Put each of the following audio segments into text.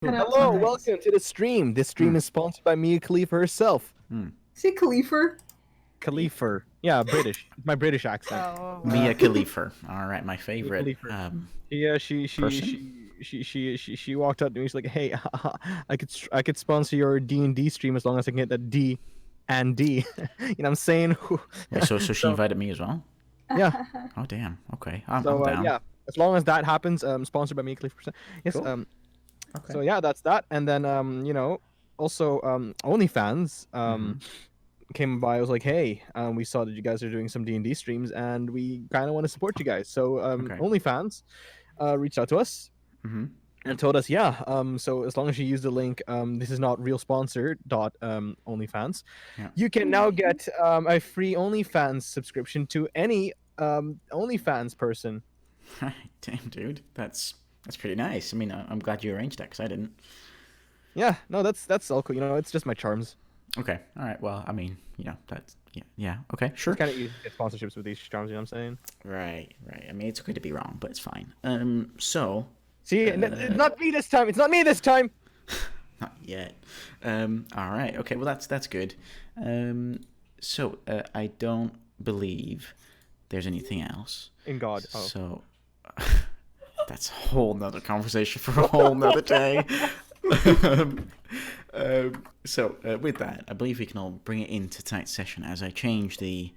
Hello, welcome to the stream. This stream is sponsored by Mia Khalifa herself. See Khalifa? Khalifa. Yeah, British. My British accent. Oh, Mia Khalifa. All right, my favorite. Yeah, she walked up to me. She's like, "Hey, I could sponsor your D&D stream as long as I can get that D and D." You know what I'm saying? Wait, so she invited me as well? Yeah. Oh damn. Okay, I'm So down. yeah, as long as that happens, sponsored by Mia Khalifa. Yes. Cool. Okay. So yeah, that's that. And then you know, also OnlyFans came by. I was like, hey, we saw that you guys are doing some D&D streams, and we kind of want to support you guys. So OnlyFans reached out to us and told us, yeah. So as long as you use the link, this is not real sponsor .onlyfans, you can now get a free OnlyFans subscription to any OnlyFans person. Damn, dude, that's pretty nice. I mean, I'm glad you arranged that because I didn't. Yeah, no, that's all cool. You know, it's just my charms. Okay, all right. Well, I mean, you know, that's yeah. Okay, sure. It's kind of easy to get sponsorships with these charms. You know what I'm saying? Right. I mean, it's okay to be wrong, but it's fine. So. See, it's not me this time. It's not me this time. Not yet. All right. Okay. Well, that's good. So I don't believe there's anything else. In God. Oh. So that's a whole nother conversation for a whole nother day. So with that, I believe we can all bring it into tonight's session as I change the.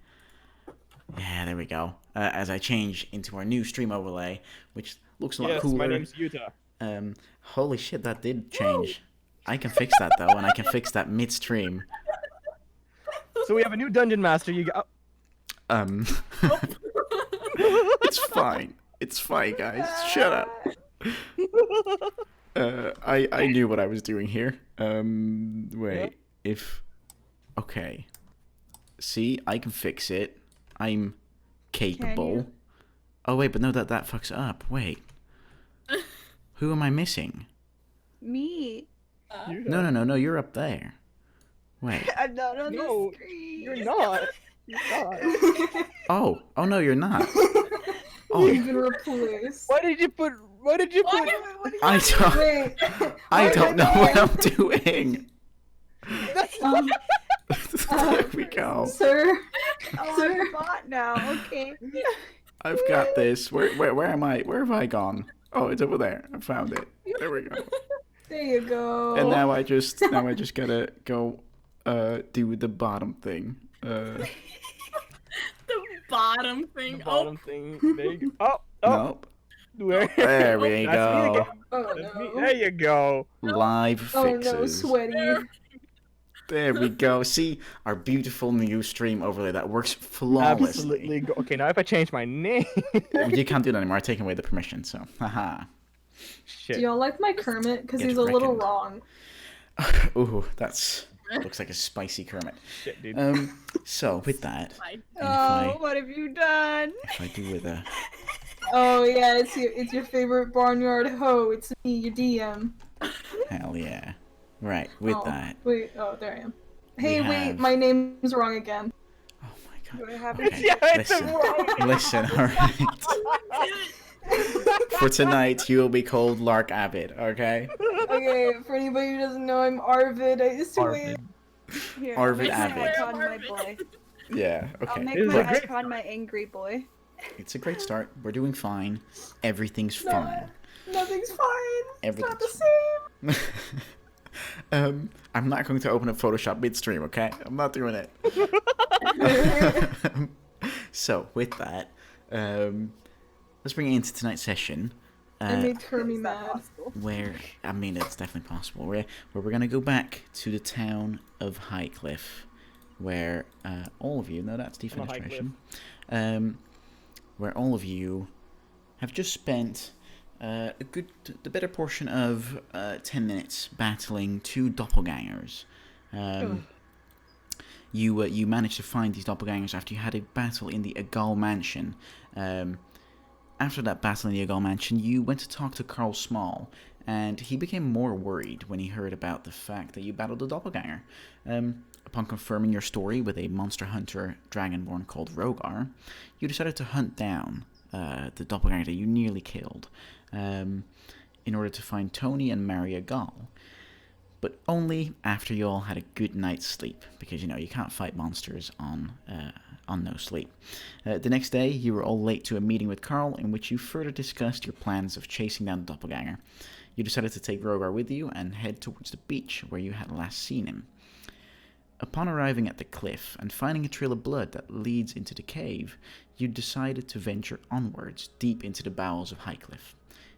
Yeah, there we go. As I change into our new stream overlay, which looks a lot cooler. My name's Utah. Holy shit, that did change. I can fix that though, and I can fix that mid-stream. So we have a new dungeon master. You got. It's fine. It's fine, guys. Shut up. I knew what I was doing here. Wait. Okay. See, I can fix it. I'm capable. Oh wait, but no, that fucks it up. Wait. Who am I missing? Me. No, you're up there. Wait. I'm not on the screen. You're not. Oh no, you're not. Oh, you've been replaced. Why did you put? I don't know what I'm doing. There we go. Sir. I'm a bot now. Okay. I've got this. Where am I? Where have I gone? Oh, it's over there. I found it. There we go. There you go. And now I just gotta go do the bottom thing. The bottom thing. The bottom thing. There you go. Oh. Nope. There we go. Oh, no. There you go. Live fixes. Oh no, sweaty. There we go. See, our beautiful new stream overlay that works flawlessly. Absolutely. Okay, now if I change my name. You can't do that anymore. I taken away the permission, so haha. Shit. Do y'all like my Kermit? Because Get he's a little reckoned. wrong. Ooh, looks like a spicy Kermit. Shit, dude. So with that, Oh, what have you done? if I do with a. Oh yeah, it's your favorite barnyard hoe. It's me, your DM. Hell yeah. Right, with Oh, that. Wait, oh there I am. Hey, We wait, have- my name's wrong again. Oh my god. Do I have Okay, Yeah, it's listen, alright. For tonight, you will be called Lark Abbott, okay? Okay, for anybody who doesn't know, I'm Arvid. I used to Arvid. Here, Arvid I'll make Abbott. my icon my boy. Yeah, I'll okay. make This is my a great icon my angry boy. It's a great start. We're doing fine. Everything's fine. Nothing's fine. It's not the Everything's same. I'm not going to open up Photoshop midstream, okay? I'm not doing it. So, with that, let's bring it into tonight's session. I made Kermit mad. Where, I mean, it's definitely possible. Where we're going to go back to the town of Highcliffe, where all of you, no, that's defenestration, where all of you have just spent the better portion of 10 minutes battling two doppelgangers. You managed to find these doppelgangers after you had a battle in the Agal Mansion. After that battle in the Agal Mansion, you went to talk to Carl Small, and he became more worried when he heard about the fact that you battled a doppelganger. Upon confirming your story with a monster hunter dragonborn called Rogar, you decided to hunt down the doppelganger that you nearly killed. in order to find Tony and Maria Gall. But only after you all had a good night's sleep, because you can't fight monsters on no sleep. The next day, you were all late to a meeting with Carl, in which you further discussed your plans of chasing down the doppelganger. You decided to take Rogar with you and head towards the beach where you had last seen him. Upon arriving at the cliff and finding a trail of blood that leads into the cave, you decided to venture onwards deep into the bowels of Highcliffe.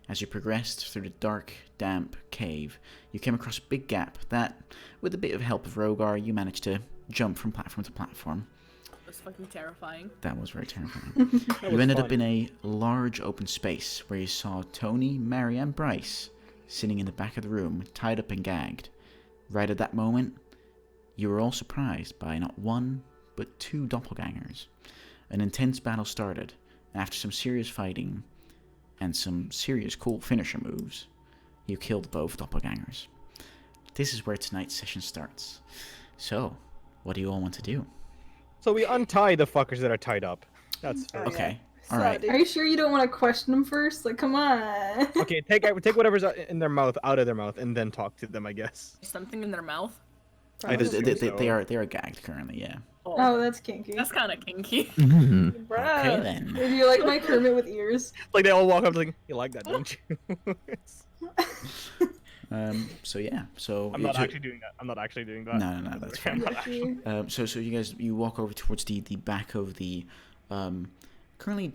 As you progressed through the dark, damp cave, you came across a big gap that, with a bit of help of Rogar, you managed to jump from platform to platform. That was fucking terrifying. That was very terrifying. You ended up in a large open space where you saw Tony, Mary, and Bryce sitting in the back of the room, tied up and gagged. Right at that moment, you were all surprised by not one, but two doppelgangers. An intense battle started, and after some serious fighting and some serious cool finisher moves, you killed both doppelgangers. This is where tonight's session starts. So, what do you all want to do? So we untie the fuckers that are tied up. That's fair. Okay, alright. Are you sure you don't want to question them first? Like, come on. Okay, take whatever's in their mouth out of their mouth, and then talk to them, I guess. Something in their mouth. I They, assume they, so. they are gagged currently, yeah. Oh, that's kinky. That's kind of kinky. Bruh. Okay then. Maybe you like my Kermit with ears. Like they all walk up like, you like that, don't you? So yeah, so I'm not actually doing that. I'm not actually doing that. No, that's fine. I'm not actually. So you walk over towards the back of the currently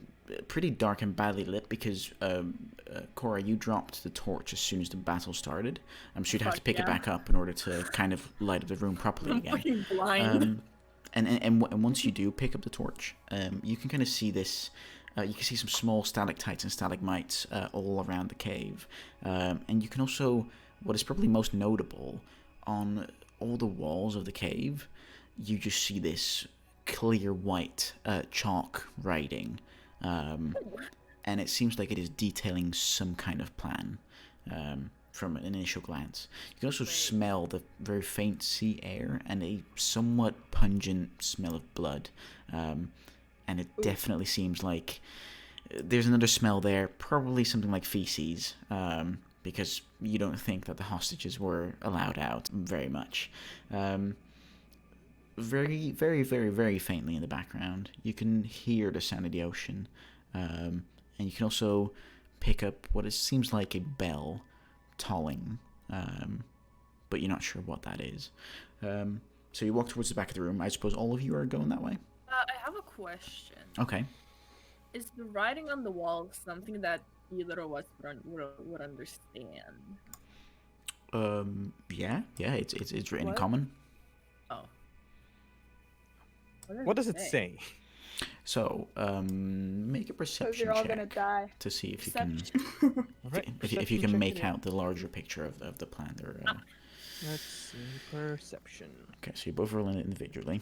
pretty dark and badly lit because Cora, you dropped the torch as soon as the battle started. So you'd have to pick it back up in order to kind of light up the room properly I'm again. fucking blind. And once you do pick up the torch, you can kind of see this. You can see some small stalactites and stalagmites all around the cave, and you can also, what is probably most notable, on all the walls of the cave, you just see this clear white chalk writing, and it seems like it is detailing some kind of plan. From an initial glance, you can also smell the very faint sea air and a somewhat pungent smell of blood, and it definitely seems like there's another smell there, probably something like feces, because you don't think that the hostages were allowed out very much. Very, very, very, very faintly in the background, you can hear the sound of the ocean, and you can also pick up what it seems like a bell tolling, but you're not sure what that is. So you walk towards the back of the room. I suppose all of you are going that way? I have a question. Okay. Is the writing on the wall something that either of us would understand? Yeah, it's written in What? common. Oh. What does it say? So, make a Because perception you're all check gonna die. to see if you can Alright, if you can make out the larger picture of the plan. Let's see, perception. Okay, so you're both rolling it individually.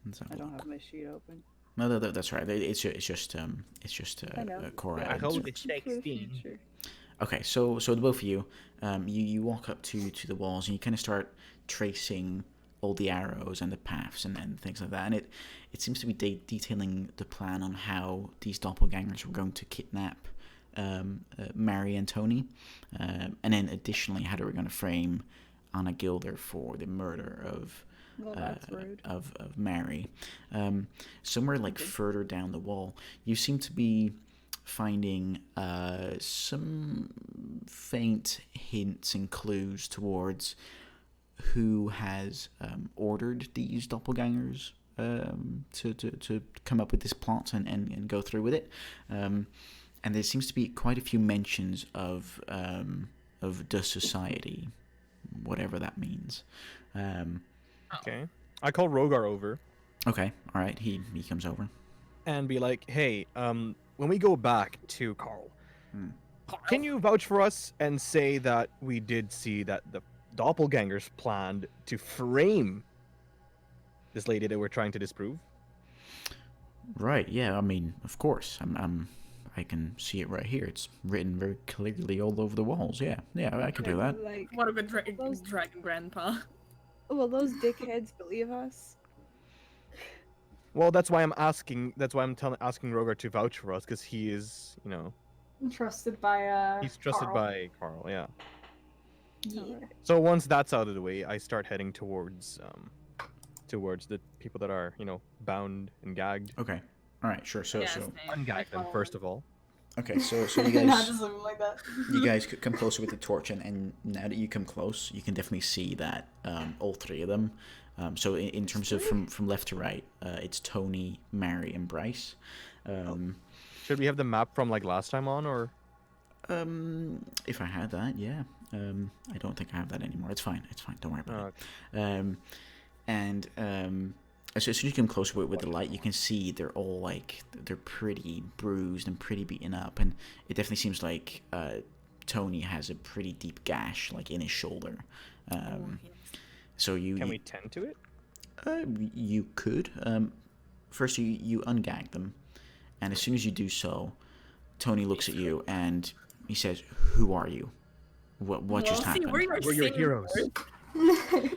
Let's have a I don't look. have my sheet open. No, that's right. It's just I know. Cora. I and hold Sir. it For the 16. future. Okay, so the both of you, you walk up to the walls and you kind of start tracing all the arrows and the paths and things like that, and it seems to be detailing the plan on how these doppelgangers were going to kidnap Mary and Tony, and then additionally how they were going to frame Anna Gilder for the murder of Well, that's rude. of Mary. Somewhere like further down the wall, you seem to be finding some faint hints and clues towards who has ordered these doppelgangers to come up with this plot and go through with it. And there seems to be quite a few mentions of the society, whatever that means. Okay. I call Rogar over Okay, all right. He comes over. and be like, hey, when we go back to Carl, can you vouch for us and say that we did see that the doppelgangers planned to frame this lady that we're trying to disprove? Right. Yeah. I mean, of course. I can see it right here. It's written very clearly all over the walls. Yeah. Yeah. I can do that. Like, What a good Those- dragon grandpa. will those dickheads believe us? Well, that's why I'm asking. That's why I'm asking Rogar to vouch for us, because he is, Trusted by He's trusted Carl. by Carl. Yeah. Yeah. So once that's out of the way, I start heading towards the people that are bound and gagged. Okay. All right. Sure. So Yeah, so same. I Ungag them follow first him. of all. okay. So you Not guys just living like that. you guys could come closer with the torch, and now that you come close, you can definitely see that all three of them. So in terms of from left to right, it's Tony, Mary, and Bryce. Should we have the map from like last time on, or? If I had that, yeah. I don't think I have that anymore. It's fine. It's fine. Don't worry about Okay. it. As soon as you come closer with the light, you can see they're all like they're pretty bruised and pretty beaten up, and it definitely seems like Tony has a pretty deep gash like in his shoulder. So Can we tend to it? you could first you ungag them, and as soon as you do so, Tony looks at you and he says, "Who are you? What just Well, see, happened?" we're your singing heroes. first.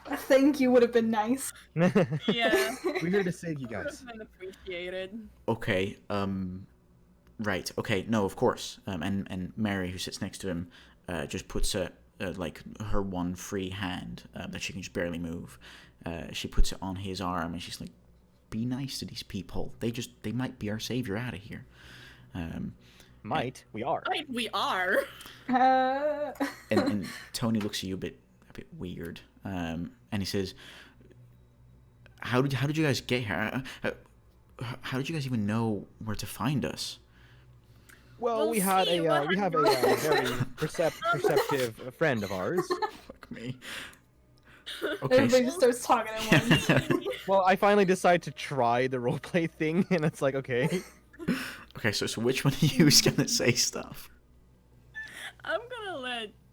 A thank you would have been nice. Yeah. We're here to save you Would guys. have been appreciated. Okay, right, okay, no, of course. And Mary, who sits next to him, just puts like her one free hand that she can just barely move. She puts it on his arm, and she's like, "Be nice to these people. They might be our savior out of here." We are. Right, we are. And Tony looks at you a bit weird, and he says, "How did you guys get here? How did you guys even know where to find us?" Well, We'll we have see, a very perceptive friend of ours. Fuck me. Okay. Everybody just starts talking at once. Well, I finally decide to try the roleplay thing, and it's like, okay. Okay, so which one of you is gonna say stuff? I'm gonna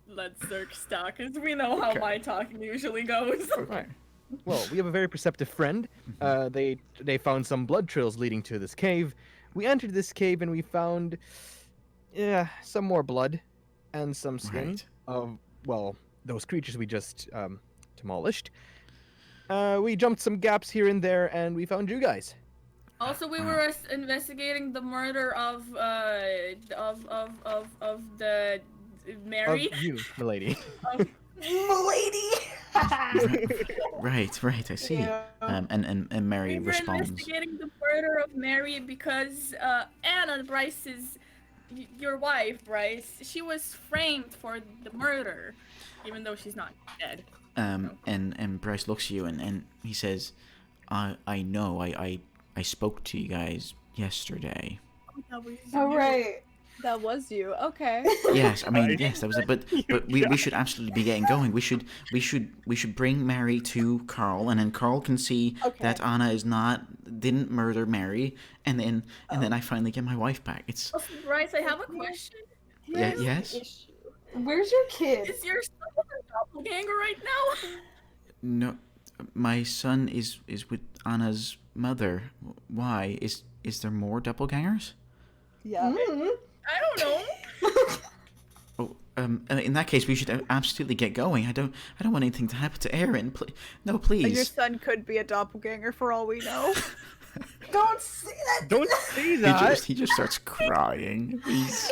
let Zerk talk, because we know how Okay. my talking usually goes. Okay. Well, we have a very perceptive friend. They found some blood trails leading to this cave. We entered this cave and we found, some more blood, and some skin Right. of those creatures we just demolished. We jumped some gaps here and there, and we found you guys. Also, we were investigating the murder of the Mary. Of you, milady. Milady! Right, I see. Yeah. And Mary We were responds. investigating the murder of Mary because Anna, Bryce's, your wife, Bryce, she was framed for the murder, even though she's not dead. And Bryce looks at you and he says, I know, I spoke to you guys yesterday. Oh, right. That was you. Okay. Yes, I mean, yes, that was it. But we should absolutely be getting going. We should bring Mary to Carl, and then Carl can see Okay. that Anna didn't murder Mary, and then I finally get my wife back. It's Also, Bryce, I have a question. yes. Where's your kid? Is your son a doppelganger right now? No, my son is with Anna's mother. Why? Is there more doppelgangers? Yeah. Mm. I don't know. Oh, in that case, we should absolutely get going. I don't want anything to happen to Aaron. No, Your please. son could be a doppelganger for all we know. Don't say that. Don't say that. He just starts crying. Guys.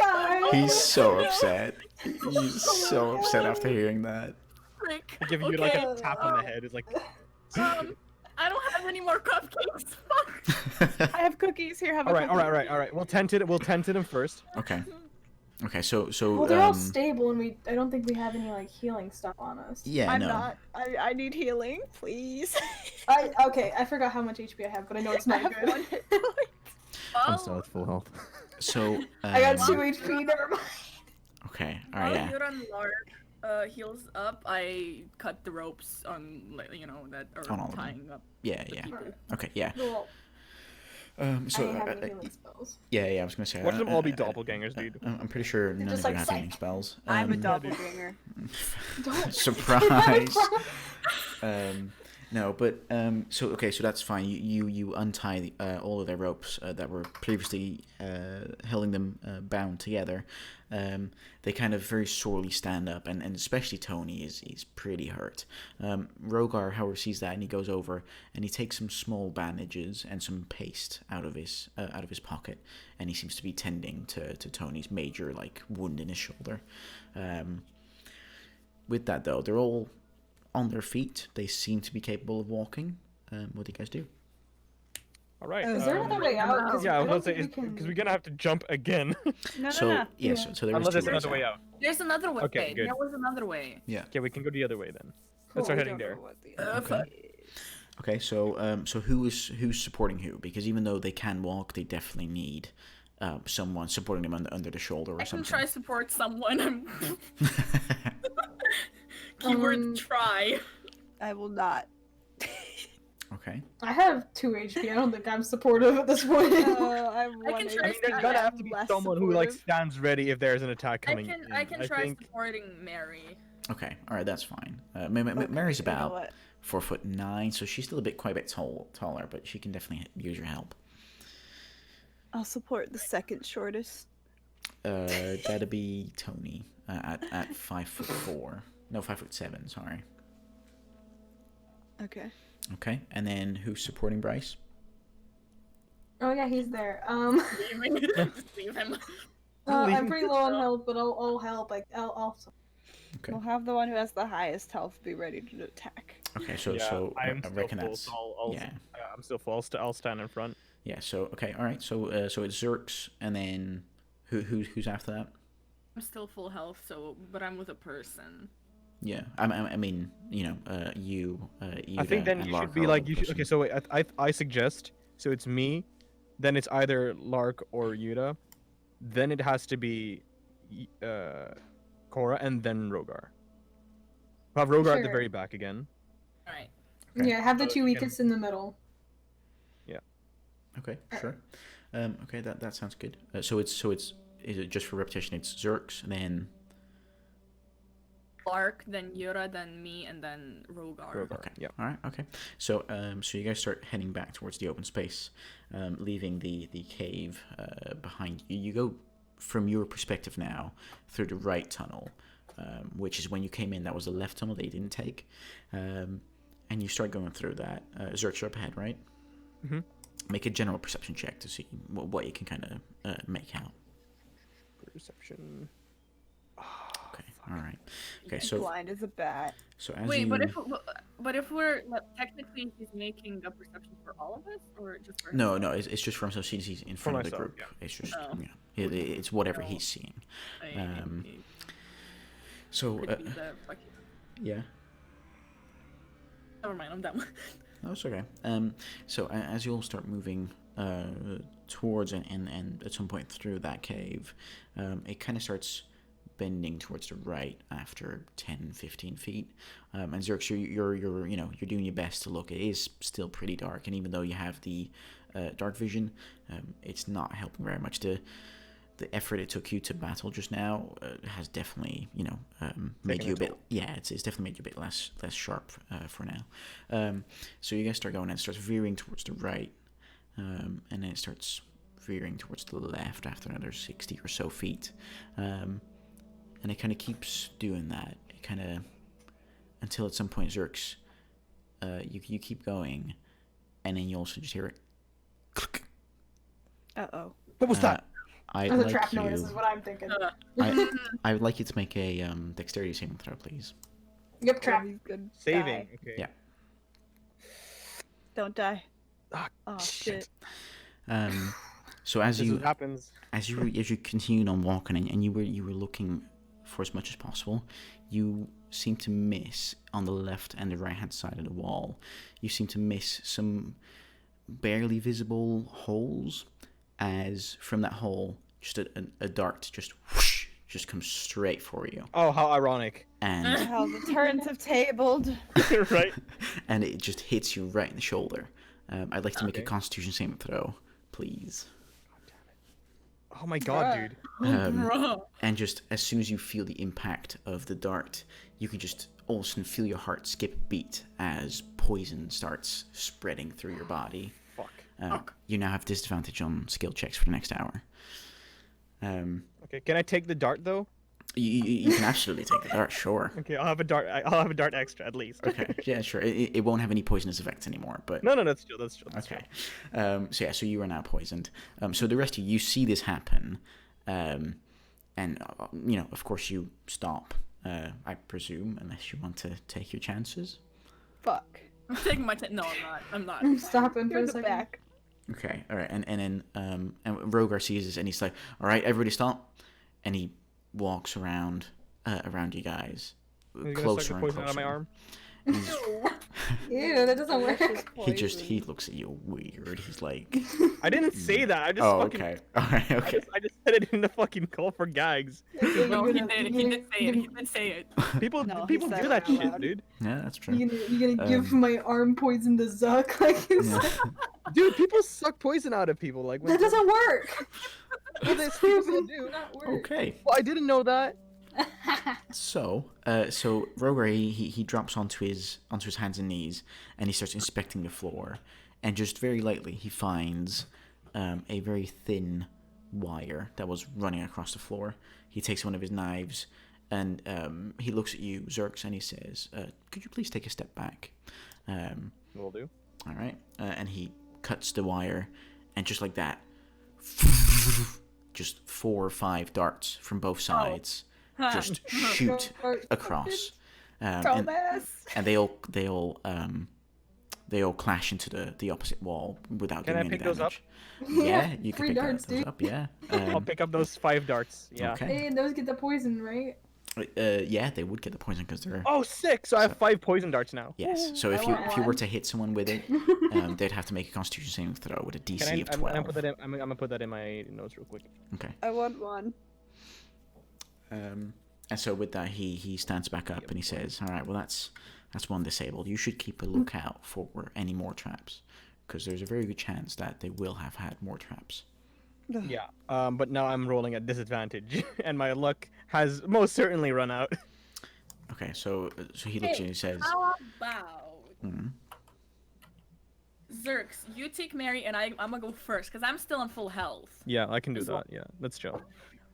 He's so upset. He's so upset after hearing that. Frick. Giving you like a tap on the head. It's like, I don't have any more cupcakes. Fuck. I have cookies here. Have a all right, cookie. all right. We'll tend to them first. Okay. So Well, they're all stable, and I don't think we have any like healing stuff on us. yeah, I'm no. not. I need healing, please. Okay, I forgot how much HP I have, but I know it's I not have good. 1 hit point. I'm Well, still at full health. So I got 2 HP. Never mind. Okay. All while right. Yeah. you're on heals up, I cut the ropes on, that are On all of them. tying up Yeah. the Yeah. people. Okay. Yeah. Well, So I don't have any healing spells. yeah. I was gonna say. Watch them all be doppelgangers, dude. I'm pretty sure none just of you like have psych. healing spells. I'm a doppelganger. Don't. Surprise. No, but so that's fine. You untie all of their ropes that were previously holding them bound together. They kind of very sorely stand up, and especially Tony is pretty hurt. Rogar, however, sees that, and he goes over and he takes some small bandages and some paste out of his pocket, and he seems to be tending to Tony's major wound in his shoulder. With that though, they're all on their feet. They seem to be capable of walking. What do you guys do? All right. Is there another way out? 'Cause Yeah, I I was don't about to say, think we because can- we're gonna have to jump again. No, So no. yeah, Yeah. so there is Unless two there's ways another way out. There's another way. Okay, good. There was another way. Yeah. Okay, we can go the other way then. Cool, Let's start we heading don't there. know what the other Okay. way is. Okay, so who's supporting who? Because even though they can walk, they definitely need someone supporting them under the shoulder or I can something. try support someone. Keyword try. I will not. Okay. I have 2 HP. I don't think I'm supportive at this point. I'm I one can HP. try I mean, there's gonna have to be less someone who supportive. stands ready if there's an attack I coming. can in. try think. supporting Mary. Okay. All right, that's fine. Mary's You know about what? 4'9", so she's still quite a bit taller, but she can definitely use your help. I'll support the second shortest. That'd be Tony at 5'4". No, 5'7". Sorry. Okay. Okay, and then who's supporting Bryce? Oh yeah, he's there. Just leave him. I'm pretty low on health, but I'll help. I'll. Okay. We'll have the one who has the highest health be ready to attack. Okay, so Yeah, so I am I still reckon full, that's so I'll, yeah. I'm still full. I'll stand in front. Yeah. So okay, all right. So so it's Zerx, and then who's after that? I'm still full health, but I'm with a person. Yeah. I mean, you. I think then and you Lark should be are like all you should. person. Okay, so wait, I suggest. So it's me, then it's either Lark or Yuta, then it has to be, Korra, and then Rogar. We'll have Rogar at the Sure. very back again. All right. Okay. Yeah, have the So 2 you weakest in the middle. Okay, sure. Okay, that sounds good. So it's is it just for repetition? It's Zerx, and then Clark, then Yura, then me, and then Rogar. Rogar. okay. Yeah. All right. Okay. So so you guys start heading back towards the open space, leaving the cave behind you. You go from your perspective now through the right tunnel, which is when you came in. That was the left tunnel that you didn't take, and you start going through that. Zerx, you're up ahead, right? Mhm. Make a general perception check to see what you can kind of make out. Perception. Okay. All right. Okay. So Blind as a bat. so as Wait, you but if we're technically he's making a perception for all of us, or just for no himself? it's just for himself since he's in front of the myself, group. yeah. It's just Oh. it's whatever No. he's seeing. I- Um, So could be the fucking- yeah. Never mind, I'm dumb. No, it's okay. So as you all start moving towards and at some point through that cave, it kind of starts bending towards the right after 10, 15 feet. And Zerx, you're you're doing your best to look. It is still pretty dark, and even though you have the dark vision, it's not helping very much. The effort it took you to battle just now has definitely made you a bit it's definitely made you a bit less sharp for now. So you guys start going and it starts veering towards the right, and then it starts veering towards the left after another 60 or so feet, and it kind of keeps doing that. It kind of until at some point Zerx, you keep going, and then you also just hear it click. Uh-oh. What was that? I'd That's a like trap you. noise, is what I'm thinking. I would like you to make a dexterity saving throw, please. Yep, trap. He's good. Saving. Die. Okay. Yeah. Don't die. Ah, Oh, shit. shit. So as This is you what happens. as you continued on walking and you were looking for as much as possible, you seem to miss on the left and the right hand side of the wall. You seem to miss some barely visible holes, as from that hole just a dart just whoosh, just comes straight for you, Oh, how ironic. and How the turns have tabled. Right? and it just hits you right in the shoulder. I'd like to make a Okay. Constitution saving throw, please. Oh my god, Bruh. dude. Bro. And just as soon as you feel the impact of the dart, you can just all of a sudden feel your heart skip a beat as poison starts spreading through your body. Fuck. You now have disadvantage on skill checks for the next hour. Okay, can I take the dart though? You can absolutely take the dart, sure. Okay, I'll have a dart. I'll have a dart extra at least. Okay, yeah, sure. It won't have any poisonous effects anymore, but... No, that's true. That's true. Okay. So you are now poisoned. So the rest of you see this happen, and of course you stop. I presume, unless you want to take your chances. Fuck. I'm taking my no, I'm not. I'm stopping for a Here's the second. back. Okay, all right, and then and Rogar sees this and he's like, "All right, everybody stop," and he walks around you guys, Are you closer gonna suck the and poison closer. out of my arm? He's- Ew, that doesn't work. he looks at you weird. He's like, I didn't say that. I just "Oh, fucking. okay, all right, okay." I just said it in the fucking call for gags. No, he did. He did say it. He did say it. People No, he people said do it that out shit, loud. dude. Yeah, that's true. You gonna give my arm poison to Zuck like you Yeah. said? Dude, people suck poison out of people. Like when That doesn't work. Well, there's people that do. Not work. Okay. Well, I didn't know that. So Rogar he drops onto his hands and knees and he starts inspecting the floor, and just very lightly he finds a very thin wire that was running across the floor. He takes one of his knives and he looks at you, Zerx, and he says, "Could you please take a step back?" Will do. All right, and he cuts the wire, and just like that, just 4 or 5 darts from both sides. Just shoot across, and they all clash into the opposite wall without Can doing I any pick those up? damage. Yeah, you can Free pick darts, those dude. up. Yeah. I'll pick up those 5 darts. Yeah. Okay. Hey, and those get the poison, right? Yeah, they would get the poison because they're. Oh, sick! So I have 5 poison darts now. Yes. So I if you want were one. to hit someone with it, they'd have to make a Constitution saving throw with a DC Can I? of I'm 12. gonna put that in. I'm gonna put that in my notes real quick. Okay. I want one. And so with that, he stands back up and he says, "All right, well that's one disabled. You should keep a lookout for any more traps, because there's a very good chance that they will have had more traps." Yeah. But now I'm rolling at disadvantage, and my luck has most certainly run out. Okay, so he looks at you and he says, How about "Mhm. Zerx? You take Mary, and I'm gonna go first because I'm still on full health. Yeah, I can do that. Yeah, that's chill.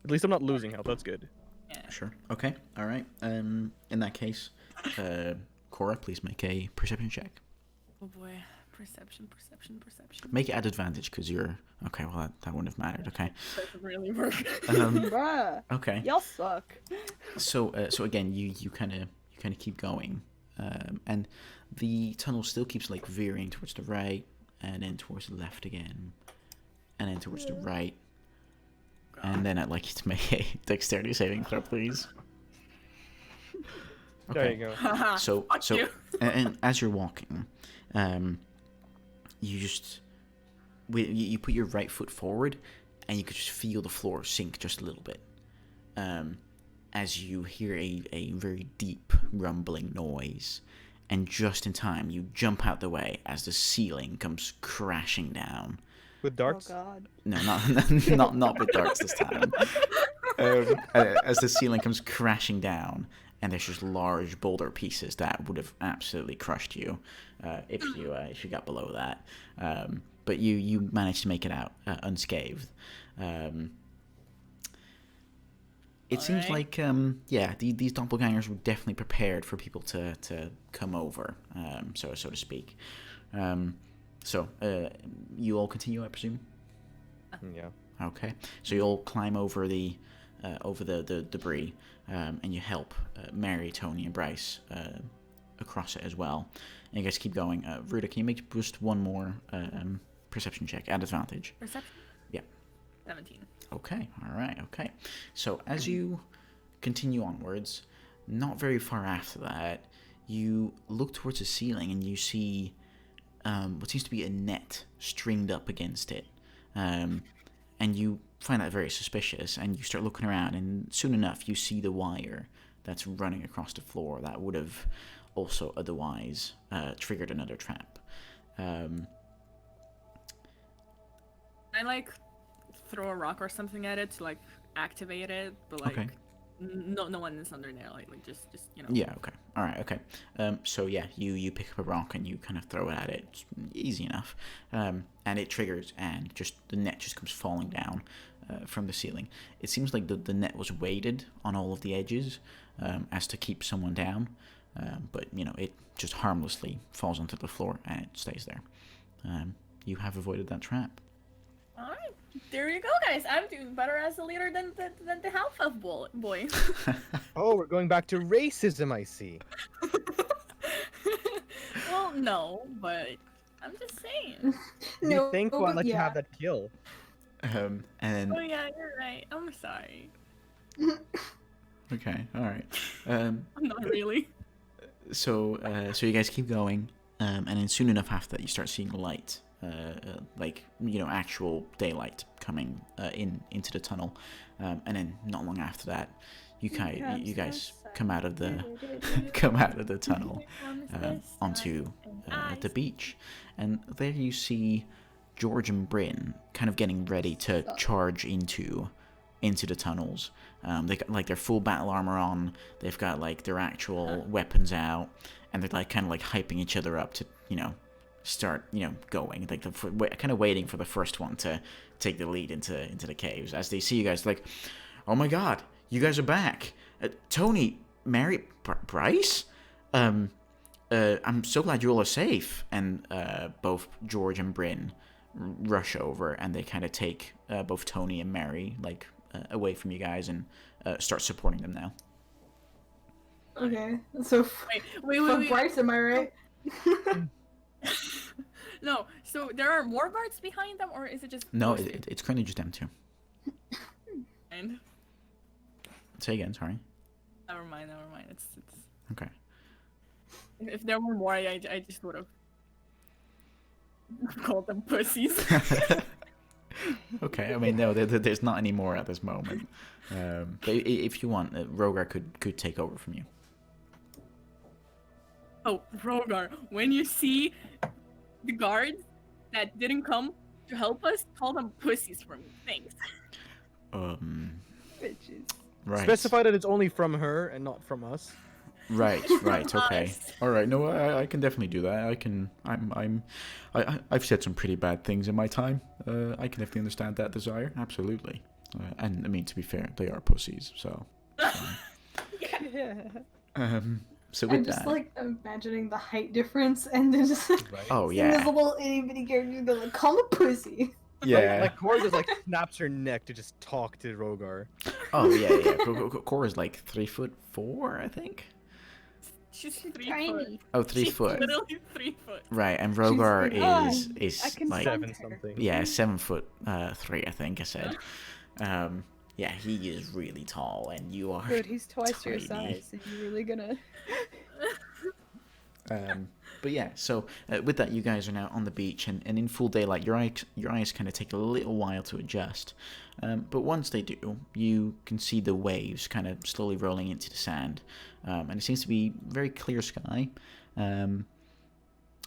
At least I'm not losing health. That's good. Yeah. Sure. Okay. All right. In that case, Cora, please make a perception check. Oh boy, perception. Make it at advantage because you're okay. Well, that wouldn't have mattered. Okay. Doesn't really work. Bruh. Okay. Y'all suck. So again, you kind of keep going, and the tunnel still keeps like veering towards the right, and then towards the left again, and then towards the right, and then I'd like you to make a dexterity saving throw, please. There you go. So you. and as you're walking, you just you put your right foot forward, and you could just feel the floor sink just a little bit, as you hear a very deep rumbling noise, and just in time you jump out the way as the ceiling comes crashing down. With darts. Oh god. No, not with darts this time. As the ceiling comes crashing down, and there's just large boulder pieces that would have absolutely crushed you if you got below that. But you managed to make it out unscathed. It seems like these doppelgangers were definitely prepared for people to come over, so to speak. So you all continue, I presume. Yeah. Okay, so you all climb over the debris, and you help Mary, Tony, and Bryce across it as well. And you guys keep going. Ruda, can you make just one more perception check at advantage? Perception. Yeah. 17. Okay. All right. Okay. So as you continue onwards, not very far after that, you look towards the ceiling and you see what seems to be a net stringed up against it. And you find that very suspicious, and you start looking around, and soon enough you see the wire that's running across the floor that would have also otherwise triggered another trap. I throw a rock or something at it to activate it, but Okay. no one is under there. Like just Yeah. Okay. All right. Okay. So yeah, you pick up a rock and you kind of throw it at it. It's easy enough. And it triggers, and just the net just comes falling down from the ceiling. It seems like the net was weighted on all of the edges as to keep someone down. But it just harmlessly falls onto the floor and it stays there. You have avoided that trap. All right, there you go, guys. I'm doing better as a leader than the half-elf boy. Oh, we're going back to racism, I see. Well, no, but I'm just saying. You think but we'll let you yeah. have that kill? And Oh yeah, you're right. I'm sorry. okay. All right. I'm not really. So you guys keep going, and then soon enough after that, you start seeing light, actual daylight coming into the tunnel, and then not long after that, you guys come out of the tunnel onto the beach, and there you see George and Bryn kind of getting ready to charge into the tunnels. They got like their full battle armor on. They've got like their actual weapons out, and they're like kind of like hyping each other up to start going. Like kind of waiting for the first one to take the lead into the caves. As they see you guys, like, oh my god, you guys are back. Tony, Mary, Bryce. I'm so glad you all are safe. And both George and Bryn rush over, and they kind of take both Tony and Mary like away from you guys and start supporting them now. Okay, so wait. Bryce, am I right? No, so there are more guards behind them, or is it just No, it's currently just them two. And Say again, sorry. never mind. It's Okay. if there were more, I just would have called them pussies. Okay, I mean, no, there's not any more at this moment. But if you want, Rogar could take over from you. Oh, Rogar, when you see the guards that didn't come to help us, call them pussies for me. Thanks. Bitches. Right. Specify that it's only from her and not from us. Right. Okay. Us. All right. No, I can definitely do that. I've said some pretty bad things in my time. I can definitely understand that desire. Absolutely. And I mean, to be fair, they are pussies. So. So with I'm just that. like imagining the height difference, and then just like Right. Oh seeing yeah. this little itty bitty character go like, call him pussy. Yeah. Like Cora just like snaps her neck to just talk to Rogar. Oh yeah. Cora's like 3'4", I think. She's 3 Tiny. foot. Oh, 3 She's foot. literally 3 foot. Right, and Rogar Oh, is I can like find 7 her. something. yeah, 7'3", I think I said. Yeah, he is really tall, and you are. Dude, he's twice your tiny. size, and you're really gonna. But yeah, so with that, you guys are now on the beach, and in full daylight. Your eyes kind of take a little while to adjust, but once they do, you can see the waves kind of slowly rolling into the sand, and it seems to be very clear sky. And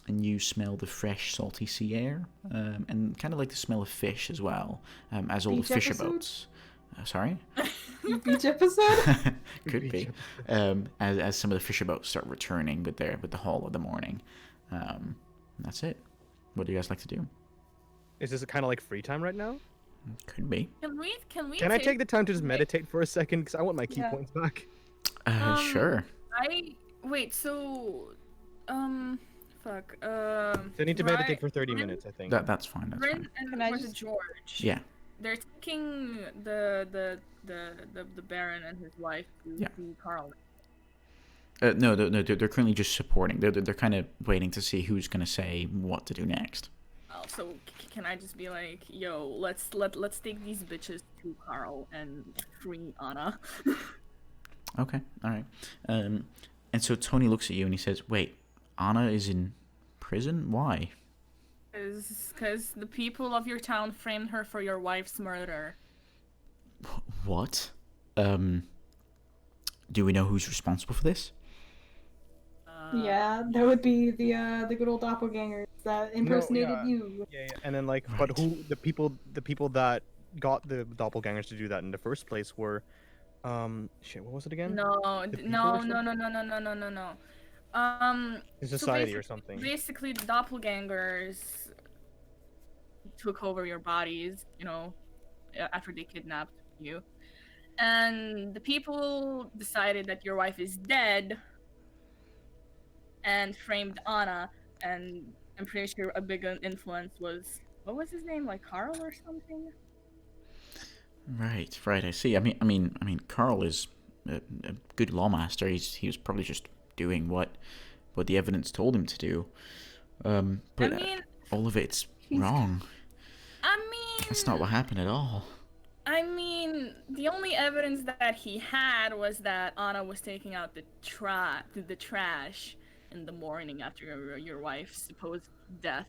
you smell the fresh, salty sea air, and kind of like the smell of fish as well, as all Beach the fisher episode? boats. Sorry. Beach episode? Could be. As some of the fisher boats start returning with the haul of the morning. That's it. What do you guys like to do? Is this kind of like free time right now? Could be. Can I take the time to just meditate for a second? Because I want my key Yeah. points back. Sure. Wait, so fuck. So I need to meditate for 30 minutes, I think. That's fine. That's Bryn fine. and Can I was just- it George? Yeah. They're taking the Baron and his wife Yeah. to Carl. No, they're currently just supporting. They're kind of waiting to see who's gonna say what to do next. Oh, so can I just be like, yo, let's take these bitches to Carl and free Anna? Okay. All right. And so Tony looks at you and he says, "Wait, Anna is in prison? Why?" Because the people of your town framed her for your wife's murder. What? Do we know who's responsible for this? Yeah, that would be the good old doppelgangers that impersonated yeah. you. Yeah. And then like, Right. but who the people that got the doppelgangers to do that in the first place were Shit, what was it again? No, The people no, or no, something? no, no, no, no, no, no. The So society or something. basically, the doppelgangers took over your bodies, after they kidnapped you. And the people decided that your wife is dead and framed Anna. And I'm pretty sure a big influence was, what was his name? Like Carl or something? Right, right. I see. I mean, Carl is a good lawmaster. He was probably just doing what the evidence told him to do. But I mean, all of it's wrong. That's not what happened at all. I mean, the only evidence that he had was that Anna was taking out the trash in the morning after your wife's supposed death.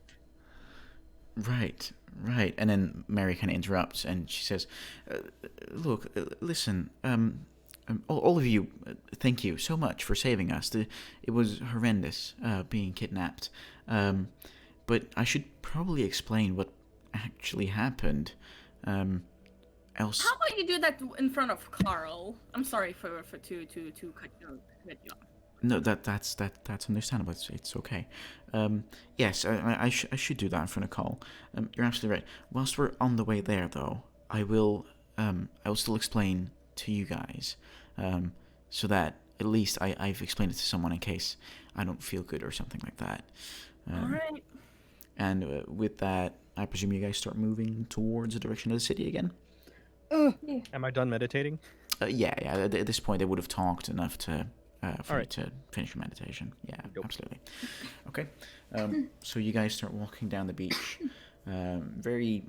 Right, right. And then Mary kind of interrupts and she says, "Look, listen. All of you, thank you so much for saving us. It was horrendous being kidnapped. But I should probably explain what actually happened. Else." How about you do that in front of Carl? I'm sorry for to cut you off. No, that's understandable. It's okay. Yes, I should do that in front of Carl. You're absolutely right. Whilst we're on the way there, though, I will still explain to you guys, so that at least I've explained it to someone in case I don't feel good or something like that. All right. And with that, I presume you guys start moving towards the direction of the city again. Yeah. Am I done meditating? Yeah. At this point, they would have talked enough to for you Alright. to finish your meditation. Yeah, Dope. absolutely. Okay. So you guys start walking down the beach, very,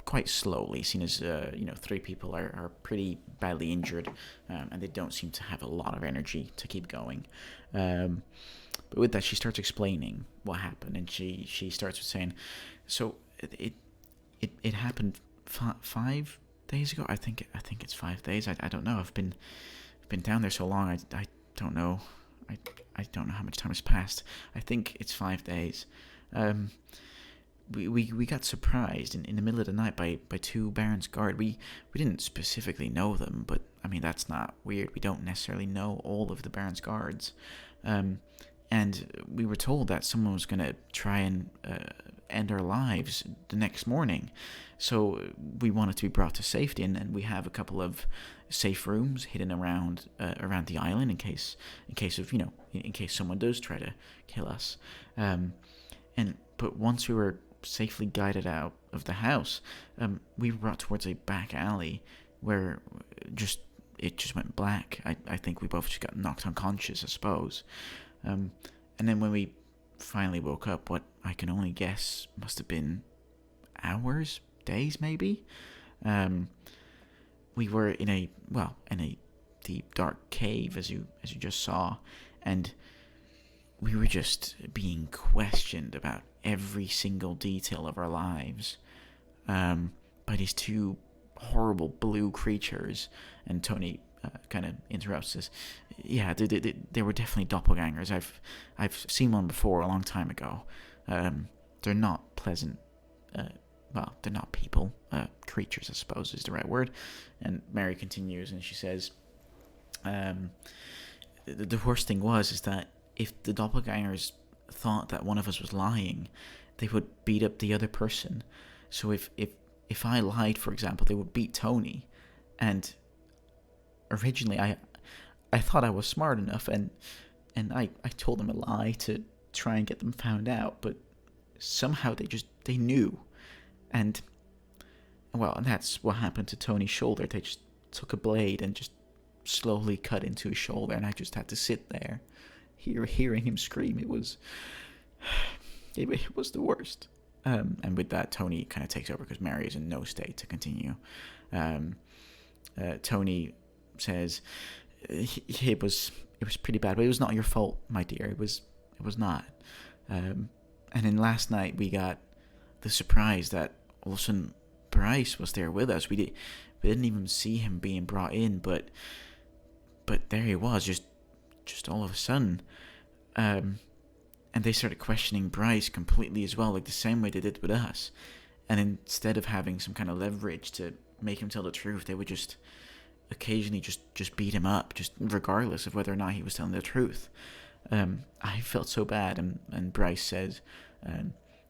quite slowly, seeing as, 3 people are pretty badly injured, and they don't seem to have a lot of energy to keep going. But with that, she starts explaining what happened, and she starts with saying, so it happened 5 days ago. I think it's 5 days. I don't know. I've been down there so long. I don't know. I don't know how much time has passed. I think it's 5 days. We got surprised in the middle of the night by 2 Baron's Guard. We didn't specifically know them, but I mean that's not weird. We don't necessarily know all of the Baron's Guards. And we were told that someone was going to try and end our lives the next morning. So we wanted to be brought to safety, and we have a couple of safe rooms hidden around the island in case someone does try to kill us. But once we were safely guided out of the house, we were brought towards a back alley where it just went black. I think we both just got knocked unconscious, I suppose. And then when we finally woke up, what I can only guess must have been hours, days maybe. We were in a deep dark cave, as you just saw, and we were just being questioned about every single detail of our lives by these 2 horrible blue creatures. And Tony kind of interrupts us. Yeah, they were definitely doppelgangers. I've seen one before a long time ago. They're not pleasant. They're not people. Creatures, I suppose, is the right word. And Mary continues, and she says, the worst thing is that if the doppelgangers thought that one of us was lying, they would beat up the other person. So if I lied, for example, they would beat Tony. And originally, I thought I was smart enough, and I told them a lie to try and get them found out, but somehow they knew. And that's what happened to Tony's shoulder. They just took a blade and just slowly cut into his shoulder, and I just had to sit there, hearing him scream. It was the worst. And with that, Tony kind of takes over because Mary is in no state to continue. Tony says, it was pretty bad, but it was not your fault, my dear. It was not. And then last night we got the surprise that all of a sudden Bryce was there with us. We didn't even see him being brought in, but there he was, just all of a sudden. And they started questioning Bryce completely as well, like the same way they did with us. And instead of having some kind of leverage to make him tell the truth, they would just occasionally just beat him up, just regardless of whether or not he was telling the truth. I felt so bad, and Bryce said,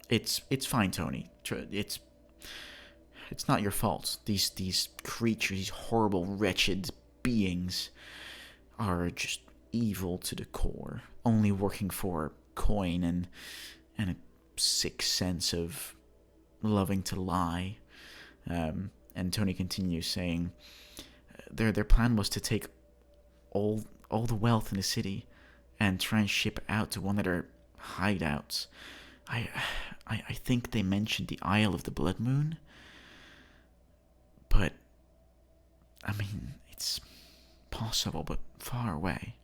it's fine, Tony. It's not your fault. These creatures, these horrible, wretched beings, are just evil to the core, only working for coin and a sick sense of loving to lie. And Tony continues saying, their plan was to take all the wealth in the city and try and ship it out to one of their hideouts. I think they mentioned the Isle of the Blood Moon, but I mean, it's possible, but far away.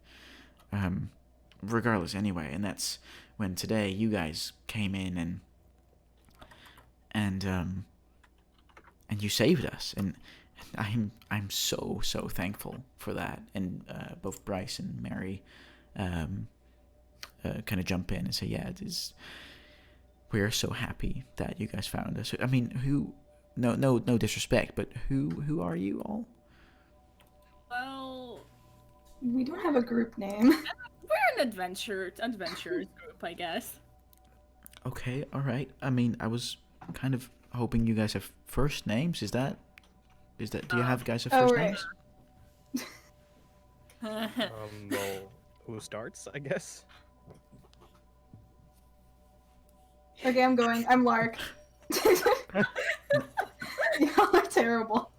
Regardless, anyway, and that's when today you guys came in and you saved us, and I'm so thankful for that. And both Bryce and Mary kind of jump in and say, yeah, it is. We're so happy that you guys found us. I mean, no disrespect, but who are you all? Well, We don't have a group name. we're an adventurers group, I guess. Okay, all right. I mean, I was kind of hoping you guys have first names. Is that? Do you have guys have first right. names? Well, who starts? I guess. Okay, I'm going. I'm Lark. Y'all are terrible.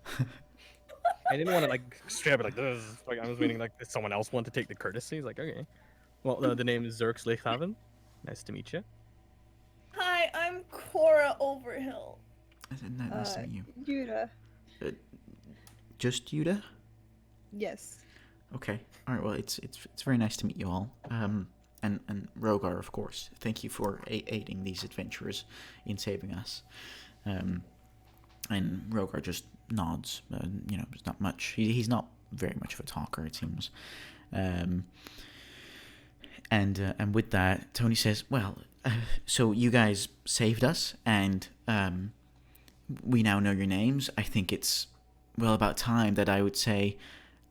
I didn't want to like straight up like this. Like I was waiting like someone else wanted to take the courtesy. Like okay, well the name is Zerx Lechaven. Nice to meet you. Hi, I'm Cora Overhill. Nice to meet you. Judah. Just Yuda? Yes. Okay. All right. Well, it's very nice to meet you all. And Rogar, of course. Thank you for aiding these adventurers in saving us. And Rogar just nods. There's not much. He's not very much of a talker, it seems. And with that, Tony says, "Well, so you guys saved us, and we now know your names. I think it's about time that I would say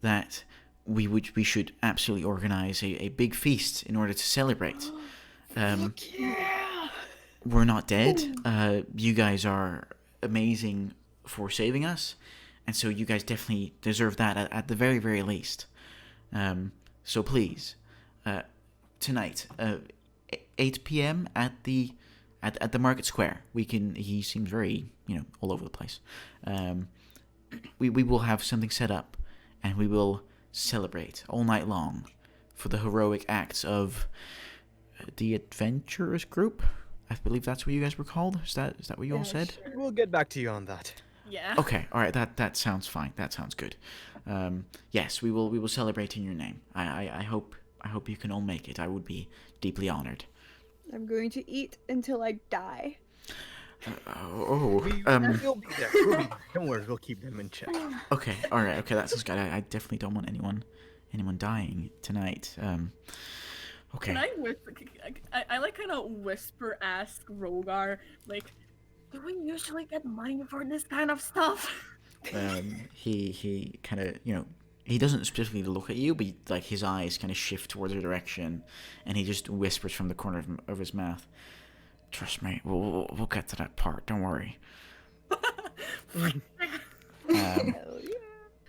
that we should absolutely organize a big feast in order to celebrate. We're not dead. You guys are amazing for saving us, and so you guys definitely deserve that at the very, very least. So please, tonight, 8 p.m. at the market square. He seems very, all over the place. We will have something set up, and we will celebrate all night long for the heroic acts of the adventurers group. I believe that's what you guys were called. Is that what you all said? Sure. We'll get back to you on that. Yeah. Okay, all right. That sounds fine. That sounds good. Yes, we will celebrate in your name. I hope you can all make it. I would be deeply honored. I'm going to eat until I die. We'll be there. We'll be there. Don't worry, we'll keep them in check. Okay, all right. Okay, that sounds good. I definitely don't want anyone dying tonight. Okay. Can I whisper? I like kind of whisper ask Rogar, like, do we usually get money for this kind of stuff? He kind of, he doesn't specifically look at you, but like his eyes kind of shift towards your direction, and he just whispers from the corner of his mouth, "Trust me, we'll get to that part. Don't worry."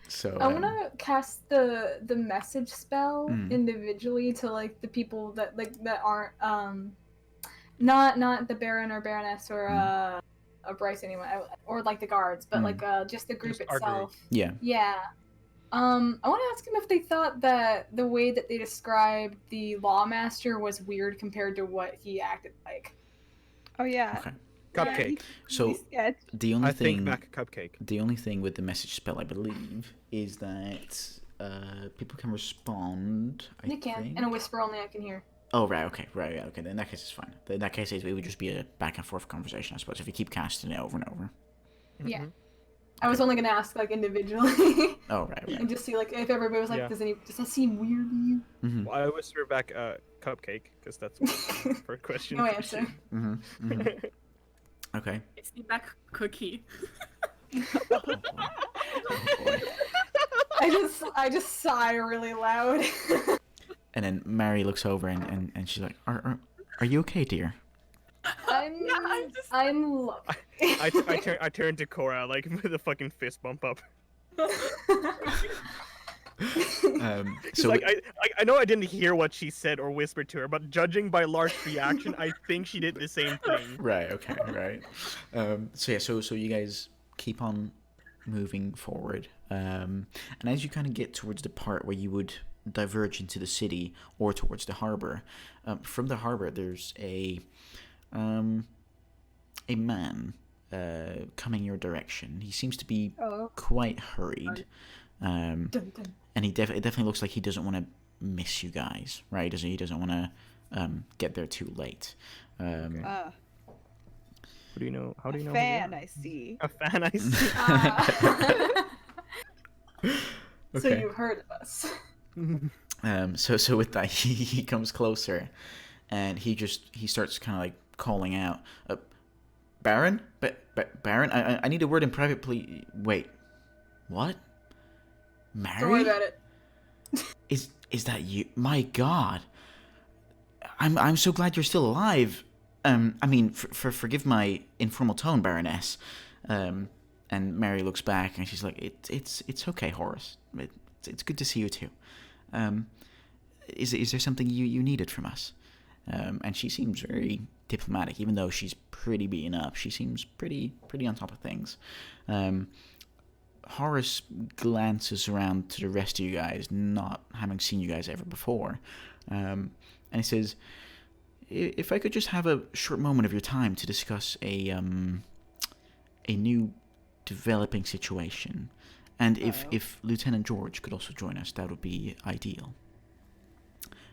So I want to cast the message spell individually to like the people that aren't not the Baron or Baroness or a Bryce anyway, or like the guards, but like just the group Just our itself. group. yeah. Yeah. I want to ask them if they thought that the way that they described the Lawmaster was weird compared to what he acted like. Oh yeah. Okay. Cupcake. So Sketch. the only I think thing back a cupcake. the only thing with the message spell, I believe, is that people can respond. They can, and a whisper only I can hear. Oh right, okay, right, yeah, okay. Then in that case, it's fine. In that case, it would just be a back and forth conversation, I suppose, if you keep casting it over and over. Yeah. Mhm. I was only gonna ask like individually. Oh right, And right. just see like if everybody was like, Yeah. does that seem weird to you? Mm-hmm. Well, I whisper back cupcake because that's the first question. No answer. Mm-hmm. Mm-hmm. Okay. It's the back cookie. Oh boy. Oh boy. I just sigh really loud. And then Mary looks over and she's like, "Are you okay, dear?" I'm lovely. I turn to Cora like with a fucking fist bump up. So like I know I didn't hear what she said or whispered to her, but judging by Lark's reaction, I think she did the same thing. right, okay, right. So yeah, so you guys keep on moving forward, and as you kind of get towards the part where you would diverge into the city or towards the harbor, from the harbor there's a man coming your direction. He seems to be quite hurried, and it definitely looks like he doesn't want to miss you guys, right? He doesn't want to get there too late. What do you know? How do you know? A fan, I see. A fan, I see. Okay. So you've heard of us. So with that, he comes closer, and he starts kind of like calling out, "Baron, Baron, I need a word in private, please." Wait, what? Mary? Don't worry about it. Is that you? My God, I'm so glad you're still alive. I mean, forgive my informal tone, Baroness. And Mary looks back and she's like, "It's okay, Horace. It's good to see you too. Is there something you needed from us?" And she seems very diplomatic, even though she's pretty beaten up. She seems pretty on top of things. Horace glances around to the rest of you guys, not having seen you guys ever before, and he says, "If I could just have a short moment of your time to discuss a new developing situation, and if Lieutenant George could also join us, that would be ideal."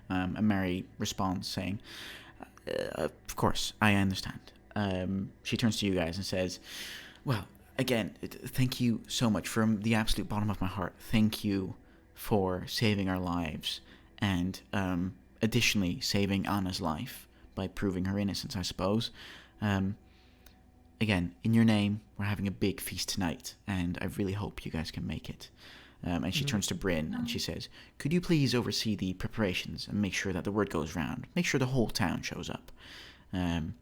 And Mary responds saying, "Of course, I understand." She turns to you guys and says, "Well, again, thank you so much from the absolute bottom of my heart. Thank you for saving our lives and additionally saving Anna's life by proving her innocence, I suppose. Again, in your name, we're having a big feast tonight, and I really hope you guys can make it." And she turns to Bryn and she says, "Could you please oversee the preparations and make sure that the word goes round? Make sure the whole town shows up. And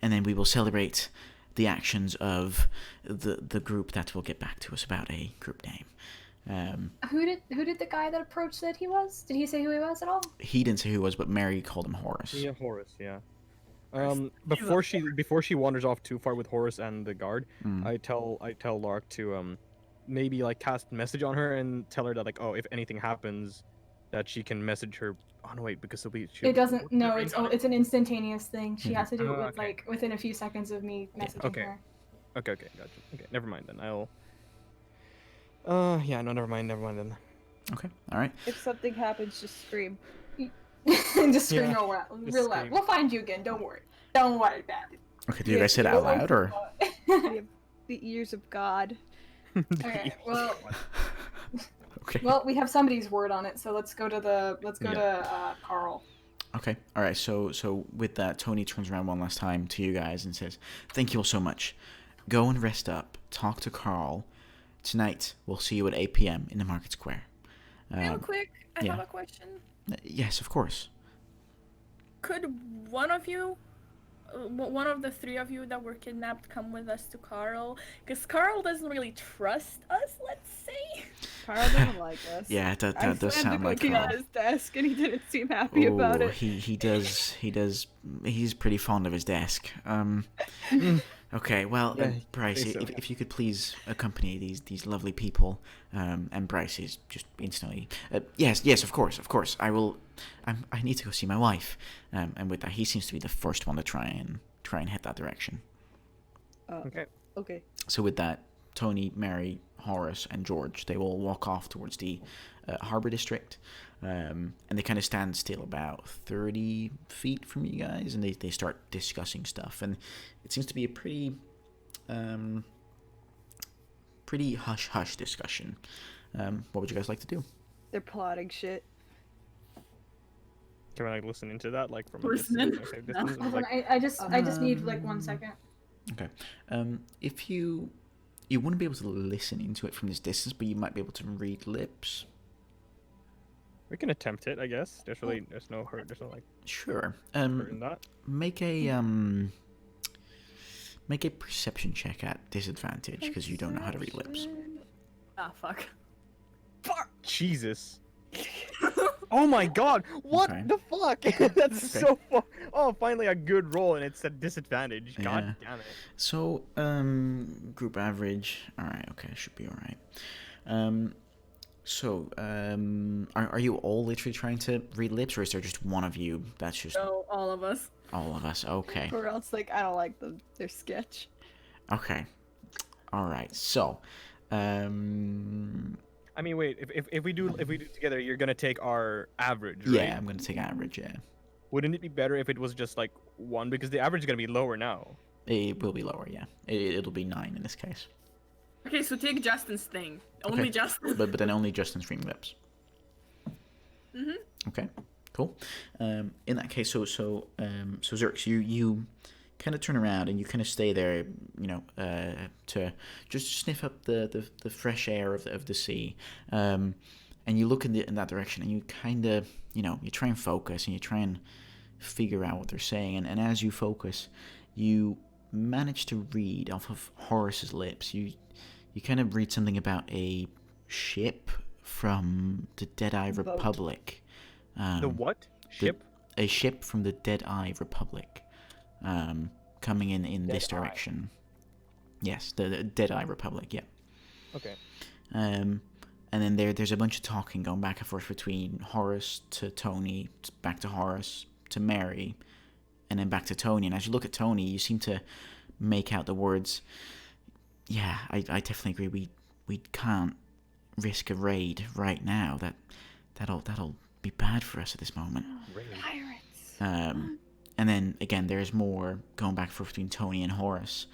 then we will celebrate the actions of the group that will get back to us about a group name." Who did the guy that approached said he was? Did he say who he was at all? He didn't say who he was, but Mary called him Horace. Yeah, Horace. Yeah. Before she wanders off too far with Horace and the guard, I tell Lark to maybe like cast message on her and tell her that like, oh, if anything happens, that she can message her. Oh no, wait, because it doesn't. No, it's an instantaneous thing. She has to do it with okay. like within a few seconds of me messaging her. Okay, gotcha. Okay, never mind then. I'll. Yeah, no, never mind then. Okay, all right. If something happens, just scream. Just scream real loud. We'll find you again. Don't worry. Don't worry about it. Okay, do you guys say it out loud or? We have the ears of God. Okay. Well. Okay. Well, we have somebody's word on it, so let's go to Carl. Okay. All right. So with that, Tony turns around one last time to you guys and says, "Thank you all so much. Go and rest up. Talk to Carl. Tonight we'll see you at 8 p.m. in the market square." Real quick, I have a question. Yes, of course. Could one of the three of you that were kidnapped come with us to Carl? Because Carl doesn't really trust us, let's say. Carl doesn't like us. Yeah, that does sound like looking Carl. at his desk, and he didn't seem happy about it. He does. He's pretty fond of his desk. Okay, well, Bryce, if you could please accompany these lovely people, and Bryce is just instantly, yes, of course, I will. I need to go see my wife, and with that, he seems to be the first one to try and head that direction. Okay. So with that, Tony, Mary, Horace, and George, they will walk off towards the harbor district, and they kind of stand still about 30 feet from you guys, and they start discussing stuff, and it seems to be a pretty hush-hush discussion. What would you guys like to do? They're plotting shit. Can I listen into that like from Listening? a distance? I just need like 1 second. Okay. If you you wouldn't be able to listen into it from this distance, but you might be able to read lips. We can attempt it, I guess. There's no hurt. There's no like Sure. hurt in that. Make a perception check at disadvantage because you don't know how to read lips. Ah, fuck. Jesus. Oh my god! What Okay. the fuck? That's so far. Oh, finally a good roll, and it's a disadvantage. God damn it. So, group average. All right. Okay, should be all right. Are you all literally trying to read lips, or is there just one of you that's just So, all of us. all of us? Okay. Or else, like, I don't like them. They're sketch. Okay. All right. So, I mean, wait. If we do it together, you're gonna take our average, right? yeah, I'm gonna take average. Yeah, Wouldn't it be better if it was just like 1, because the average is gonna be lower now? it will be lower. Yeah, it'll be 9 in this case. Okay, so take Justin's thing. Only Okay. Justin. But then only Justin's reading lips. Mhm. Okay, cool. In that case, so Zerx, you kind of turn around and you kind of stay there, to just sniff up the fresh air of the sea, and you look in that direction and you kind of you try and focus and you try and figure out what they're saying, and as you focus, you manage to read off of Horace's lips. You kind of read something about a ship from the Deadeye Boat. Republic. The what? Ship? A ship from the Deadeye Republic, coming in this Deadeye. direction. Yes, the Deadeye Republic. Yeah. Okay. And then there's a bunch of talking going back and forth between Horace to Tony, back to Horace to Mary, and then back to Tony. And as you look at Tony, you seem to make out the words. Yeah, I definitely agree. We can't risk a raid right now. That'll be bad for us at this moment. Pirates. And then again, there's more going back and forth between Tony and Horace.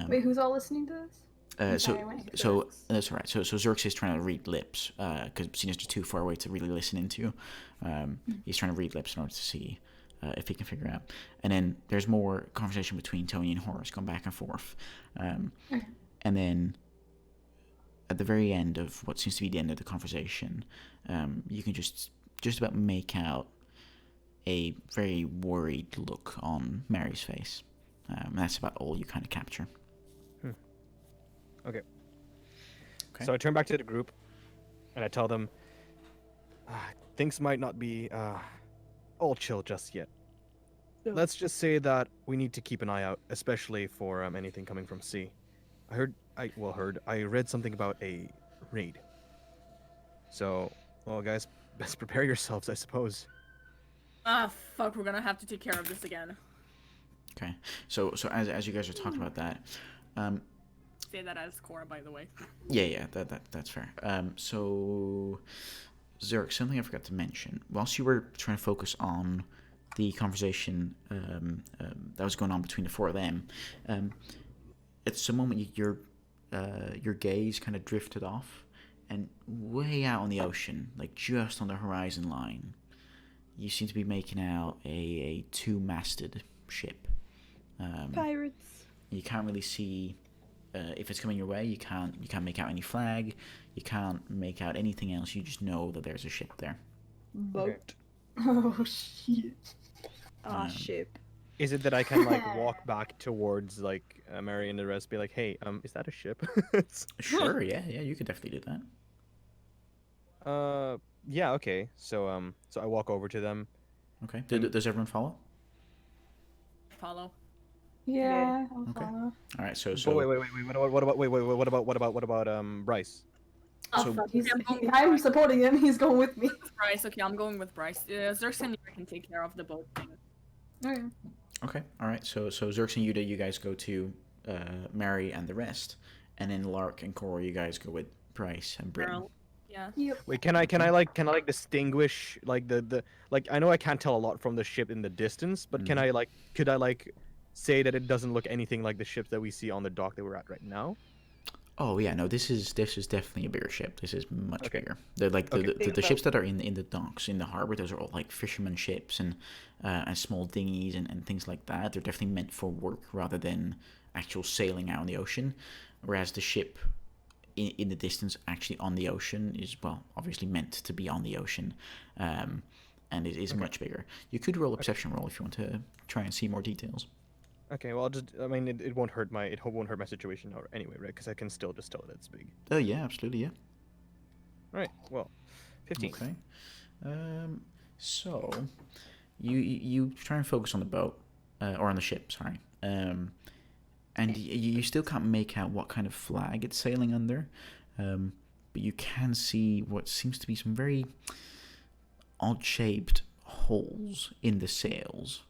Wait, who's all listening to this? That's all Sorry, right. So Zerx. Zerx is trying to read lips because Cena's just too far away to really listen into. He's trying to read lips in order to see if he can figure out. And then there's more conversation between Tony and Horace going back and forth. And then at the very end of what seems to be the end of the conversation, you can just about make out a very worried look on Mary's face. And that's about all you kind of capture. Okay. Okay. So I turn back to the group, and I tell them, things might not be all chill just yet. No. Let's just say that we need to keep an eye out, especially for anything coming from sea. I read something about a raid. So, well, guys, best prepare yourselves, I suppose. Ah, fuck, we're gonna have to take care of this again. Okay. So as you guys are talking about that, Say that as Cora, by the way. yeah, that's fair. So Zerk, something I forgot to mention. Whilst you were trying to focus on the conversation that was going on between the four of them, at some moment your gaze kind of drifted off, and way out on the ocean, like just on the horizon line, you seem to be making out a two-masted ship. Pirates. You can't really see if it's coming your way. You can't make out any flag. You can't make out anything else. You just know that there's a ship there. Boat. Oh shit. Ah, ship. Is it that I can like walk back towards like Mary and the rest, be like, hey, is that a ship? Sure, yeah, you could definitely do that. Yeah, okay. So I walk over to them. Okay. Does everyone follow? Follow. Yeah. I'll Okay. follow. All right. So But wait. What about Bryce? Oh, So- fuck. I'm supporting him. He's going with me. Bryce, okay, I'm going with Bryce. Zerx and you can take care of the boat thing. Okay. Okay. All right. So Zerx and Yuda, you guys go to Mary and the rest, and then Lark and Cora, you guys go with Bryce and Britton. Girl. Yeah. Yep. Wait, can I distinguish like the like I know I can't tell a lot from the ship in the distance, but could I say that it doesn't look anything like the ships that we see on the dock that we're at right now? Oh yeah, no, this is definitely a bigger ship. This is much Okay. bigger. They're like Okay. the ships that are in the docks in the harbor. Those are all like fisherman ships and small dinghies and things like that. They're definitely meant for work rather than actual sailing out in the ocean. whereas the ship in the distance, actually on the ocean, is, well, obviously meant to be on the ocean, and it is much bigger. You could roll a perception roll if you want to try and see more details. Okay, well, I mean, it won't hurt my situation anyway, right? Because I can still just tell that it's big. Oh yeah, absolutely, yeah. All right, well, 15. Okay. So you try and focus on the boat, or on the ship, sorry. And you still can't make out what kind of flag it's sailing under, but you can see what seems to be some very odd-shaped holes in the sails.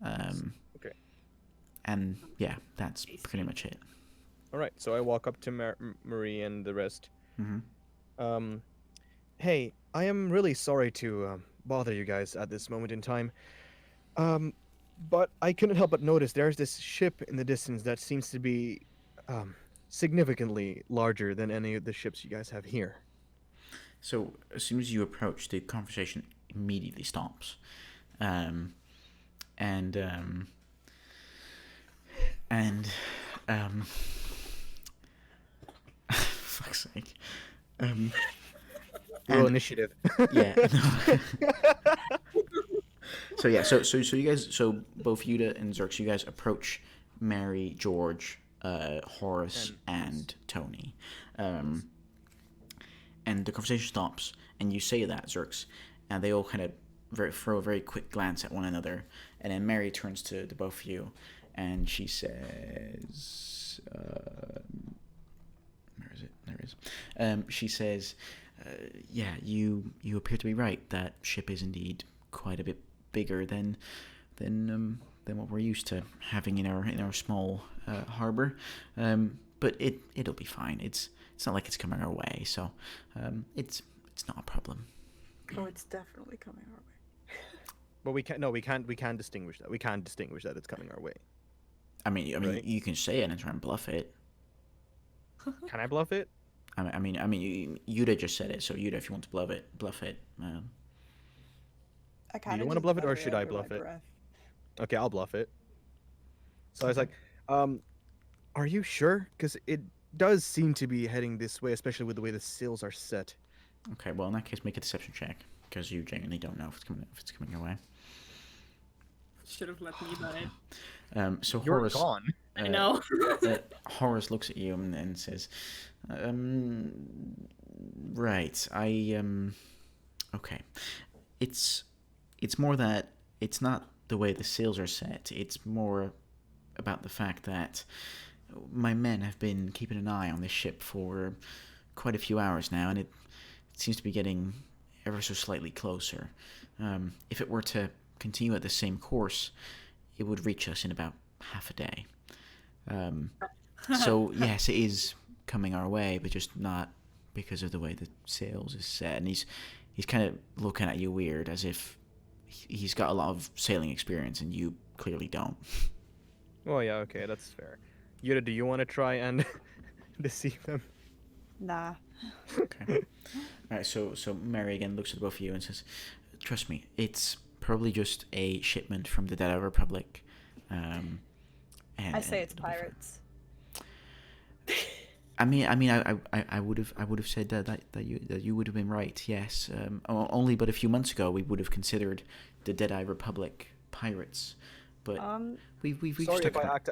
Okay. And yeah, that's pretty much it. All right, so I walk up to Marie and the rest. Mm-hmm. Hey, I am really sorry to bother you guys at this moment in time. But I couldn't help but notice there's this ship in the distance that seems to be significantly larger than any of the ships you guys have here. So as soon as you approach, the conversation immediately stops, fuck's sake. Roll initiative. Yeah. So yeah, so you guys, so both Yuta and Zerx, you guys approach Mary, George, Horace, and Tony, and the conversation stops, and you say that, Zerx, and they all kind of throw a very quick glance at one another, and then Mary turns to the both of you, and she says, where is it? There it is. She says, yeah, you appear to be right. That ship is indeed quite a bit bigger than what we're used to having in our small harbor, but it'll be fine. It's not like it's coming our way, so it's not a problem. Oh, it's definitely coming our way. But we can't distinguish that. We can't distinguish that it's coming our way. I mean, right? You can say it and try and bluff it. Can I bluff it? I mean, Yuta just said it, so Yuta, if you want to bluff it. Do you want to bluff it, or should I bluff it? Okay, I'll bluff it. So I was like, are you sure? Because it does seem to be heading this way, especially with the way the sails are set. Okay, well, in that case, make a deception check, because you genuinely don't know if it's coming your way. Should have let me die. So You're Horace, gone. I know. Horace looks at you and says, right, okay. It's more that it's not the way the sails are set. It's more about the fact that my men have been keeping an eye on this ship for quite a few hours now, and it seems to be getting ever so slightly closer. If it were to continue at the same course, it would reach us in about half a day. So yes, it is coming our way, but just not because of the way the sails is set. And he's kind of looking at you weird, as if he's got a lot of sailing experience and you clearly don't. Oh yeah, okay, that's fair. Yuta, do you want to try and deceive them? Nah. Okay. All right. So Mary again looks at both of you and says, "Trust me, it's probably just a shipment from the Dead Republic." I say it's pirates. I would have said that you would have been right. Yes. Only but a few months ago we would have considered the Deadeye Republic pirates, but we've sorry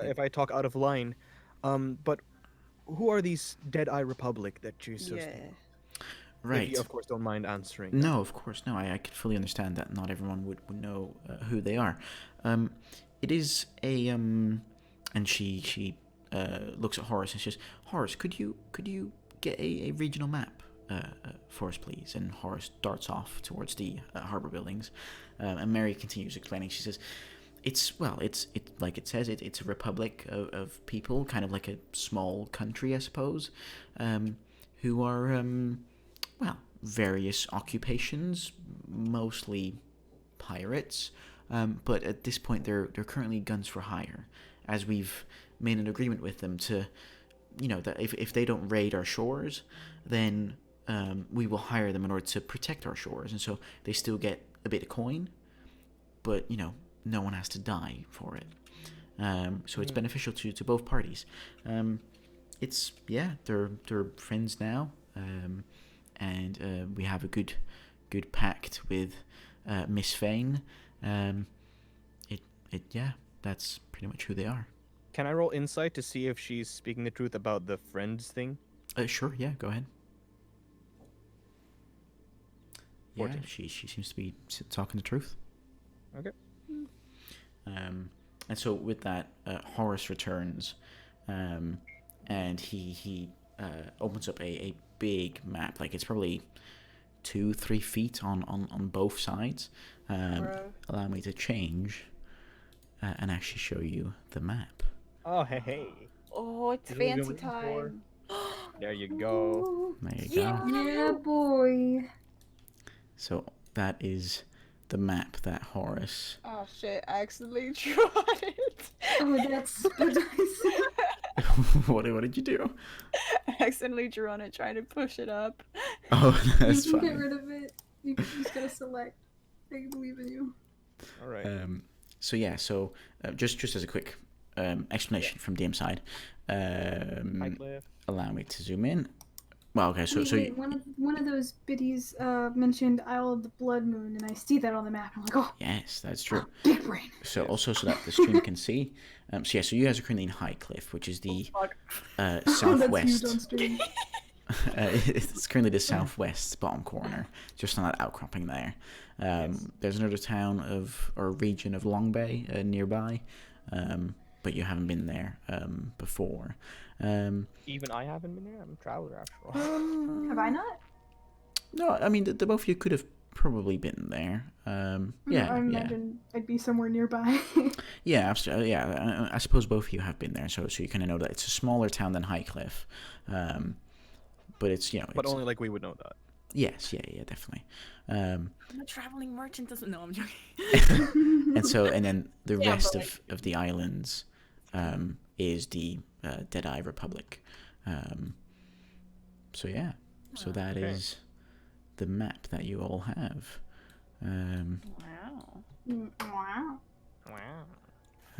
if I talk out of line, but who are these Deadeye Republic that you so right? If you, of course, don't mind answering. No, of course, no. I could fully understand that not everyone would know who they are. It is a and she looks at Horace and says, "Horace, could you get a regional map for us, please?" And Horace darts off towards the harbor buildings, and Mary continues explaining. She says, "It's like it says. It's a republic of people, kind of like a small country, I suppose, who are various occupations, mostly pirates, but at this point they're currently guns for hire, as we've made an agreement with them to, that if they don't raid our shores, then we will hire them in order to protect our shores, and so they still get a bit of coin, but no one has to die for it. So it's beneficial to both parties. it's they're friends now, and we have a good pact with Miss Fane. That's pretty much who they are. Can I roll insight to see if she's speaking the truth about the friends thing? Sure, yeah, go ahead. Yeah, 14. she seems to be talking the truth. Okay. And so with that, Horace returns, and he opens up a big map. Like, it's probably 2-3 feet on both sides. Allow me to change and actually show you the map. Oh, hey. Oh, it's This is what we've fancy been waiting for. time. There you go. There you go. Yeah, boy. So that is the map that Horace. Oh shit! I accidentally drew on it. Oh, that's what did you do? I accidentally drew on it, trying to push it up. Oh, that's you can fine. get rid of it. You just gotta select. I believe in you. All right. So just as a quick explanation from DM side, Highcliffe. allow me to zoom in. Well, okay, Wait, one of those biddies mentioned Isle of the Blood Moon, and I see that on the map. I'm like, oh, yes, that's true. big brain. So also so that the stream can see. So you guys are currently in Highcliffe, which is the southwest. That's huge on stream. It's currently the southwest bottom corner, just on that outcropping there. There's another town or region of Long Bay nearby, but you haven't been there before. Even I haven't been there. I'm a traveler after all. Have I not? No, I mean the both of you could have probably been there. I imagine I'd be somewhere nearby. Yeah, absolutely. Yeah, I suppose both of you have been there, so you kind of know that it's a smaller town than Highcliffe, but it's But only like we would know that. Yes, yeah, definitely. I'm a traveling merchant. No, I'm joking. and then the Yeah, rest but of the islands is the Deadeye Republic. So that Okay. is the map that you all have. Wow. Wow. Wow.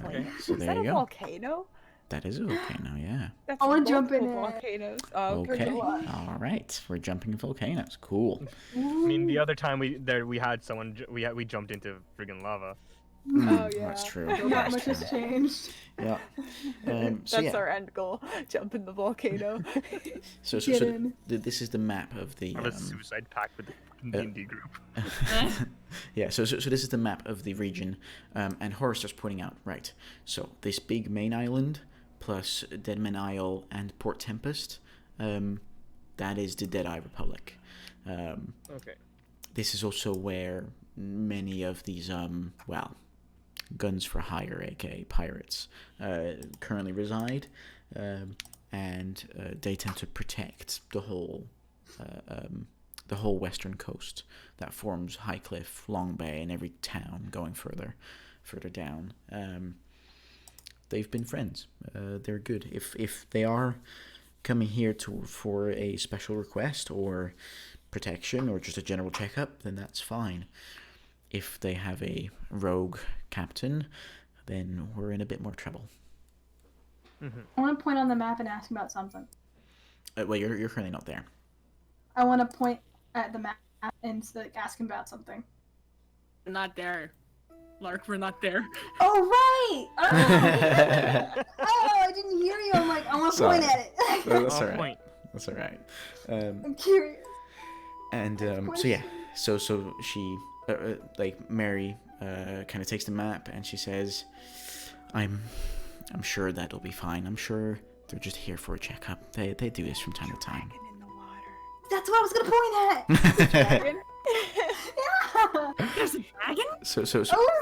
Okay, Okay. so Is there that you a go. volcano? That is a volcano, yeah. That's I wanna jump in multiple it. volcanoes. Oh, Okay, good luck. all right. We're jumping volcanoes. Cool. I mean, the other time we had someone we jumped into friggin' lava. Oh, yeah. That's true. Not That's much true. has changed. Yeah. So That's yeah. our end goal. Jump in the volcano. So Get in. this is the map of the. I have a suicide pact with the fucking D&D group. Yeah. So this is the map of the region, and Horace starts pointing out. Right. So this big main island, plus Deadman Isle and Port Tempest, that is the Deadeye Republic. Okay. This is also where many of these guns for hire, aka pirates, currently reside, and they tend to protect the whole western coast that forms Highcliffe, Long Bay, and every town going further down. They've been friends. They're good. If they are coming here for a special request or protection or just a general checkup, then that's fine. If they have a rogue captain, then we're in a bit more trouble. Mm-hmm. I want to point on the map and ask about something. Well, you're currently not there. I want to point at the map and ask him about something. We're not there. Lark, we're not there. Oh, right! Oh, I didn't hear you. I'm like, I want to Sorry. point at it. That's On all right. point. That's all right. I'm curious. And so yeah, so she like Mary kind of takes the map and she says, I'm sure that'll be fine. I'm sure they're just here for a checkup. They do this from time to time. Dragon in the water. That's what I was going to point at. Dragon? Yeah. There's a dragon? so Oh.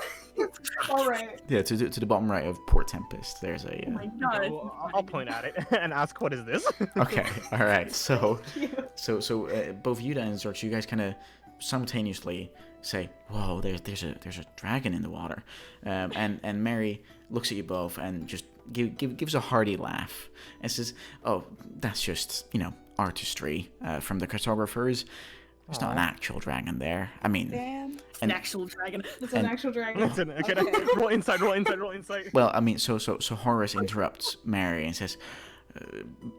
All right. yeah, to the bottom right of Port Tempest, there's a. Oh my god. I'll point at it and ask, what is this? Okay, all right. So both Yuda and Zorx, you guys kind of simultaneously say, "Whoa, there's a dragon in the water," and Mary looks at you both and just gives a hearty laugh and says, "Oh, that's just artistry from the cartographers. There's not an actual dragon there. I mean, Damn. An actual dragon. It's an actual dragon. Okay, roll inside. well, I mean, so Horace interrupts Mary and says,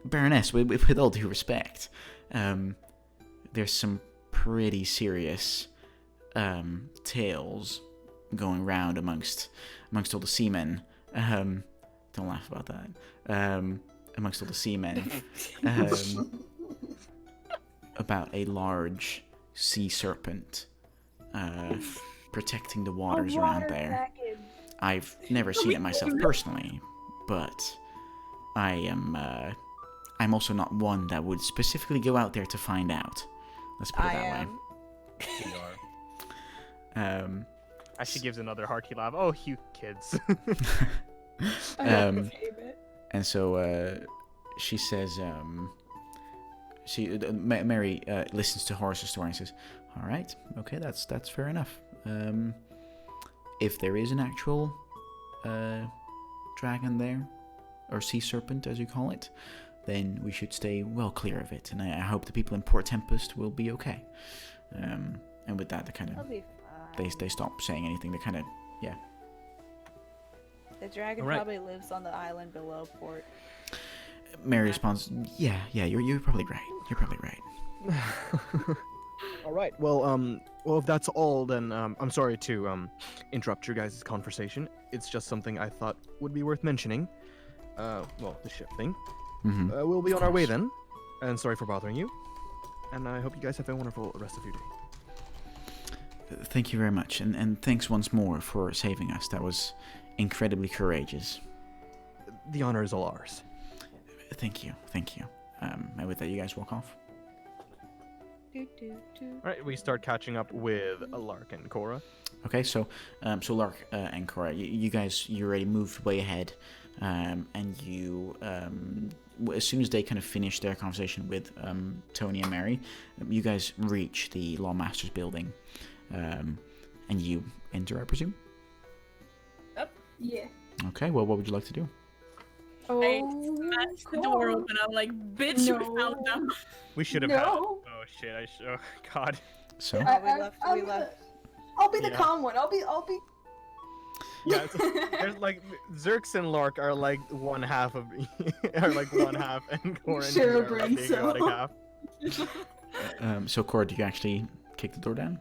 Baroness, with all due respect, there's some pretty serious tales going round amongst all the seamen. Don't laugh about that. Amongst all the seamen, about a large sea serpent protecting the waters around there. I've never seen it myself personally, but I'm also not one that would specifically go out there to find out. Let's put it that way. You are. As she gives another hearty laugh. Oh, you kids. And so she says, Mary listens to Horace's story and says, "All right, okay, that's fair enough. If there is an actual dragon there, or sea serpent as you call it, then we should stay well clear of it. And I hope the people in Port Tempest will be okay." And with that, they stop saying anything. They kind of, yeah. The dragon probably lives on the island below Port. Mary responds, "Yeah, you're probably right. You're probably right." All right. Well, if that's all, then I'm sorry to interrupt your guys' conversation. It's just something I thought would be worth mentioning. Well, the ship thing. Mm-hmm. We'll be on our way then. And sorry for bothering you. And I hope you guys have a wonderful rest of your day. Thank you very much, and thanks once more for saving us. That was incredibly courageous. The honor is all ours. Thank you. And with that, you guys walk off. All right, we start catching up with Lark and Cora. Okay, so Lark and Cora, you guys, you already moved way ahead, and you, as soon as they kind of finish their conversation with Tony and Mary, you guys reach the Lawmaster's building, and you enter, I presume? Yep. Yeah. Okay, well, what would you like to do? I smashed the door open. I'm like, bitch, we found them. We should have had it. Oh shit! Oh god. So We left. I'll be the calm one. I'll be. Yeah, there's like Zerx and Lark are like one half of and Cora and Share a are brain like the cell. chaotic half. So Cora, do you actually kick the door down?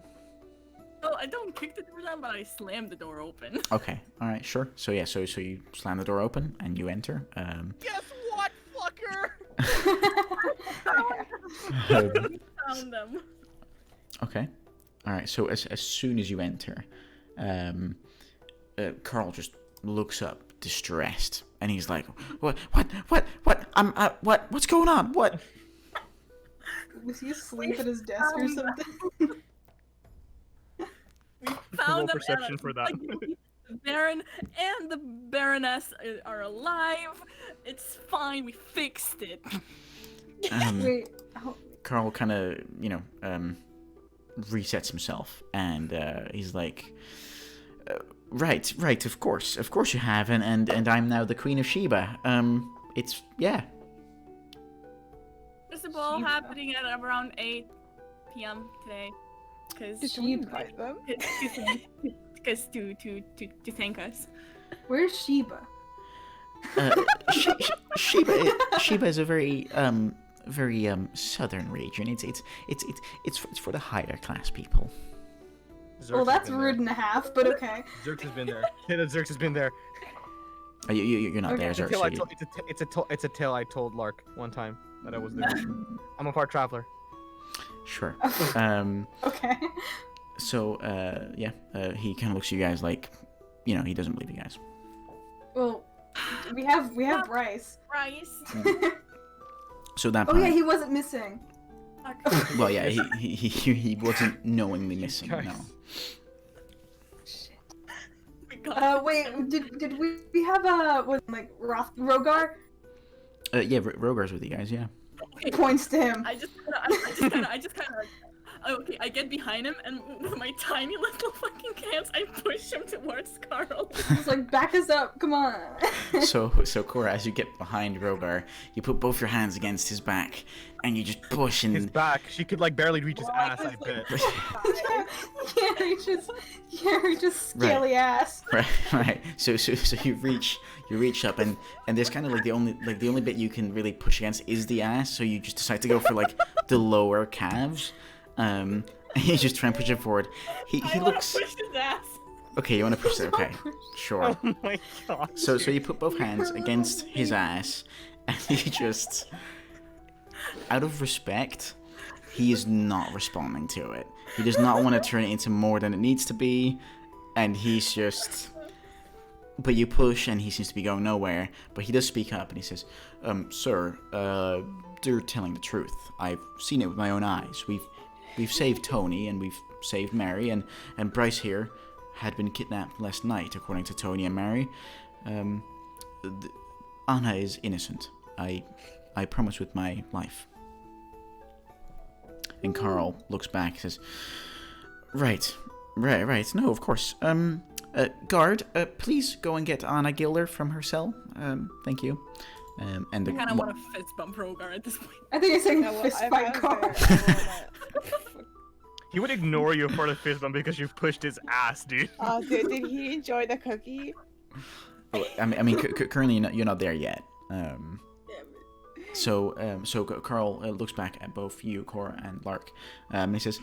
No, I don't kick the door down, but I slammed the door open. Okay, all right, sure. So yeah, so you slam the door open and you enter. Guess what, fucker? Found them. Okay, all right. So as soon as you enter, Carl just looks up, distressed, and he's like, "What? What's going on? What?" Was he asleep at his desk or something? We found them. Perception for that. The Baron and the Baroness are alive. It's fine. We fixed it. Wait. Carl kind of, resets himself, and he's like, right, of course you have, and I'm now the Queen of Sheba. It's, yeah. There's a ball happening at around 8 p.m. today. Did you invite them? Because to thank us. Where's Sheba? Sheba is a very southern region. It's for the higher class people. Well, that's rude and a half, but okay. Zerx has been there. Zerx has been there. You're not there, Zerx. It's a tale I told Lark one time that I was there. I'm a part traveler. Sure. Okay. So, he kind of looks at you guys like, he doesn't believe you guys. Well, we have Bryce. Bryce. So that. Oh yeah, he wasn't missing. Well, yeah, he wasn't knowingly missing. No. Wait, did we have Rogar? Yeah, Rogar's with you guys. Yeah. Points to him. I just kind of Okay, I get behind him, and with my tiny little fucking hands, I push him towards Carl. It's like, back us up, come on. So Cora, as you get behind Rogar, you put both your hands against his back, and you just push and... His back. She could like barely reach his ass, I bet. Yeah, reaches scaly ass. Right. So you reach up, and there's kind of like the only bit you can really push against is the ass. So you just decide to go for like the lower calves. And you just try and push it forward. He looks. Push his ass. Okay, you want to push it? Okay, sure. Oh my god. So you put both hands against his ass, and he just, out of respect, he is not responding to it. He does not want to turn it into more than it needs to be, and he's just... But you push, and he seems to be going nowhere, but he does speak up, and he says, Sir, they're telling the truth. I've seen it with my own eyes. We've saved Tony, and we've saved Mary, and Bryce here had been kidnapped last night, according to Tony and Mary. Anna is innocent. I promise with my life. And Carl looks back and says, Right. No, of course. Guard, please go and get Anna Gilder from her cell. Thank you. And the... I kind of want to fist bump Rogar at this point. I think you're saying fist fight Carl. He would ignore you for the fist bump because you pushed his ass, dude. Dude, did he enjoy the cookie? I mean, currently you're not there yet. So Carl looks back at both you, Cora, and Lark. He says,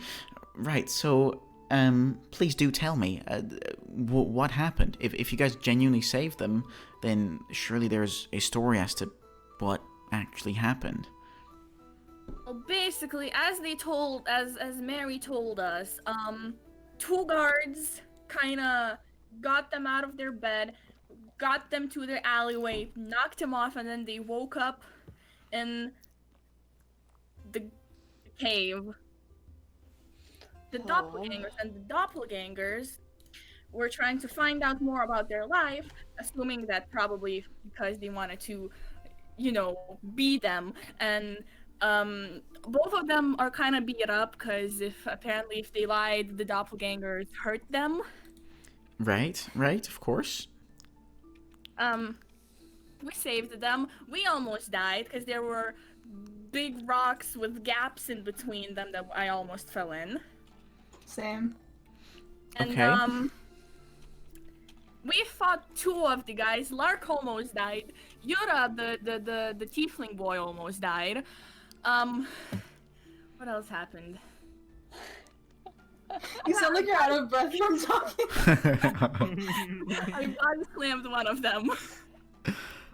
"Right. So, please do tell me what happened. If you guys genuinely saved them, then surely there's a story as to what actually happened." Well, basically, as Mary told us, two guards kind of got them out of their bed, got them to their alleyway, knocked him off, and then they woke up in the cave. The doppelgangers were trying to find out more about their life, assuming that probably because they wanted to, be them. And both of them are kind of beat up because if they lied, the doppelgangers hurt them. Right, of course. We saved them. We almost died because there were big rocks with gaps in between them that I almost fell in. Same. And okay. We fought two of the guys. Lark almost died. Yura, the tiefling boy, almost died. What else happened? You sound like you're out of breath from talking. I body slammed one of them.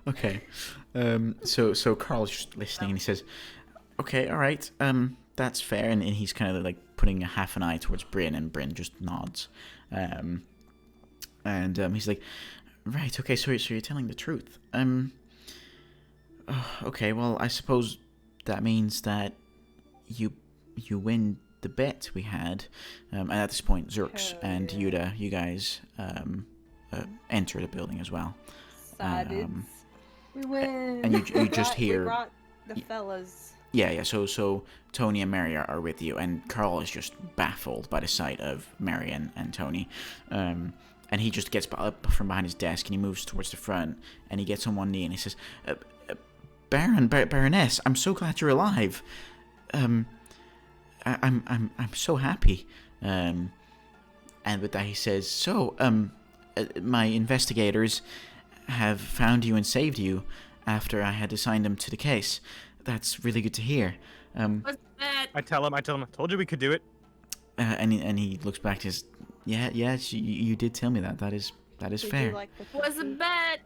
Okay. So Carl's just listening, and he says, "Okay, all right. That's fair." And he's kind of like putting a half an eye towards Bryn, and Bryn just nods. And he's like, "Right. Okay. So you're telling the truth. Okay. Well, I suppose that means that you win the bet we had." And at this point, Zerx and Yuda, you guys enter the building as well. We win. And you just hear... We brought the fellas. Yeah. So Tony and Mary are with you, and Carl is just baffled by the sight of Mary and Tony. And he just gets up from behind his desk, and he moves towards the front, and he gets on one knee, and he says, Baroness, I'm so glad you're alive. I'm so happy. And with that he says, "So, my investigators have found you and saved you after I had assigned them to the case. That's really good to hear." What's that? I tell him, I told you we could do it. And he looks back to his, yeah, you did tell me that. That is fair. Like Was a bet.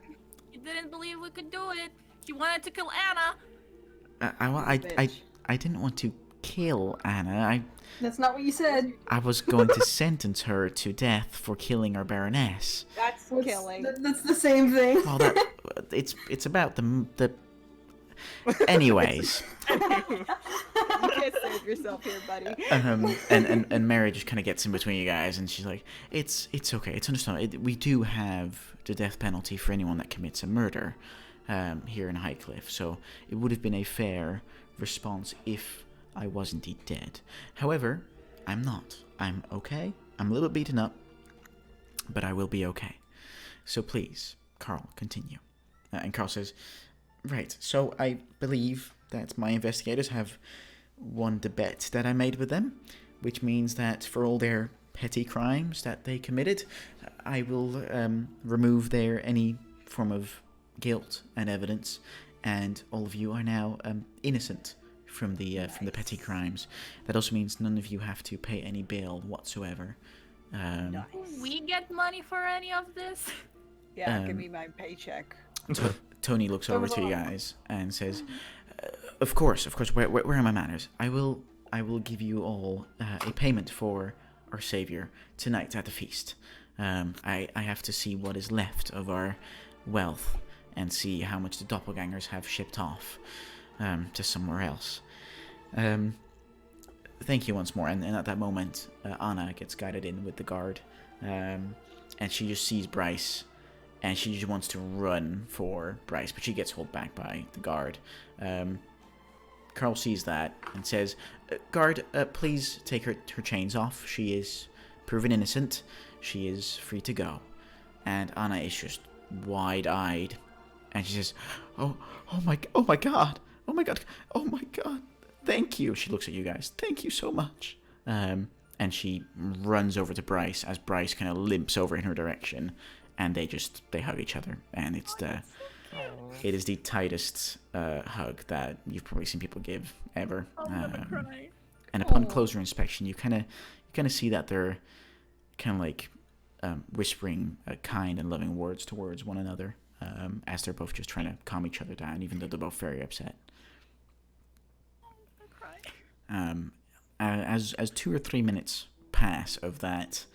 You didn't believe we could do it. You wanted to kill Anna. I didn't want to kill Anna. That's not what you said. I was going to sentence her to death for killing our Baroness. That's killing. That's the same thing. Well, it's about the. Anyways. You can't save yourself here, buddy. And Mary just kind of gets in between you guys, and she's like, "It's okay. It's understandable. We do have the death penalty for anyone that commits a murder here in Highcliffe, so it would have been a fair response if I was indeed dead. However, I'm not. I'm okay. I'm a little bit beaten up, but I will be okay. So please, Carl, continue. And Carl says, right, so I believe that my investigators have won the bet that I made with them, which means that for all their petty crimes that they committed, I will remove their any form of guilt and evidence, and all of you are now innocent from the petty crimes. That also means none of you have to pay any bail whatsoever. We get money for any of this? Yeah, give me my paycheck. Tony looks over to you guys and says, of course, where are my manners? I will give you all a payment for our savior tonight at the feast. I have to see what is left of our wealth and see how much the doppelgangers have shipped off to somewhere else. Thank you once more. And at that moment, Anna gets guided in with the guard, and she just sees Bryce, and she just wants to run for Bryce, but she gets held back by the guard. Carl sees that and says, guard, please take her chains off. She is proven innocent. She is free to go. And Anna is just wide-eyed, and she says, oh my god, thank you. She looks at you guys. Thank you so much. And she runs over to Bryce as Bryce kind of limps over in her direction, and they hug each other, and it is the tightest hug that you've probably seen people give ever. And upon closer inspection, you kind of see that they're kind of like whispering kind and loving words towards one another, as they're both just trying to calm each other down, even though they're both very upset. As 2 or 3 minutes pass of that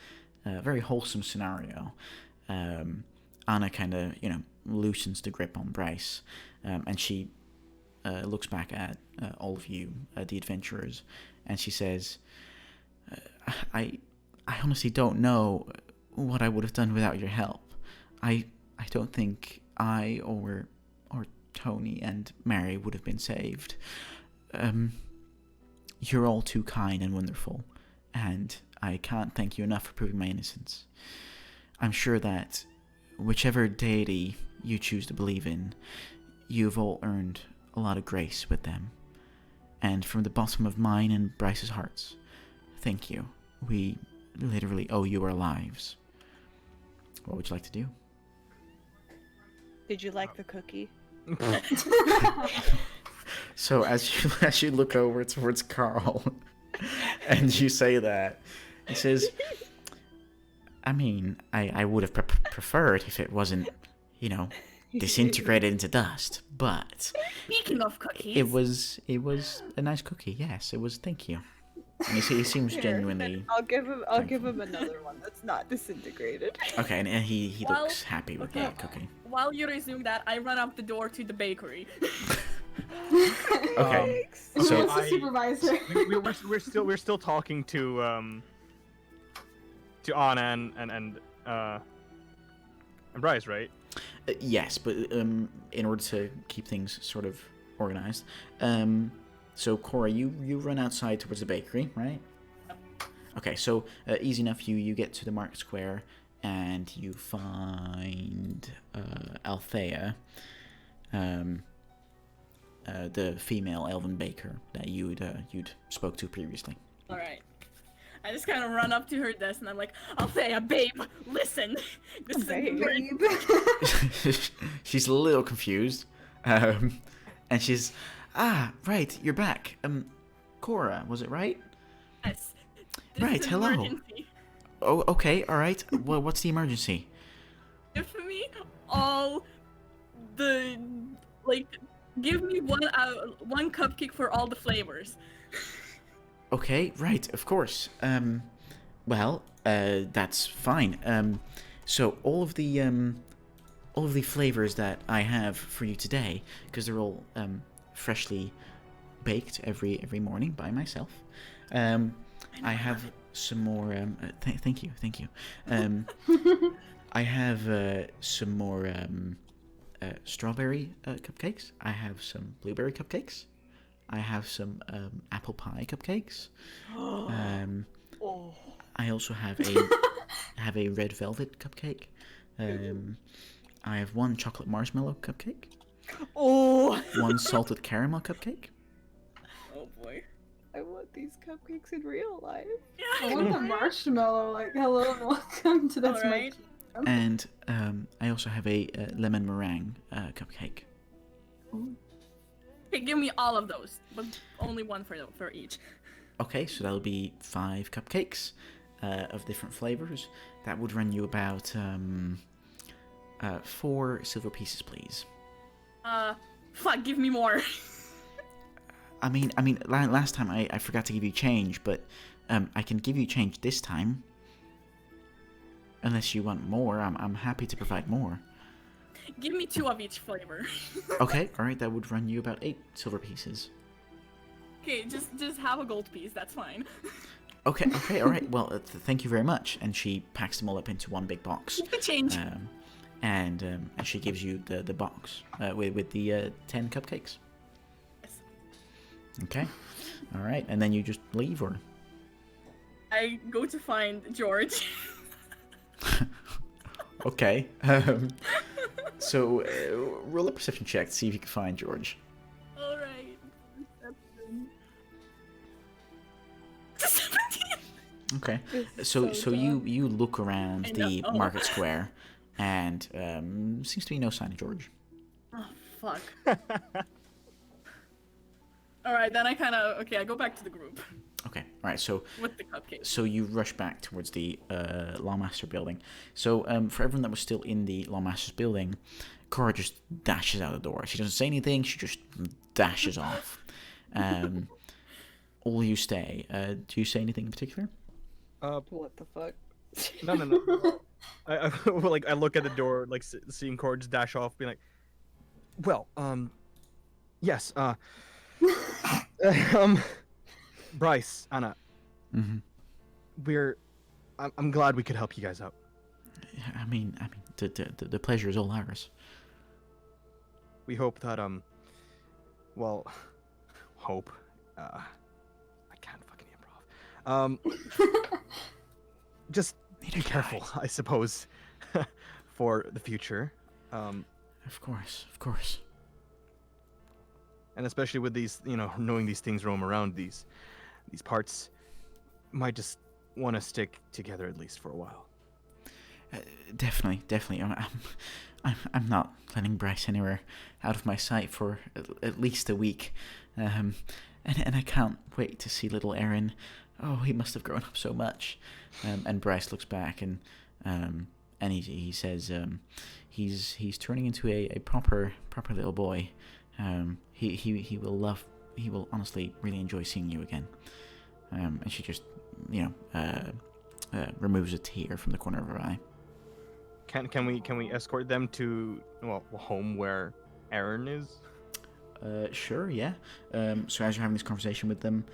very wholesome scenario, Anna kind of loosens the grip on Bryce, and she looks back at all of you, the adventurers, and she says, I honestly don't know what I would have done without your help. I don't think I or Tony and Mary would have been saved. You're all too kind and wonderful, and I can't thank you enough for proving my innocence. I'm sure that whichever deity you choose to believe in, you've all earned a lot of grace with them. And from the bottom of mine and Bryce's hearts, thank you. We literally owe you our lives. What would you like to do? Did you like the cookie? So as you look over towards Carl, and you say that, he says, I mean, I would have preferred if it wasn't, disintegrated into dust, but Speaking of cookies, it was a nice cookie. Yes, it was. Thank you. And he seems genuinely. I'll give him another one that's not disintegrated. Okay, and he looks happy with that cookie. While you resume that, I run out the door to the bakery. Okay, So the supervisor. we're still talking to Anna and Bryce, right? Yes, but in order to keep things sort of organized, so Cora, you run outside towards the bakery, right? Okay, so easy enough. You get to the market square and you find Althea, the female elven baker that you'd spoke to previously. All right. I just kind of run up to her desk and I'm like, Althea, babe, listen. This is important. She's a little confused, and she's, right, you're back. Cora, was it right? Yes. Right, hello. Emergency. Oh, okay, all right. Well, what's the emergency? Give me all the give me one cupcake for all the flavors. Okay, right, of course. Well, that's fine. So all of the flavors that I have for you today, because they're all freshly baked every morning by myself. I have some more. Thank you. I have some more strawberry cupcakes. I have some blueberry cupcakes. I have some apple pie cupcakes. Oh. I also have a red velvet cupcake. I have one chocolate marshmallow cupcake. Oh. One salted caramel cupcake. Oh boy. I want these cupcakes in real life. Yeah. I want the marshmallow. Like, hello and welcome to this. Alright. And I also have a lemon meringue cupcake. Okay, give me all of those, but only one for each. Okay, so that'll be 5 cupcakes of different flavors. That would run you about 4 silver pieces, please. Fuck, give me more. I mean, last time I forgot to give you change, but I can give you change this time. Unless you want more, I'm happy to provide more. Give me 2 of each flavor. Okay, alright, that would run you about 8 silver pieces. Okay, just have a gold piece, that's fine. Okay, alright, well, thank you very much. And she packs them all up into one big box. Keep the change. And she gives you the box with the 10 cupcakes. Yes. Okay, alright, and then you just leave, or? I go to find George. Okay, so roll a perception check to see if you can find George. Alright. Perception. 17. Okay, This is so dumb. you look around I the know. market square, and seems to be no sign of George. Oh, fuck. Alright, then I go back to the group Okay, alright, so with the cupcakes. So you rush back towards the Lawmaster building. So for everyone that was still in the Lawmaster's building, Cora just dashes out the door. She doesn't say anything, she just dashes off. All you stay. Do you say anything in particular? What the fuck? No. I like I look at the door, like seeing Cora just dash off, being like, well, yes, Bryce, Anna, I'm glad we could help you guys out. I mean, the pleasure is all ours. We hope that well, hope. I can't fucking improv. Just be careful, I suppose, for the future. Of course. And especially with these, knowing these things roam around these parts, might just want to stick together at least for a while. Definitely. I'm not letting Bryce anywhere out of my sight for at least a week, and I can't wait to see little Aaron. Oh, he must have grown up so much. And Bryce looks back and he says he's turning into a proper little boy. He will honestly really enjoy seeing you again. And she just removes a tear from the corner of her eye. Can we escort them to home where Aaron is? Sure, yeah. So as you're having this conversation with them,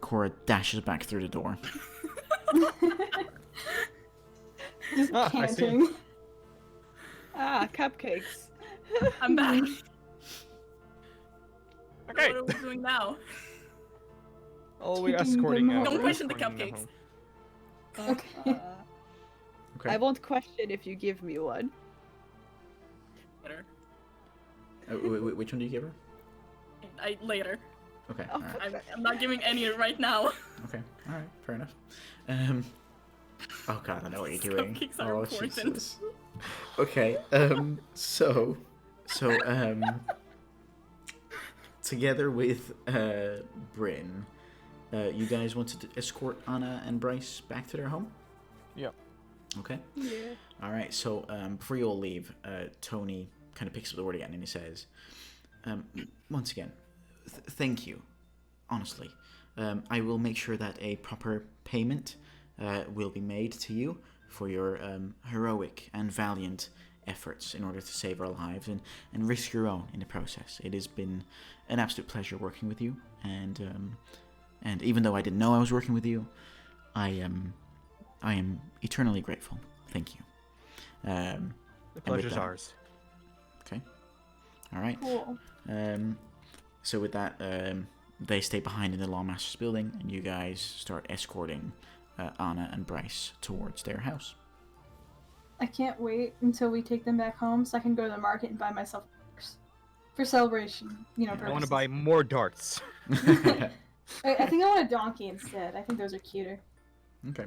Cora dashes back through the door. Just I see. canting. Cupcakes. I'm back. Okay. What are we doing now? Oh, we're Taking escorting. them home. Don't we're question the escorting them cupcakes. home. Okay. Okay. I won't question if you give me one. Later. Which one do you give her? Later. Okay. Oh, All right. I'm not giving any right now. Okay. All right. Fair enough. Oh God, I know what you're doing. Cupcakes are Oh important. Jesus. Okay. So, together with Bryn, you guys wanted to escort Anna and Bryce back to their home? Yep. Okay. Yeah. All right. So before you all leave, Tony kind of picks up the word again and he says, once again, thank you. Honestly, I will make sure that a proper payment will be made to you for your heroic and valiant efforts in order to save our lives and risk your own in the process. It has been an absolute pleasure working with you, and even though I didn't know I was working with you, I am eternally grateful. Thank you. The pleasure's ours. Okay. All right. Cool. So with that, they stay behind in the Lawmaster's building, and you guys start escorting Anna and Bryce towards their house. I can't wait until we take them back home so I can go to the market and buy myself darts. For celebration, I want to buy more darts. I think I want a donkey instead. I think those are cuter. Okay.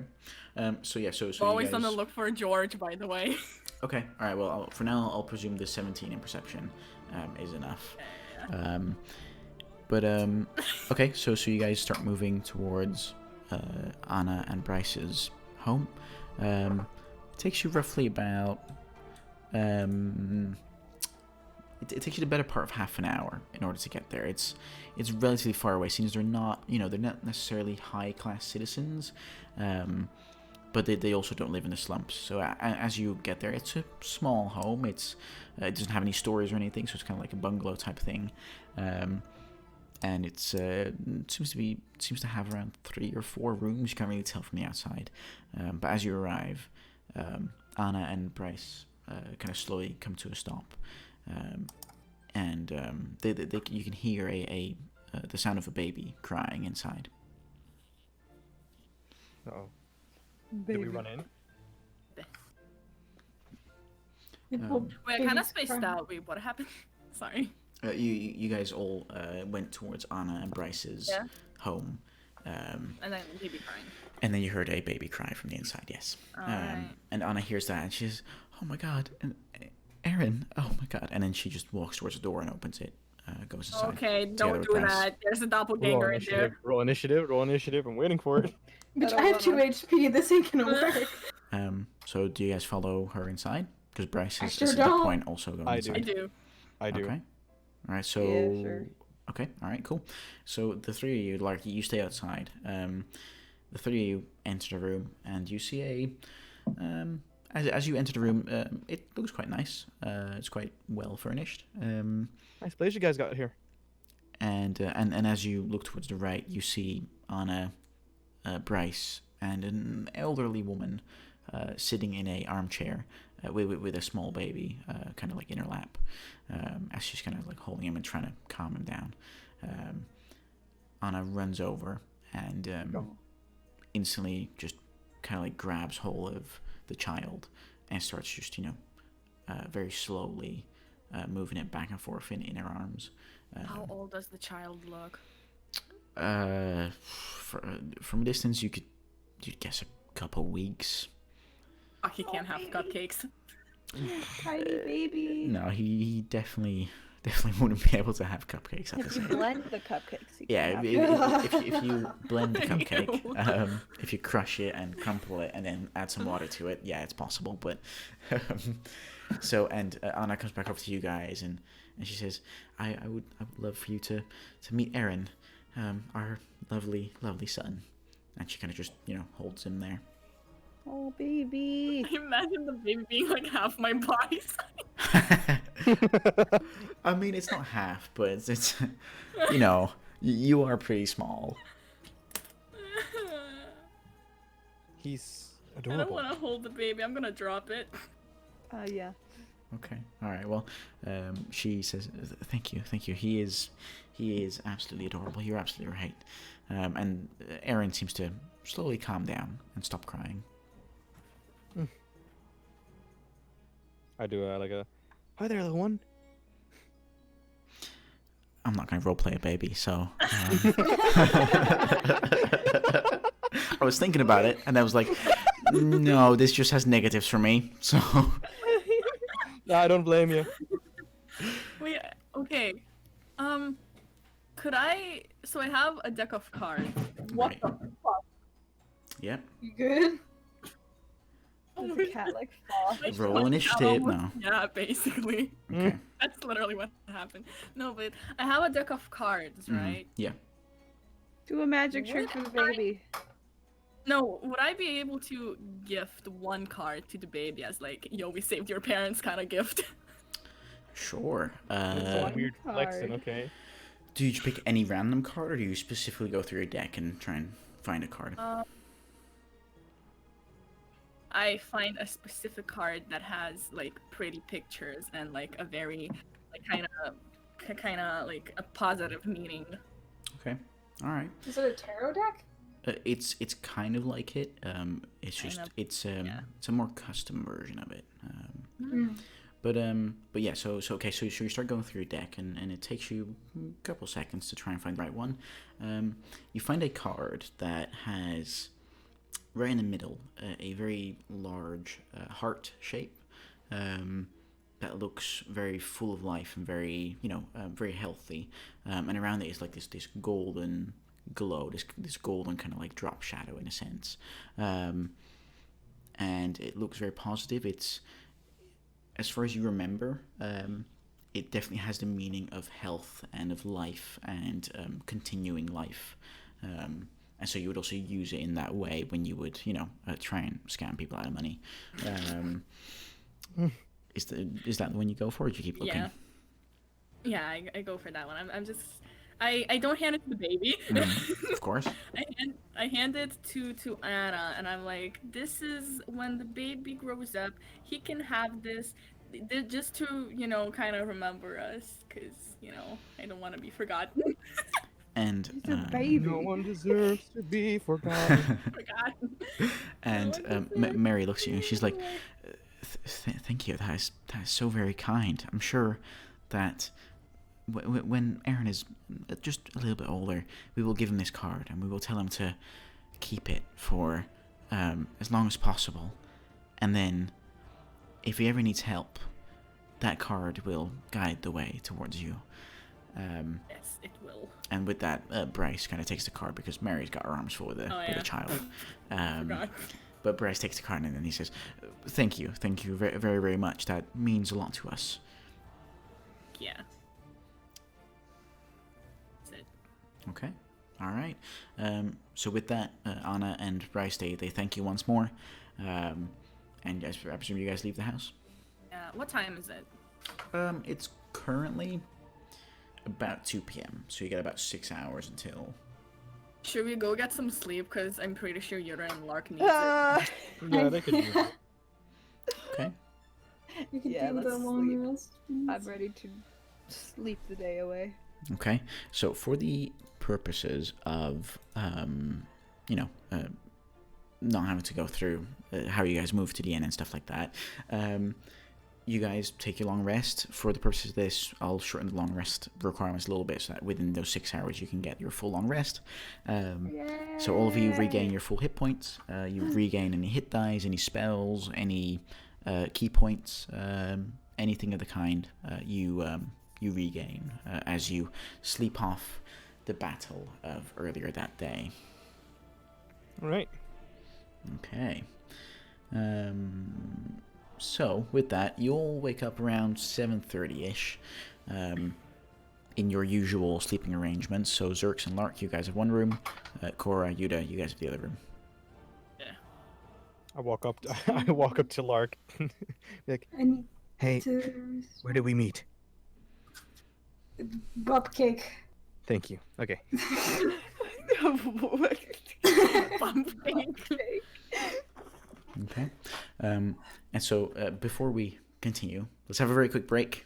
So yeah, so Always you guys... on the look for George, by the way. Okay. All right. Well, for now, I'll presume the 17 in perception is enough. Okay. So you guys start moving towards Anna and Bryce's home. It takes you roughly about it takes you the better part of half an hour in order to get there. It's relatively far away, since they're not necessarily high class citizens, but they also don't live in the slums. So as you get there, it's a small home. It doesn't have any stories or anything, so it's kind of like a bungalow type thing, and it seems to have around 3 or 4 rooms. You can't really tell from the outside, but as you arrive, Anna and Bryce kind of slowly come to a stop. And you can hear the sound of a baby crying inside. Uh-oh. Did we run in? Wait, I kind of spaced out. Wait, what happened? Sorry. You guys all went towards Anna and Bryce's home. And then baby crying. And then you heard a baby cry from the inside, yes. Right. And Anna hears that, and she says, "Oh my god, and Aaron, oh my god." And then she just walks towards the door and opens it, goes inside. Okay, don't do that. There's a doppelganger in there. Roll initiative. I'm waiting for it. Bitch, I have 2 HP. This ain't gonna work. So do you guys follow her inside? Because Bryce is sure at that don't. point also going inside. I do. Okay. All right. So. Yeah, sure. Okay. All right. Cool. So the 3 of you, like, you stay outside. The 3 of you enter the room, and you see as you enter the room, it looks quite nice. It's quite well furnished. Nice place you guys got here. And as you look towards the right, you see Anna, Bryce, and an elderly woman sitting in a armchair with a small baby, kind of like in her lap, as she's kind of like holding him and trying to calm him down. Anna runs over and instantly just kind of like grabs hold of the child and starts just, very slowly moving it back and forth in her arms. How old does the child look? From a distance, you'd guess a couple weeks. Oh, he can't have cupcakes. Tiny baby. No, he definitely wouldn't be able to have cupcakes at the If you same. blend the cupcakes, you Yeah, can if you blend the cupcake, if you crush it and crumple it and then add some water to it, yeah, it's possible. But Anna comes back over to you guys and she says, I would love for you to meet Aaron, our lovely son. And she kind of just holds him there. Oh, baby. I imagine the baby being like half my body size. I mean, it's not half, but it's you are pretty small. He's I adorable. don't want to hold the baby. I'm gonna drop it. Yeah. Okay. All right. Well, she says, "Thank you. He is absolutely adorable. You're absolutely right." And Aaron seems to slowly calm down and stop crying. I do like a, "Hi there, little one." I'm not going to roleplay a baby, so... I was thinking about it, and I was like, no, this just has negatives for me, so... No, I don't blame you. Wait, okay. Could I... So I have a deck of cards. What Right. the fuck? Yep. You good? Does the cat like fall? Like, Roll my initiative cat now. Yeah, basically. Okay. That's literally what happened. No, but I have a deck of cards, right? Yeah. Do a magic trick for the baby. No, would I be able to gift one card to the baby as like, yo, we saved your parents kind of gift? Sure. Weird flexing, card. okay. Do you pick any random card, or do you specifically go through your deck and try and find a card? I find a specific card that has like pretty pictures and like a very like kind of like a positive meaning. Okay. All right. Is it a tarot deck? It's kind of like it. It's just it's a more custom version of it. But yeah. So okay. So you start going through your deck, and it takes you a couple seconds to try and find the right one. You find a card that has right in the middle a very large heart shape. That looks very full of life and very very healthy. And around it is like this golden glow, this golden kind of like drop shadow in a sense, and it looks very positive. It's, as far as you remember, it definitely has the meaning of health and of life and continuing life, and so you would also use it in that way when you would try and scam people out of money. Is that the one you go for, or do you keep looking? Yeah, I go for that one. I'm just I don't hand it to the baby. Of course. I hand it to Anna, and I'm like, this is when the baby grows up, he can have this, just to kind of remember us, because I don't want to be forgotten. And He's a baby. No one deserves to be forgotten. And Mary looks at you and she's like, thank you, that is so very kind. I'm sure that when Aaron is just a little bit older, we will give him this card and we will tell him to keep it for as long as possible, and then if he ever needs help, that card will guide the way towards you. Yes, it will. And with that, Bryce kind of takes the card, because Mary's got her arms full with the child. But Bryce takes the card and then he says, thank you very, very, very much. That means a lot to us. Yeah. That's it. Okay. All right. So with that, Anna and Bryce, they thank you once more. And I presume you guys leave the house? What time is it? It's currently about 2 p.m. So you get about 6 hours until... Should we go get some sleep? Because I'm pretty sure Yoda and Lark need it. Yeah, they could use it. Okay. You can Yeah, do the let's long sleep. rest. I'm ready to sleep the day away. Okay. So for the purposes of, not having to go through how you guys move to the inn and stuff like that, you guys take your long rest. For the purposes of this, I'll shorten the long rest requirements a little bit so that within those 6 hours you can get your full long rest. So all of you regain your full hit points. You regain any hit dice, any spells, any key points, anything of the kind. You regain as you sleep off the battle of earlier that day. All right. Okay. So, with that, you'll wake up around 7:30-ish in your usual sleeping arrangements. So, Zerx and Lark, you guys have one room. Cora, Yuda, you guys have the other room. Yeah. I walk up to Lark. Like, hey, where did we meet? Bub cake. Thank you. Okay. Okay. And so, before we continue, let's have a very quick break,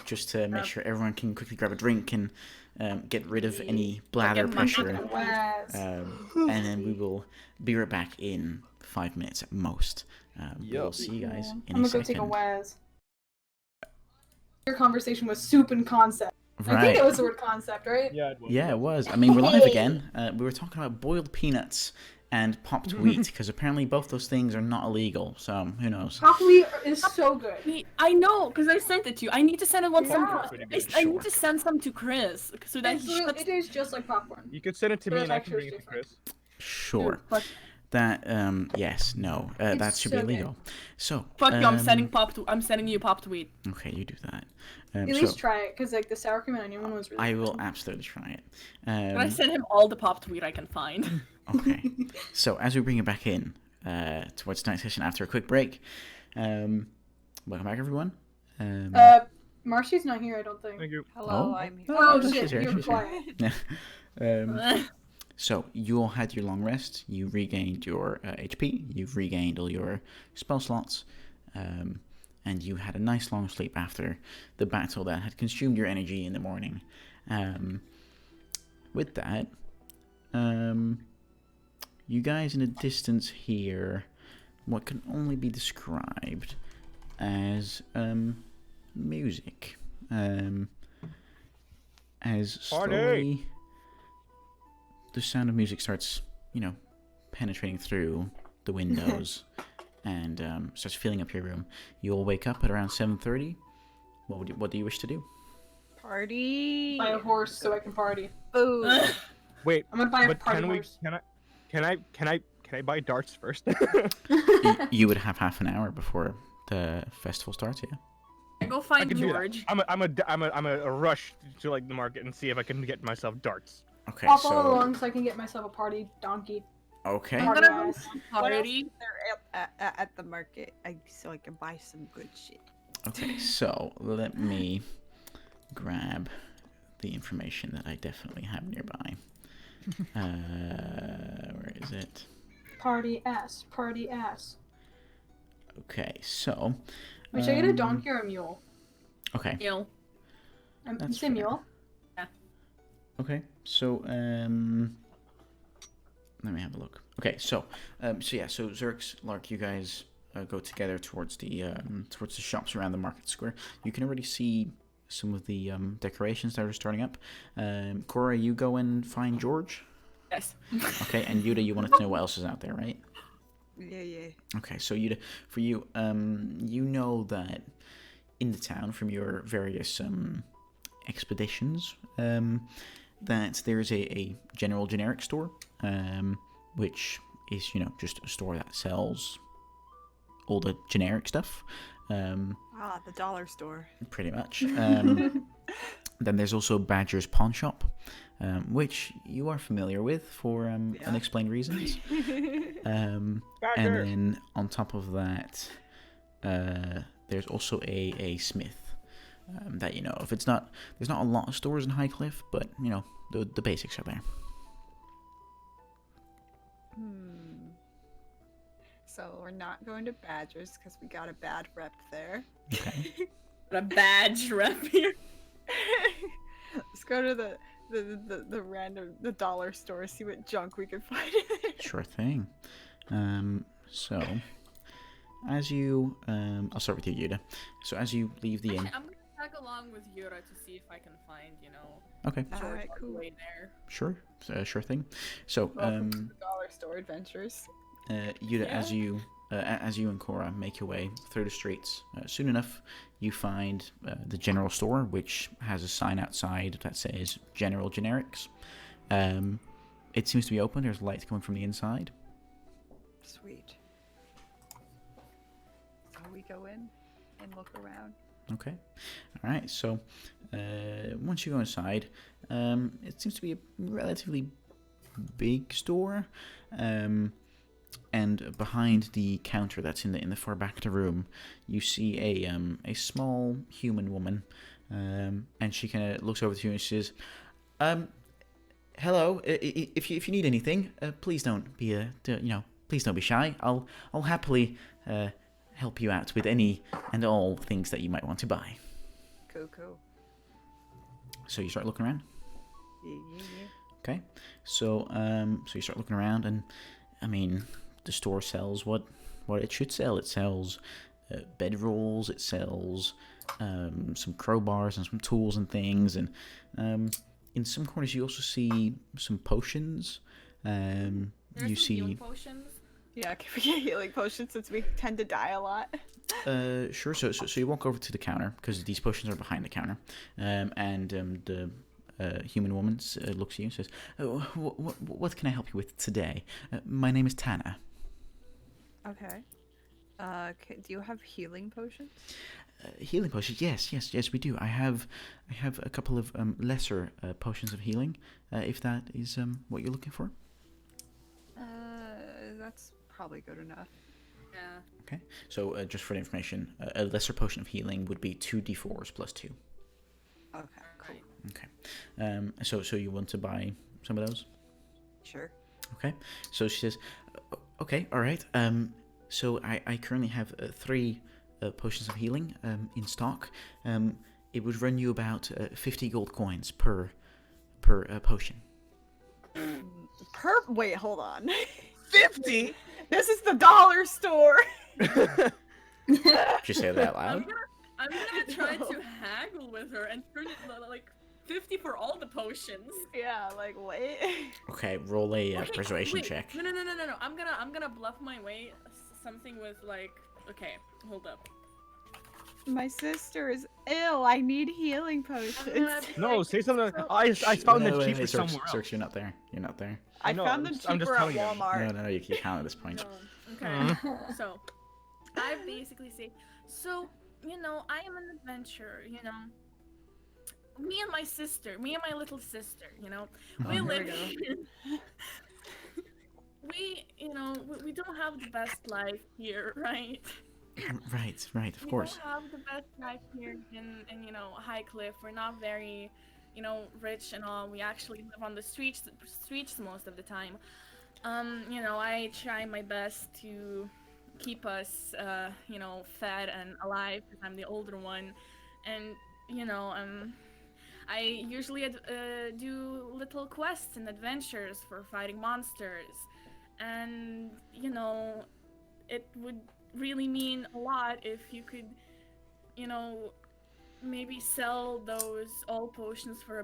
just to make sure everyone can quickly grab a drink and get rid of any bladder pressure. And then we will be right back in 5 minutes at most. We'll see you guys in a second. I'm gonna go take a Waz. Your conversation was soup and concept. Right. I think it was the word concept, right? Yeah, it was. Yeah, it was. I mean, we're live again. We were talking about boiled peanuts and popped wheat, because apparently both those things are not illegal. So who knows? Popped wheat is so good. Wait, I know, because I sent it to you. I need to send it once. Yeah. I need to send some to Chris so that It is just like popcorn. You could send it to me But and I it's can bring it actually to Chris. Sure. Fuck, That yes, no, that should be so good. illegal. So fuck you! I'm sending you popped wheat. Okay, you do that. At least try it, because like the sour cream and onion one was really I good. will absolutely try it. And I sent him all the popped wheat I can find. Okay. So as we bring it back in towards tonight's session after a quick break, welcome back everyone. Marcy's not here, I don't think. Thank you. Hello, Oh. I'm here. Oh she's shit, here, you're she's here. quiet. So you all had your long rest. You regained your HP. You've regained all your spell slots, and you had a nice long sleep after the battle that had consumed your energy in the morning. With that, you guys in the distance hear what can only be described as music. As slowly the sound of music starts, penetrating through the windows and starts filling up your room. You all wake up at around 7:30. What do you wish to do? Party. Buy a horse so I can party. Ooh. Wait, I'm gonna buy a but party horse. can I buy darts first? You would have half an hour before the festival starts. Yeah. I go I find can do that. George. I'm a rush to like the market and see if I can get myself darts. Okay. I'll follow along so I can get myself a party donkey. Okay. I'm gonna go Guys. party. They're at the market, so I can buy some good shit. Okay. So let me grab the information that I definitely have nearby. Where is it? Party ass. Party ass. Okay. So. Wait, should I get a donkey or a mule? Okay. Neil. You That's say fair. mule? Okay, so let me have a look. Okay, so Zerx, Lark, you guys go together towards the shops around the market square. You can already see some of the decorations that are starting up. Cora, you go and find George. Yes. Okay, and Yuda, you wanted to know what else is out there, right? Yeah. Okay, so Yuda, for you, you know that in the town from your various expeditions, that there's a general generic store, which is, just a store that sells all the generic stuff. The dollar store. Pretty much. Then there's also Badger's Pawn Shop, which you are familiar with for unexplained reasons. And then on top of that, there's also a smith. That you know of. There's not a lot of stores in Highcliff, but the basics are there. So we're not going to Badgers because we got a bad rep there. Okay. What a badge rep here. Let's go to the random dollar store, see what junk we can find in there. Sure thing. So as you I'll start with you, Yuda. So as you leave the inn. I'm gonna tag along with Yura to see if I can find, Okay. George Alright, on the cool. way there. Sure. Sure thing. So Welcome to the dollar store adventures. Yuda, Yeah. as you and Cora make your way through the streets, soon enough you find the general store, which has a sign outside that says General Generics. It seems to be open. There's light coming from the inside. Sweet. So we go in and look around. Okay. All right. So once you go inside, it seems to be a relatively big store. And behind the counter that's in the far back of the room, you see a small human woman, and she kind of looks over to you and she says, "Hello. If you need anything, please don't be please don't be shy. I'll happily help you out with any and all things that you might want to buy." Cool. So you start looking around. Yeah. Okay. So you start looking around, and I mean, the store sells what it should sell. It sells bedrolls. It sells some crowbars and some tools and things. And in some corners, you also see some potions. There's You some see. healing potions. Yeah, can we get healing potions since we tend to die a lot? Sure. So you walk over to the counter because these potions are behind the counter, and the human woman looks at you and says, what can I help you with today? My name is Tana. Okay. Do you have healing potions? Healing potions? Yes, we do. I have a couple of lesser potions of healing, if that is what you're looking for. That's probably good enough. Yeah. Okay. So just for the information, a lesser potion of healing would be 2d4s plus 2. Okay, cool. Okay. So you want to buy some of those? Sure. Okay. So she says, okay, all right. So I currently have 3 potions of healing in stock. It would run you about 50 gold coins per potion. Wait, hold on. 50? This is the dollar store. Did you say that loud? I'm gonna try to haggle with her and turn it like 50 for all the potions. Yeah, like wait. Okay, roll a Okay, persuasion wait. check. No. I'm gonna bluff my way something with like. Okay, hold up. My sister is ill. I need healing potions. No, say something. So- I found them Wait, cheaper wait, somewhere else. Search, you're not there. You're not there. I know, found I'm them just- I'm just cheaper at telling you. Walmart. No, you can't at this point. No. Okay. So, I basically say, so, you know, I am an adventurer, you know. Me and my sister, me and my little sister, you know, we Oh, live here. We don't have the best life here, right? Right, of course. We don't have the best life here in High Cliff. We're not very, rich and all. We actually live on the streets most of the time. I try my best to keep us, fed and alive because I'm the older one, and I usually do little quests and adventures for fighting monsters, and it would really mean a lot if you could, maybe sell those all potions for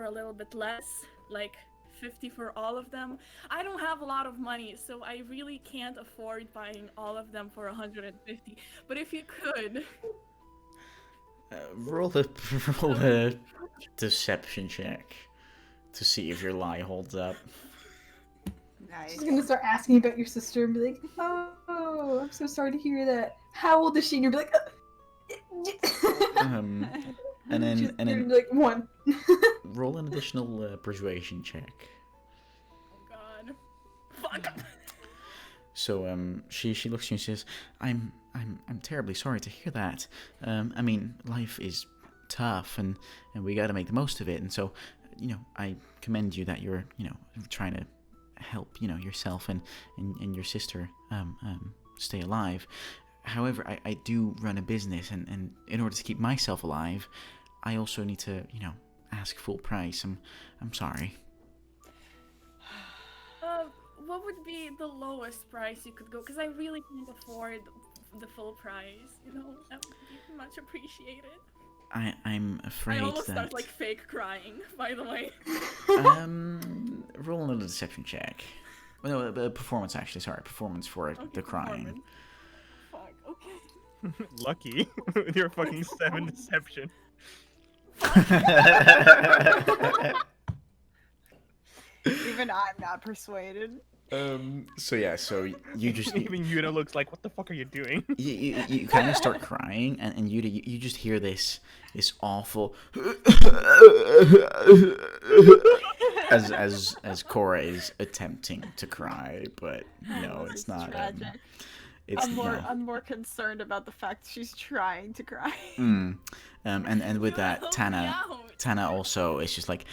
a little bit less, like 50 for all of them. I don't have a lot of money, so I really can't afford buying all of them for 150. But if you could, Roll a deception check to see if your lie holds up. Nice. She's gonna start asking about your sister and be like, "Oh, I'm so sorry to hear that. How old is she?" And you'll be like, And She's then gonna be like 1. roll an additional persuasion check. oh god, fuck. So she looks at you and says, I'm terribly sorry to hear that. I mean, life is tough and we got to make the most of it. And so, I commend you that you're trying to help yourself and your sister stay alive. However, I do run a business, and in order to keep myself alive, I also need to ask full price. I'm sorry. What would be the lowest price you could go? Because I really can't afford the full price. That would be much appreciated. I'm afraid I almost that start like fake crying. By the way. roll another deception check. Well, no, performance actually. Sorry, performance for Okay, the crying. Fuck. Okay. Lucky with your fucking 7 deception. Even I'm not persuaded. So you just Even Yuta looks like, what the fuck are you doing? you kind of start crying, and you just hear this awful as Cora is attempting to cry, but no, This it's is not. tragic. It's I'm more concerned about the fact she's trying to cry. and with You that, help me out. Tana also is just like,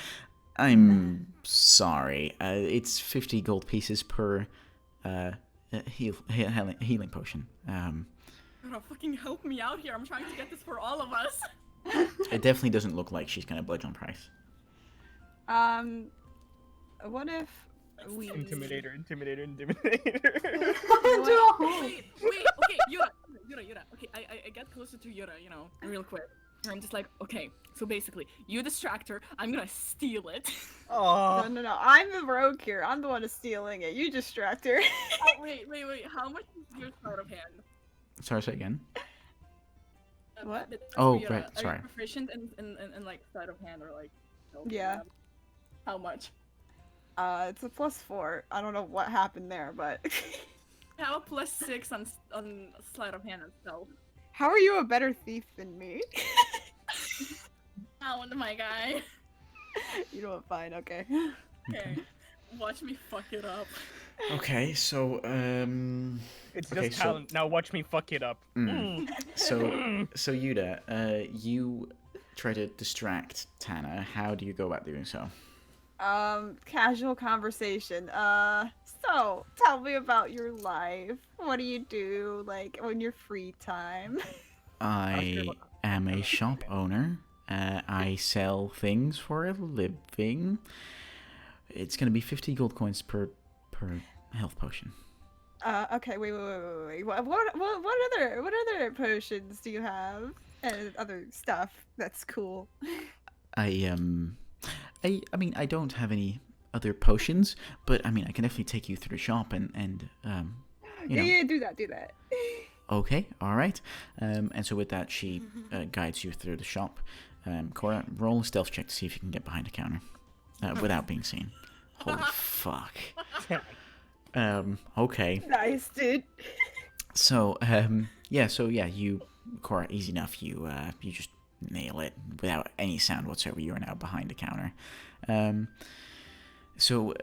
I'm sorry. It's 50 gold pieces per healing potion. Fucking help me out here. I'm trying to get this for all of us. It definitely doesn't look like she's gonna budge on price. What if we Intimidator. Wait, okay, Yura. Okay, I get closer to Yura, real quick. And I'm just like, okay, so basically, you distract her, I'm gonna steal it. Oh, No. I'm the rogue here. I'm the one who's stealing it. You distract her. Wait, how much is your sleight of hand? Sorry, say again. What? Oh, Yura, right, are sorry. you proficient in like sleight of hand or like? Yeah. How much? It's a +4. I don't know what happened there, but I have a +6 on sleight of hand and stealth. how are you a better thief than me? Oh, my guy. You know what? Fine. Okay. Okay, watch me fuck it up. Okay, so it's okay, just talent. Now watch me fuck it up. so Yuda, you try to distract Tana. How do you go about doing so? Casual conversation. So tell me about your life. What do you do, like, on your free time? I am a shop owner. I sell things for a living. It's gonna be 50 gold coins per health potion. Okay, wait. What other potions do you have? And other stuff that's cool. I mean, I don't have any other potions, but I mean, I can definitely take you through the shop and you know. Yeah, do that. Okay, all right. And so with that, she guides you through the shop. Cora, roll a stealth check to see if you can get behind the counter without being seen. Holy fuck. Okay. Nice, dude. So, you, Cora, easy enough. You just nail it without any sound whatsoever. You are now behind the counter. So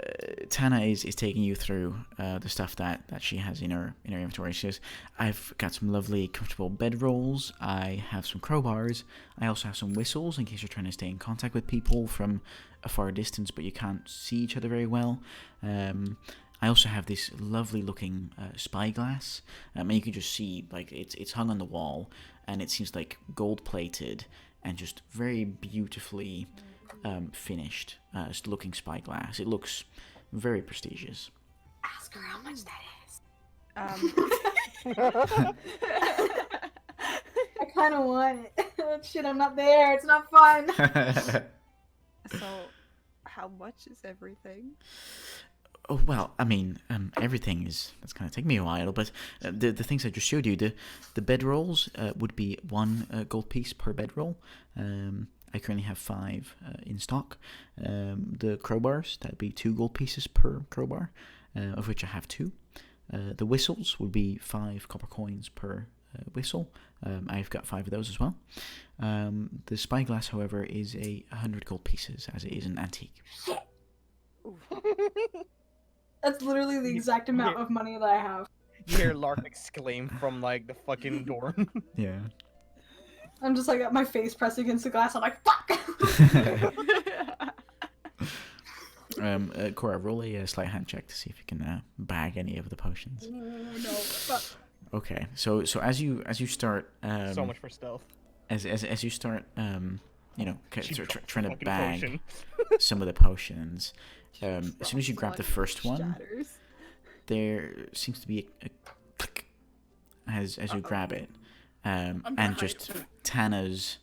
Tana is taking you through the stuff that she has in her inventory. She says, I've got some lovely, comfortable bedrolls. I have some crowbars. I also have some whistles in case you're trying to stay in contact with people from a far distance, but you can't see each other very well. I also have this lovely looking spyglass, and you can just see like it's hung on the wall, and it seems like gold plated and just very beautifully finished looking spyglass. It looks very prestigious. Ask her how much that is. I kind of want it. Shit, I'm not there. It's not fun. So, how much is everything? Oh, well, I mean, everything that's going to take me a while, but the things I just showed you, the bedrolls would be 1 gold piece per bedroll. I currently have 5 in stock. The crowbars, that'd be 2 gold pieces per crowbar, of which I have 2. The whistles would be 5 copper coins per whistle. I've got 5 of those as well. The spyglass, however, is 100 gold pieces, as it is an antique. That's literally the exact amount of money that I have. You hear Lark exclaim from like the fucking door. Yeah. I'm just like got my face pressed against the glass. I'm like, fuck. Cora, roll a sleight hand check to see if you can bag any of the potions. No, fuck. Okay, so as you start, So much for stealth. As you start, you know, trying to bag Potion. some of the potions. As soon as you grab the first one, there seems to be a click as you grab it, and just Tana's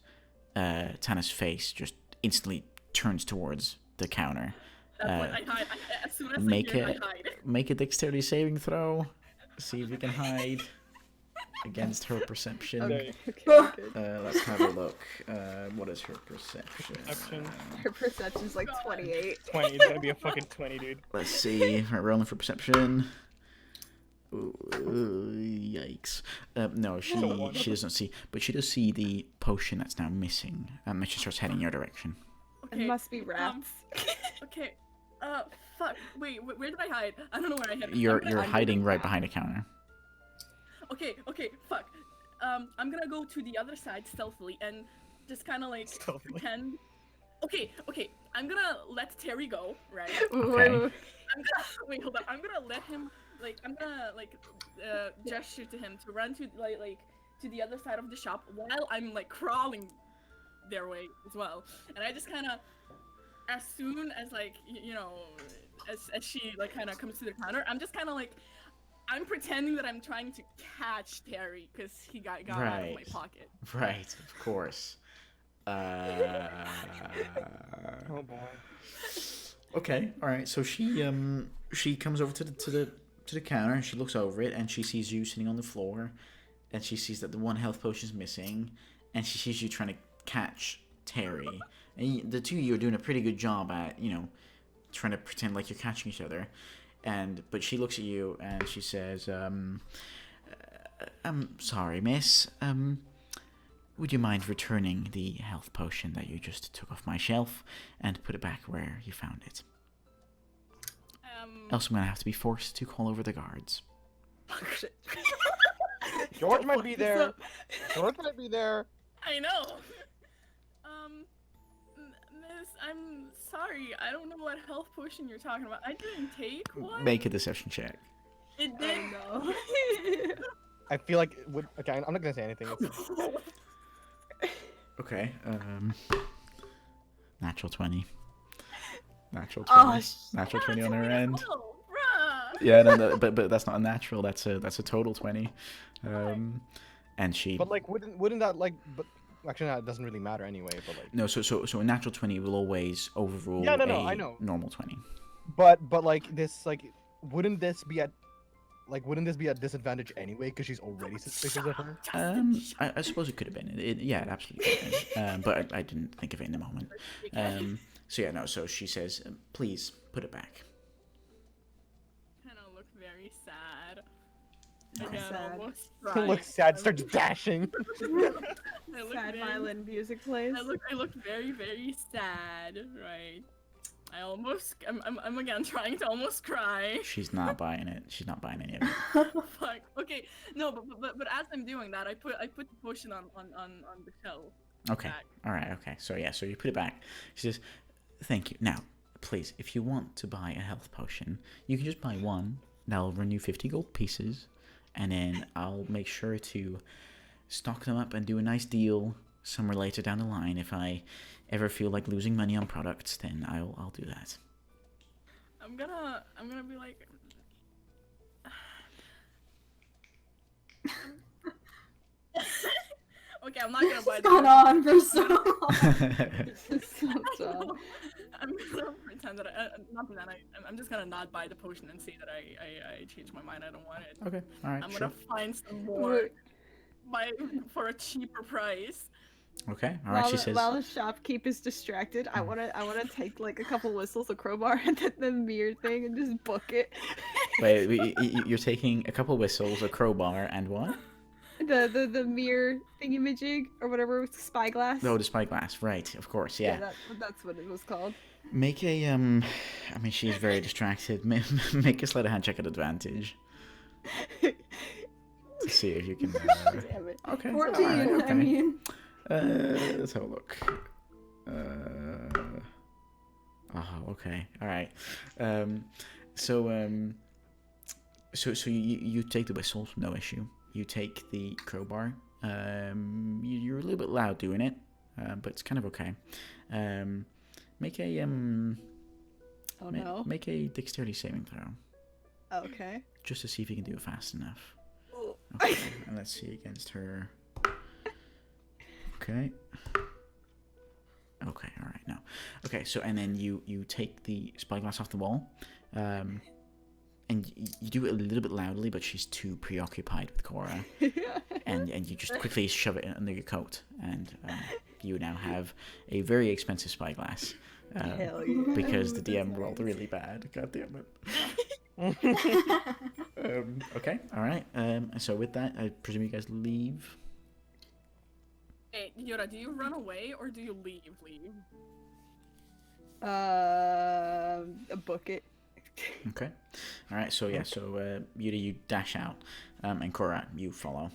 face just instantly turns towards the counter. I hide. As soon as Make I hear it, I hide. Make a dexterity saving throw. See if you can hide against her perception. Okay. Let's have a look. What is her perception? Her perception's like 28. 20. It's gonna be a fucking 20, dude. Let's see. Right, rolling for perception. Ooh, yikes. No, she doesn't see, but she does see the potion that's now missing. And she starts heading your direction. It must be rats. Okay. Fuck. Wait, where did I hide? I don't know where I hid. You're hiding right behind a counter. Okay, fuck. I'm gonna go to the other side stealthily and just kind of like pretend. Okay, I'm gonna let Terry go, right? Okay. Wait, hold on. I'm gonna let him, I'm gonna gesture to him to run to like to the other side of the shop while I'm like crawling their way as well. And I just kind of, as soon as as she kind of comes to the counter, I'm just kind of I'm pretending that I'm trying to catch Terry because he got out of my pocket. Right, of course. Oh boy. Okay, all right. So she comes over to the counter and she looks over it and she sees you sitting on the floor, and she sees that the 1 health potion is missing, and she sees you trying to catch Terry, and the two of you are doing a pretty good job at trying to pretend like you're catching each other. But she looks at you and she says, I'm sorry, miss. Would you mind returning the health potion that you just took off my shelf and put it back where you found it? Else I'm going to have to be forced to call over the guards. George might be there. I know. Miss, I'm sorry. I don't know what health potion you're talking about. I didn't take one. Make a deception check. It did. No. I feel like it would. Okay, I'm not gonna say anything. Okay. Natural 20. Natural 20. Oh, Natural 20 on her end. Oh, bruh. Yeah, no, but that's not a natural. That's a total 20. And she. But like, wouldn't that like? But actually, no, it doesn't really matter anyway. But like. No, so a natural 20 will always overrule Yeah, no, a I know. normal 20. But like this like, wouldn't this be at disadvantage anyway because she's already suspicious of her? I suppose it could have been. Yeah, it absolutely could have been. But I didn't think of it in the moment. So yeah, no. So she says, "Please put it back." Kind of look very sad. Oh, Again, sad. almost Looks sad, starts dashing. I look Sad very, violin music plays. I look very, very sad, right? I'm again trying to almost cry. She's not buying it. She's not buying any of it. Fuck. Okay, no, but as I'm doing that, I put the potion on the shelf. Okay. Back. All right. Okay. So yeah. So you put it back. She says, "Thank you. Now, please, if you want to buy a health potion, you can just buy one. That'll run you 50 gold pieces, and then I'll make sure to stock them up and do a nice deal somewhere later down the line. If I ever feel like losing money on products, then I'll do that." I'm gonna be like. Okay, I'm not gonna buy the Gone potion. on for so long. This is so dumb. I'm gonna pretend that I'm just gonna not buy the potion and say that I changed my mind. I don't want it. Okay. All right. I'm Sure. gonna find some more for a cheaper price. Okay. All right. She says. While the shopkeep is distracted, I wanna take like a couple whistles, a crowbar, and then the mirror thing, and just book it. Wait, you're taking a couple whistles, a crowbar, and what? The mirror thingamajig or whatever, spyglass. Oh, the spyglass. Right. Of course. Yeah. That's what it was called. Make a I mean, she's very distracted. Make a sleight of hand check at advantage to see if you can. Damn it. Okay. 14, alright, okay. I mean. Let's have a look. Oh, okay. All right. So you take the whistles, no issue. You take the crowbar. You're a little bit loud doing it, but it's kind of okay. Make a Oh no. Make a dexterity saving throw, Okay. just to see if you can do it fast enough. Oh. Okay, and let's see against her. Okay. Okay, all right, now. Okay, so, and then you take the spyglass off the wall, and you do it a little bit loudly, but she's too preoccupied with Cora, and you just quickly shove it under your coat, and you now have a very expensive spyglass, Hell yeah. because the DM rolled really bad. God damn it. Okay, all right. So with that, I presume you guys leave. Hey, Yoda, do you run away or do you leave? Book it. Okay. All right. So yeah. So Yuda, you dash out, and Cora, you follow.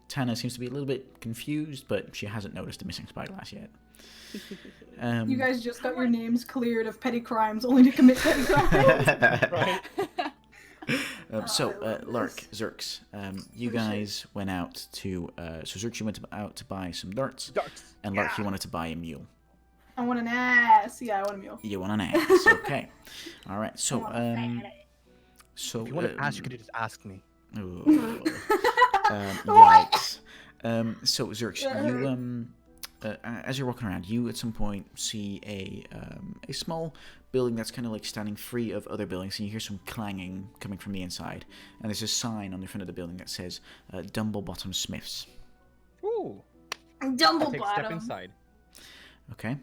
Tana seems to be a little bit confused, but she hasn't noticed the missing spyglass yet. You guys just got your names cleared of petty crimes, only to commit petty crimes. Right. Lark, Zerx, you guys went out to. So Zerx, you went out to buy some darts. Darts. And Lark, you wanted to buy a mule. I want an ass. Yeah, I want a mule. You want an ass. Okay. All right. So so. If you want to ask, you could just ask me. Ooh. Yikes. So Zerx, you as you're walking around, you at some point see a small building that's kind of like standing free of other buildings, and you hear some clanging coming from the inside. And there's a sign on the front of the building that says Dumblebottom Smiths. Ooh. Dumble I'll take a step inside. Okay.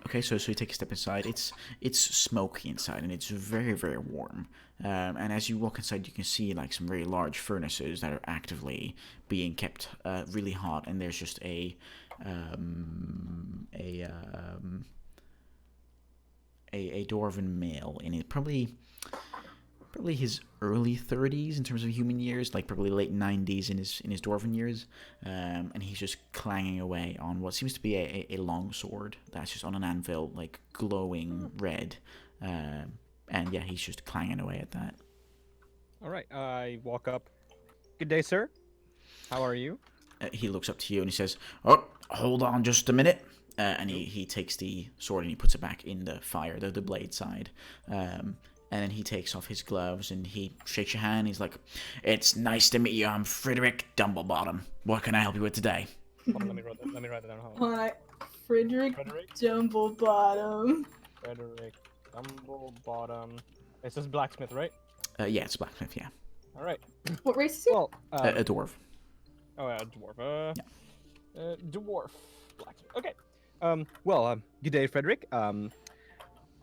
Okay, so you take a step inside. It's smoky inside, and it's very, very warm. And as you walk inside, you can see like some very large furnaces that are actively being kept really hot. And there's just a dwarven male in it, probably his early 30s in terms of human years, like probably late 90s in his dwarven years, and he's just clanging away on what seems to be a long sword that's just on an anvil, like glowing red, and yeah, he's just clanging away at that. All right, I walk up. Good day, sir. How are you? He looks up to you and he says, "Oh, hold on just a minute. And he takes the sword and he puts it back in the fire, the blade side. And then he takes off his gloves and he shakes your hand. He's like, "It's nice to meet you. I'm Frederick Dumblebottom. What can I help you with today?" Hold on, let me write it down. Hold on. Hi, Frederick Dumblebottom. Frederick Dumblebottom. It's just blacksmith, right? Yeah, it's blacksmith. Yeah. All right. What race is he? Well, A dwarf. Oh, yeah, dwarf. Yeah. Dwarf blacksmith. Okay. Good day, Frederick.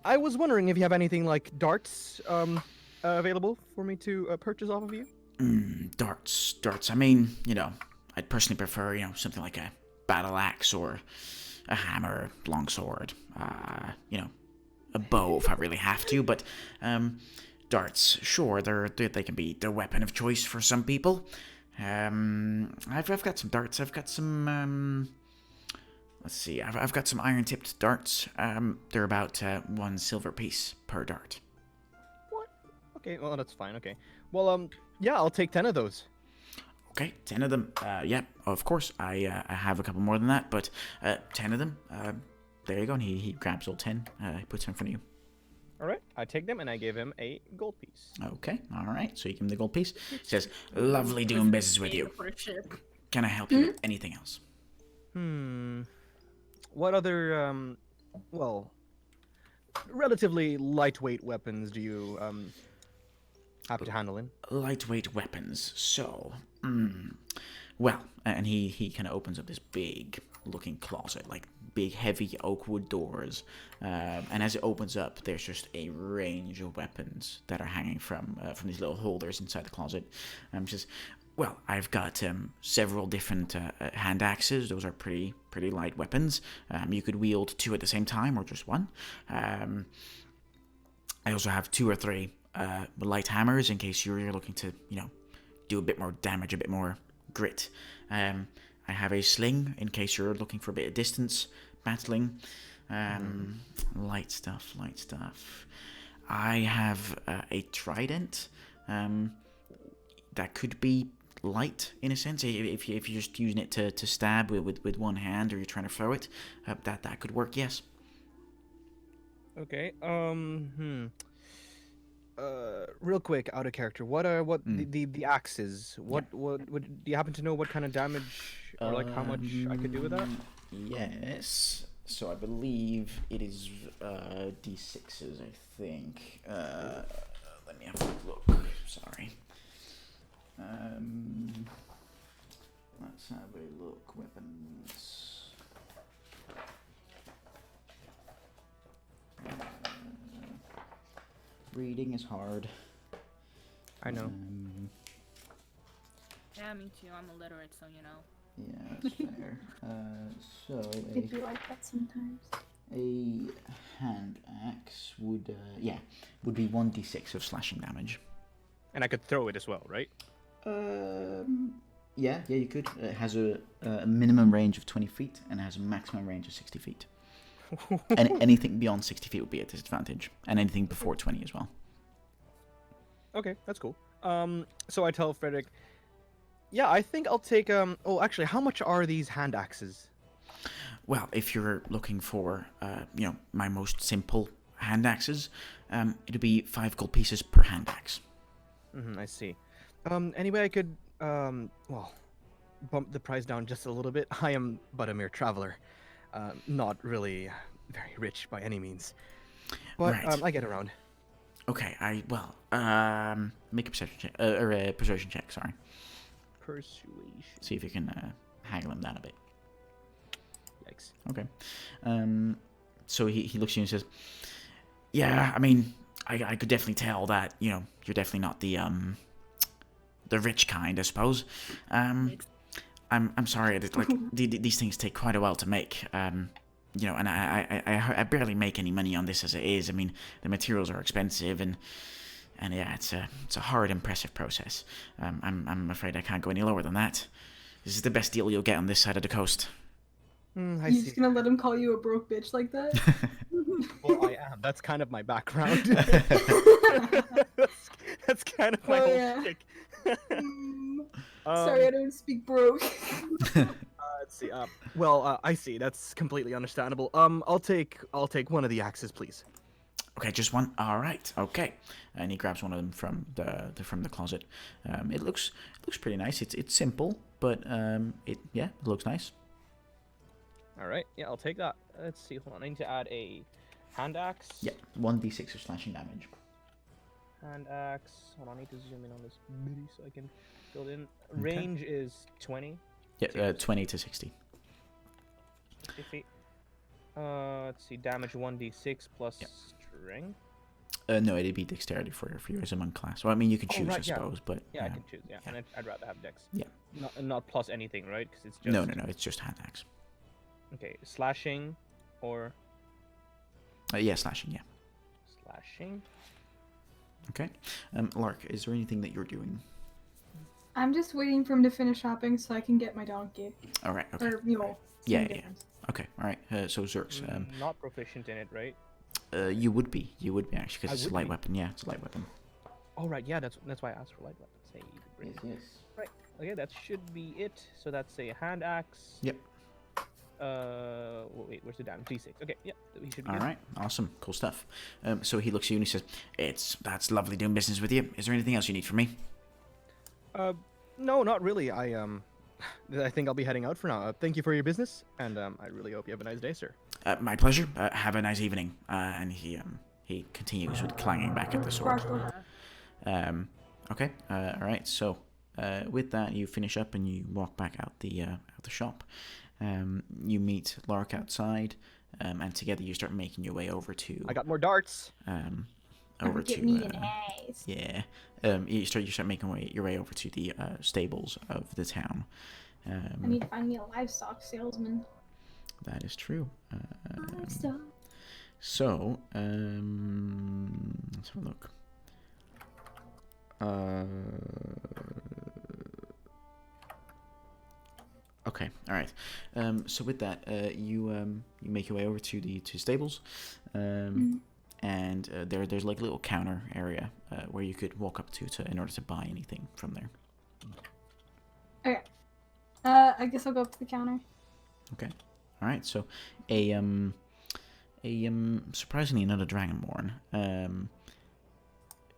I was wondering if you have anything like darts available for me to purchase off of you. Darts. I mean, I'd personally prefer, something like a battle axe or a hammer, longsword, a bow if I really have to. But darts, sure, they can be the weapon of choice for some people. I've got some darts. I've got some. Let's see. I've got some iron-tipped darts. They're about 1 silver piece per dart. What? Okay. Well, that's fine. Okay. Well, yeah, I'll take 10 of those. Okay, 10 of them. Yeah, of course. I have a couple more than that, but 10 of them. There you go. And he grabs all 10. He puts them in front of you. All right. I take them and I give him a gold piece. Okay, all right. So you give him the gold piece. He says, "Lovely doing business with you. Can I help you with anything else?" What other, relatively lightweight weapons do you have to handle in? Lightweight weapons. So, well, and he kind of opens up this big looking closet, like big heavy oak wood doors, and as it opens up, there's just a range of weapons that are hanging from these little holders inside the closet. Well, I've got several different hand axes. Those are pretty light weapons. You could wield 2 at the same time or just 1. I also have 2 or 3 light hammers in case you're looking to, do a bit more damage, a bit more grit. I have a sling in case you're looking for a bit of distance battling. Light stuff. I have a trident. That could be light in a sense if you're just using it to stab with one hand, or you're trying to throw it. That could work. Yes. Okay. Real quick, out of character. What the axes? What do you happen to know what kind of damage or like how much I could do with that? Yes. So I believe it is D6s. I think. Let me have a look. Sorry. Let's have a look. Weapons. Reading is hard. I know. Yeah, me too. I'm illiterate, so Yeah, that's fair. So It'd be like that sometimes. a hand axe would be 1d6 of slashing damage. And I could throw it as well, right? Yeah, you could. It has a minimum range of 20 feet and it has a maximum range of 60 feet. And anything beyond 60 feet would be a disadvantage, and anything before 20 as well. Okay, that's cool. So I tell Frederick, yeah, I think I'll take oh, actually, how much are these hand axes? Well, if you're looking for my most simple hand axes, it'll be 5 gold pieces per hand axe. I see. Anyway, I could bump the price down just a little bit. I am but a mere traveler, not really very rich by any means, but right. I get around. Okay, make a perception check, or a persuasion check. Sorry. Persuasion. See if you can haggle him down a bit. Yikes. Okay. So he looks at you and says, "Yeah, I mean, I could definitely tell that you're definitely not the rich kind, I suppose. I'm sorry, like these things take quite a while to make. And I barely make any money on this as it is. I mean, the materials are expensive, and yeah, it's a hard, impressive process. I'm afraid I can't go any lower than that. This is the best deal you'll get on this side of the coast." You're just gonna let him call you a broke bitch like that? Well, I am. That's kind of my background. that's kind of my whole shtick. Sorry, I don't speak broke. Let's see. I see. That's completely understandable. I'll take one of the axes, please. Okay, just one. All right. Okay. And he grabs one of them from the closet. It looks pretty nice. It's simple, but it looks nice. All right. Yeah, I'll take that. Let's see. Hold on. I need to add a hand axe. Yeah, 1d6 of slashing damage. Hand axe. Hold on. I need to zoom in on this bitty so I can fill it in. Range is 20. Yeah, 20 to 60. 60 feet. Let's see. Damage 1d6 plus strength. No, it'd be dexterity for you as a monk class. Well, I mean, you can choose, I suppose, but yeah, I can choose. Yeah, and I'd rather have dex. Yeah. Not plus anything, right? Because it's just No, it's just hand axe. Okay, slashing, or slashing. Yeah. Slashing. Okay. Lark, is there anything that you're doing? I'm just waiting for him to finish shopping so I can get my donkey. All right. Okay. Or mule. Yeah. Okay. All right. So Zerx. Not proficient in it, right? You would be actually, because it's a light weapon. Yeah, it's a light weapon. Oh right, yeah, that's why I asked for light weapons. Hey, Yes. Right. Okay, that should be it. So that's a hand axe. Yep. Wait, where's the damage? D6. Okay, yeah, we should be All good. right. Awesome. Cool stuff. So he looks at you and he says, "That's lovely doing business with you. Is there anything else you need from me?" No, not really. I think I'll be heading out for now. Thank you for your business, and I really hope you have a nice day, sir. My pleasure. Have a nice evening. And he continues with clanging back at the sword. Okay. All right. So, with that, you finish up and you walk back out the shop. You meet Lark outside, and together you start making your way over to. I got more darts. Over Get to. me an ace. Yeah. You start making your way over to the stables of the town. I need to find me a livestock salesman. That is true. Livestock. So, let's have a look. Okay, all right. So with that, you make your way over to the stables, and there's like a little counter area where you could walk up to in order to buy anything from there. Okay. I guess I'll go up to the counter. Okay. All right. So a surprisingly another dragonborn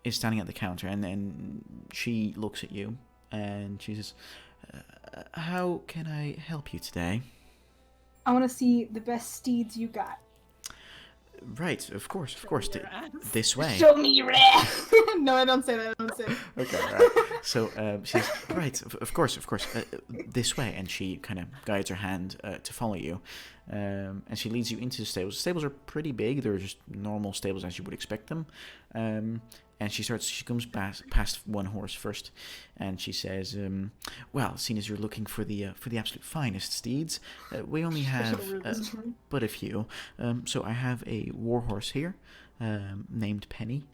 is standing at the counter, and then she looks at you and she says, "How can I help you today?" I want to see the best steeds you got. Right, of course. This way. Show me your ass. No, I don't say that. I don't say. Okay, right. So she says, "Right, of course. This way," and she kind of guides her hand to follow you, and she leads you into the stables. The stables are pretty big; they're just normal stables as you would expect them. And she comes past one horse first, and she says, "Well, seeing as you're looking for the absolute finest steeds, we only have but a few. So I have a war horse here, named Penny.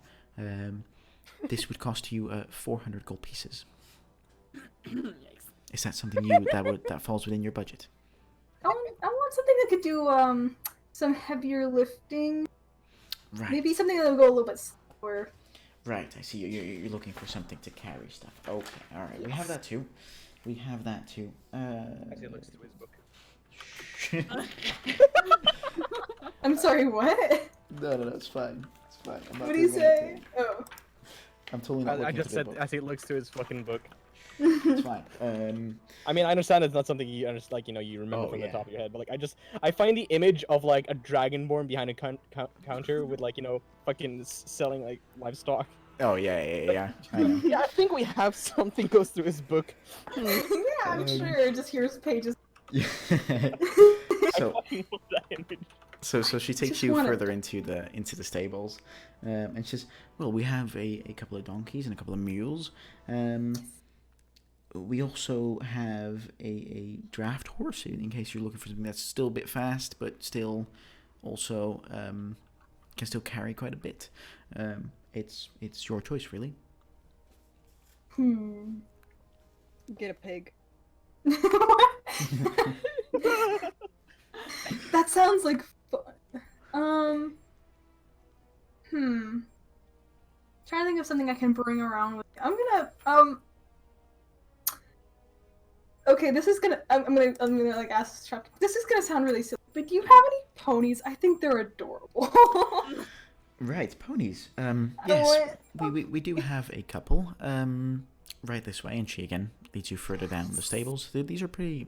This would cost you 400 gold pieces. Yikes. Is that something that falls within your budget?" I want something that could do some heavier lifting. Right. Maybe something that will go a little bit slower. Right, I see. You're looking for something to carry stuff. Okay, all right. Yes. We have that too. As he looks through his book. I'm sorry, what? No, it's fine. It's fine. What do you say? Oh. I'm totally not looking I just said book. as he looks through his fucking book. It's fine. I mean, I understand it's not something you you remember from the top of your head, but I find the image of like a dragonborn behind a counter with fucking selling like livestock. Oh yeah. I know. Yeah, I think we have something goes through his book. Yeah, I'm sure. Just here's pages. So, I fucking love that image. So she takes you further into the stables, and she says, "Well, we have a couple of donkeys and a couple of mules. We also have a draft horse in case you're looking for something that's still a bit fast, but still also can still carry quite a bit. It's your choice, really." Get a pig. That sounds like fun. Trying to think of something I can bring around with. I'm gonna Okay, this is gonna. I'm gonna like ask Chuck. This is gonna sound really silly, but do you have any ponies? I think they're adorable. Right, ponies. Yes, we do have a couple. Right this way, and she again leads you further down the stables. These are pretty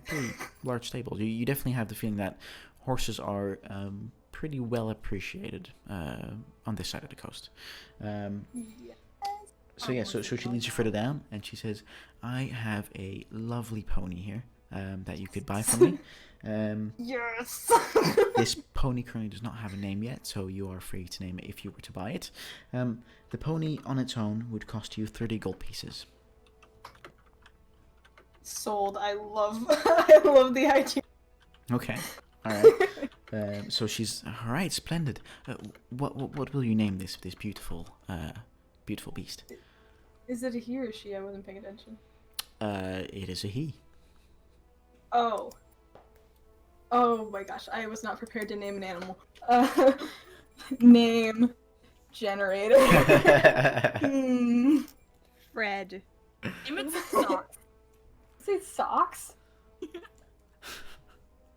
large stables. You definitely have the feeling that horses are pretty well appreciated on this side of the coast. So yeah, so she leads you further down, and she says, "I have a lovely pony here that you could buy from me." Yes. This pony currently does not have a name yet, so you are free to name it if you were to buy it. The pony on its own would cost you 30 gold pieces. Sold. I love the idea. Okay, all right. So she's all right. Splendid. What will you name this beautiful beast? Is it a he or she? I wasn't paying attention. It is a he. Oh. Oh my gosh, I was not prepared to name an animal. Name generator. Fred. Name it socks. Say socks?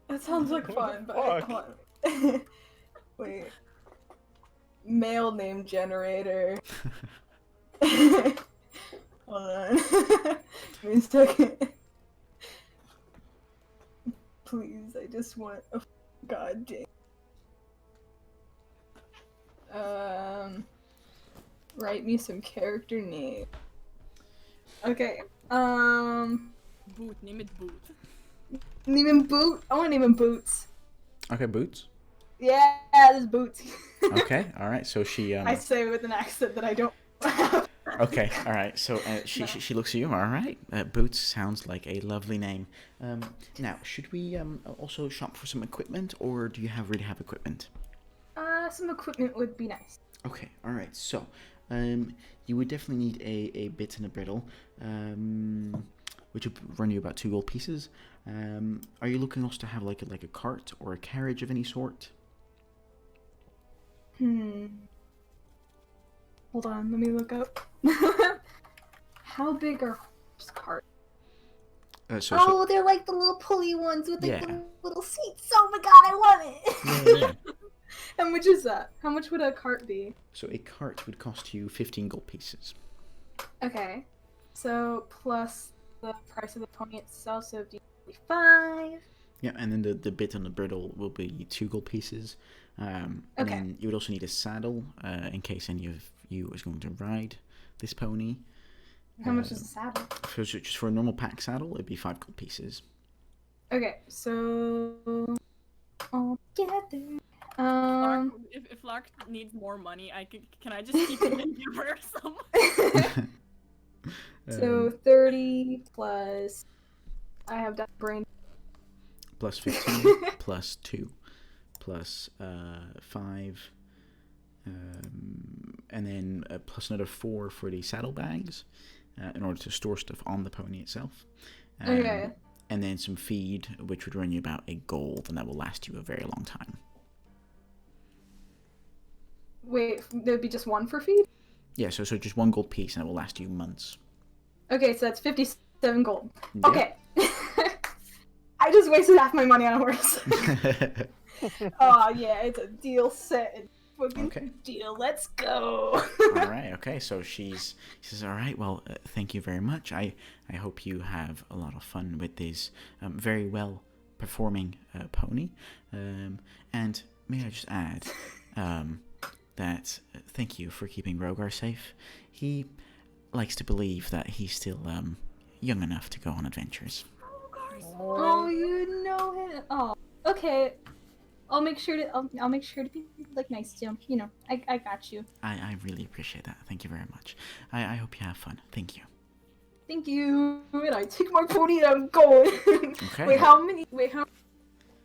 That sounds like fun, but hold on. Wait. Male name generator. Hold on. Give me a second. Please, I just want a god damn. Write me some character name. Okay. Boot. Name it Boot. Name him Boot. I want to name him Boots. Okay, Boots. Yeah, this Boots. Okay, all right. So she. I say it with an accent that I don't have. Okay, all right. So she looks at you. All right, Boots sounds like a lovely name. Now, should we also shop for some equipment, or do you already have equipment? Some equipment would be nice. Okay, all right. So, you would definitely need a bit and a bridle, which would run you about 2 gold pieces. Are you looking also to have like a cart or a carriage of any sort? Hold on, let me look up. How big are horse carts? They're like the little pulley ones with like the little seats. Oh my god, I want it! Yeah. How much is that? How much would a cart be? So a cart would cost you 15 gold pieces. Okay. So plus the price of the pony itself, so it'd be 5. Yeah, and then the bit on the bridle will be 2 gold pieces. And then you would also need a saddle in case any of you is going to ride this pony. How much is a saddle? Just for a normal pack saddle, it'd be 5 gold pieces. Okay, so all together. If Lark needs more money, can I just keep it and give her some? So 30 plus. I have that brain. Plus 15, plus 2, plus 5, and then plus another 4 for the saddlebags in order to store stuff on the pony itself. Okay. And then some feed, which would run you about 8 gold, and that will last you a very long time. Wait, there'd be just 1 for feed? Yeah, so just 1 gold piece, and it will last you months. Okay, so that's 57 gold. Yeah. Okay. I just wasted half my money on a horse. Oh yeah, it's a deal set. Fucking deal. Let's go. All right. Okay. So she says, "All right. Well, thank you very much. I hope you have a lot of fun with this very well performing pony. And may I just add that thank you for keeping Rogar safe. He likes to believe that he's still young enough to go on adventures." Oh, you know him. Oh, okay. I'll make sure to be like nice to him. You know, I got you. I really appreciate that. Thank you very much. I hope you have fun. Thank you. Thank you. And I take my pony and I'm going. Okay. Wait, how many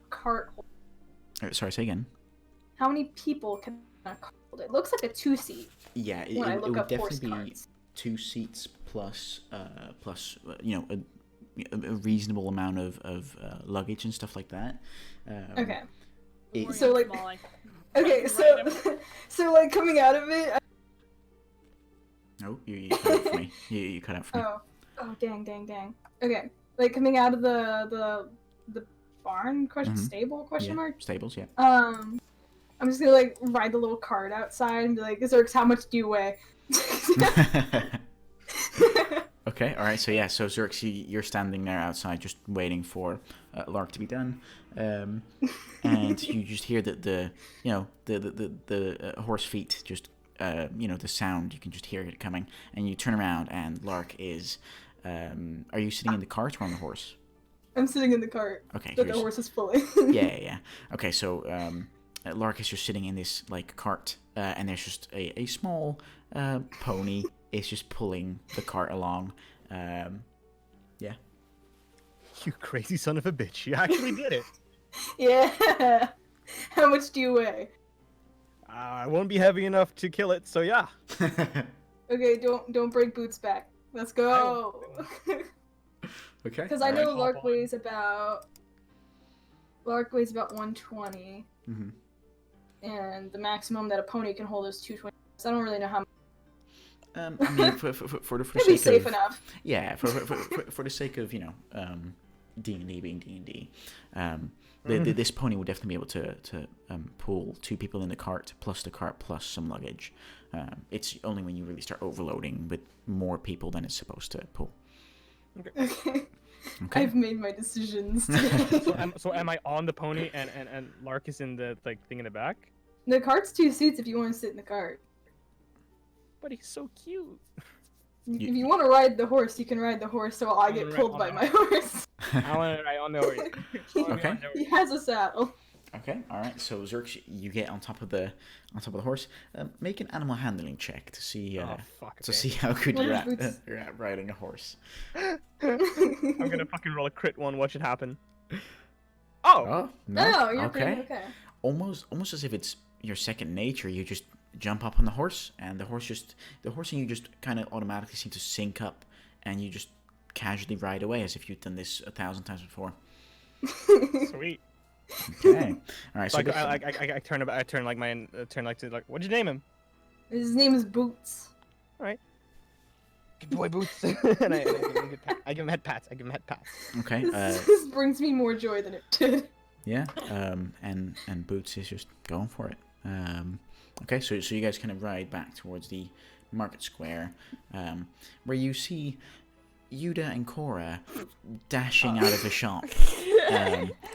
cart hold? Sorry, say again. How many people can a cart hold? It looks like a 2-seat. Yeah, it would definitely be 2 seats plus a reasonable amount of luggage and stuff like that. Okay. So like, so like coming out of it. No, you cut out for me. You cut out for me. Oh, dang. Okay. like coming out of the barn stable question mark. Stables, yeah. I'm just gonna like ride the little cart outside and be like, Zerx, how much do you weigh? Okay, all right. So yeah, so Zerx, you're standing there outside, just waiting for Lark to be done, and you just hear the horse feet, just the sound. You can just hear it coming, and you turn around, and Lark is. Are you sitting in the cart or on the horse? I'm sitting in the cart. Okay. But the horse is pulling. Yeah. Okay, so Lark is just sitting in this like cart, and there's just a small pony. Is just pulling the cart along. Yeah. You crazy son of a bitch! You actually did it. Yeah. How much do you weigh? I won't be heavy enough to kill it, so yeah. Okay, don't break Boots' back. Let's go. Okay. Because I know Lark weighs about 120, and the maximum that a pony can hold is 220. So I don't really know how much. I mean, for the It'd be sake safe of enough. yeah, for the sake of D&D being D&D, this pony will definitely be able to pull 2 people in the cart plus some luggage. It's only when you really start overloading with more people than it's supposed to pull. Okay. Okay. I've made my decisions. So am I on the pony and Lark is in the like thing in the back? The cart's 2 seats if you want to sit in the cart. But he's so cute. If you want to ride the horse, you can ride the horse, so I get pulled by my horse. I want to ride on the horse. Okay. He has a saddle. Okay. All right. So Zerx, you get on top of the horse. Make an animal handling check to see see how good you're at riding a horse. I'm gonna fucking roll a crit one. Watch it happen. Oh no, you're okay. okay. Almost as if it's your second nature. You just jump up on the horse, and the horse and you just kind of automatically seem to sync up, and you just casually ride away as if you've done this 1,000 times before. Sweet. Okay. All right. So like I turn to what'd you name him? His name is Boots. All right. Good boy, Boots. And I give him head pats. Okay. This brings me more joy than it did. Yeah. And Boots is just going for it. Okay. So you guys kind of ride back towards the market square, where you see Yuda and Cora dashing out of the shop.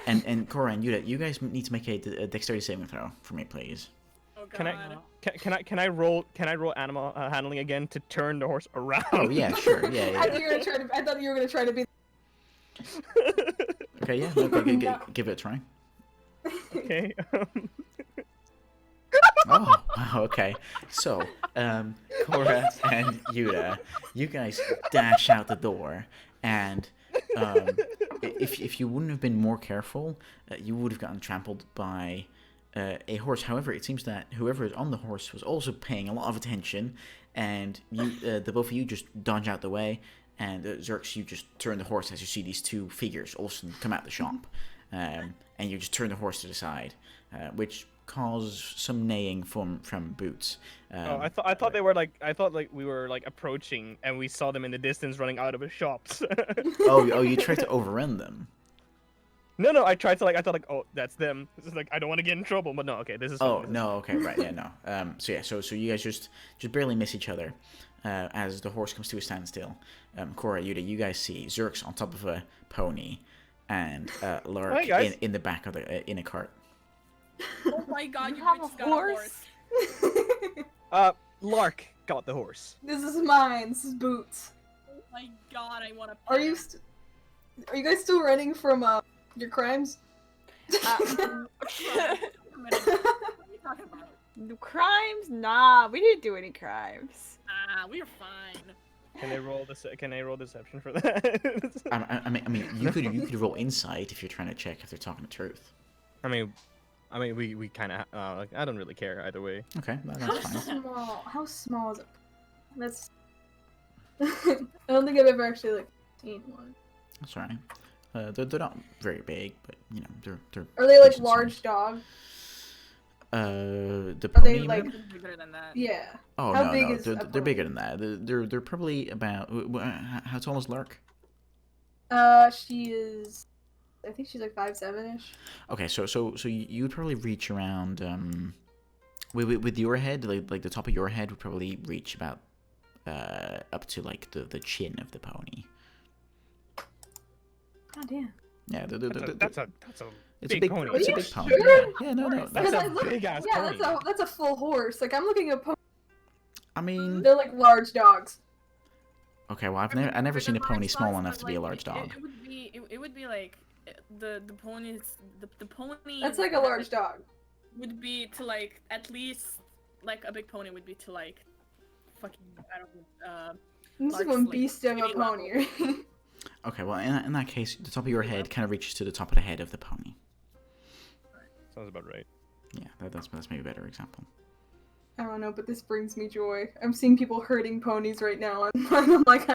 And Cora and Yuda, you guys need to make a dexterity saving throw for me, please. Oh, God. Can I roll animal handling again to turn the horse around? Oh yeah, sure, yeah. I thought you were gonna try to be. Okay, yeah, no, give it a try. Okay. Oh, wow, okay. So, Cora and Yuda, you guys dash out the door, and if you wouldn't have been more careful, you would have gotten trampled by a horse. However, it seems that whoever is on the horse was also paying a lot of attention, and the both of you just dodge out the way, and Zerx, you just turn the horse as you see these 2 figures also come out the shop, and you just turn the horse to the side, which caused some neighing from Boots. I thought they were like we were like approaching and we saw them in the distance running out of the shops. oh, you tried to overrun them. No, I thought oh, that's them. This is like I don't want to get in trouble, but no, okay, this is. Oh no, okay, right, yeah, no. So you guys just barely miss each other, as the horse comes to a standstill. Cora, Yuda, you guys see Zerx on top of a pony, and Lark in the back of in a cart. Oh my God, you have bitch a got horse? a horse. Lark got the horse. This is mine. This is Boots. Oh my God, I want to. Are you guys still running from your crimes? What are you talking about? Crimes? Nah, we didn't do any crimes. We're fine. Can they roll deception for that? I mean, you could roll insight if you're trying to check if they're talking the truth. I mean, we kind of I don't really care either way. Okay, that's fine. How small is it? That's. I don't think I've ever actually like seen one. That's all right. They're not very big, but you know they're. Are they like decent large size. dog? The Are pony. they like? Bigger than that. Yeah. Oh How no, big is they're a bigger pony? than that. They're probably about how tall is Lark? She is. I think she's like 5'7" ish. Okay, so you would probably reach around with your head, like the top of your head would probably reach about up to like the chin of the pony. God damn. Yeah, That's a it's a big big pony. It's a Are big you pony. sure? Yeah, no. That's Because a I look, big-ass yeah, pony. that's a full horse. Like I'm looking at ponies. I mean, They're like large dogs. okay, well I never seen a pony small enough to be a large dog. It would be like the ponies the pony. That's like a large dog. Would be to like at least like a big pony would be to like fucking I don't know. This is large, one like, beast of a skinny pony. Right? Okay, well in that case, the top of your head kind of reaches to the top of the head of the pony. Sounds about right. Yeah, that's maybe a better example. I don't know, but this brings me joy. I'm seeing people hurting ponies right now, and I'm like, I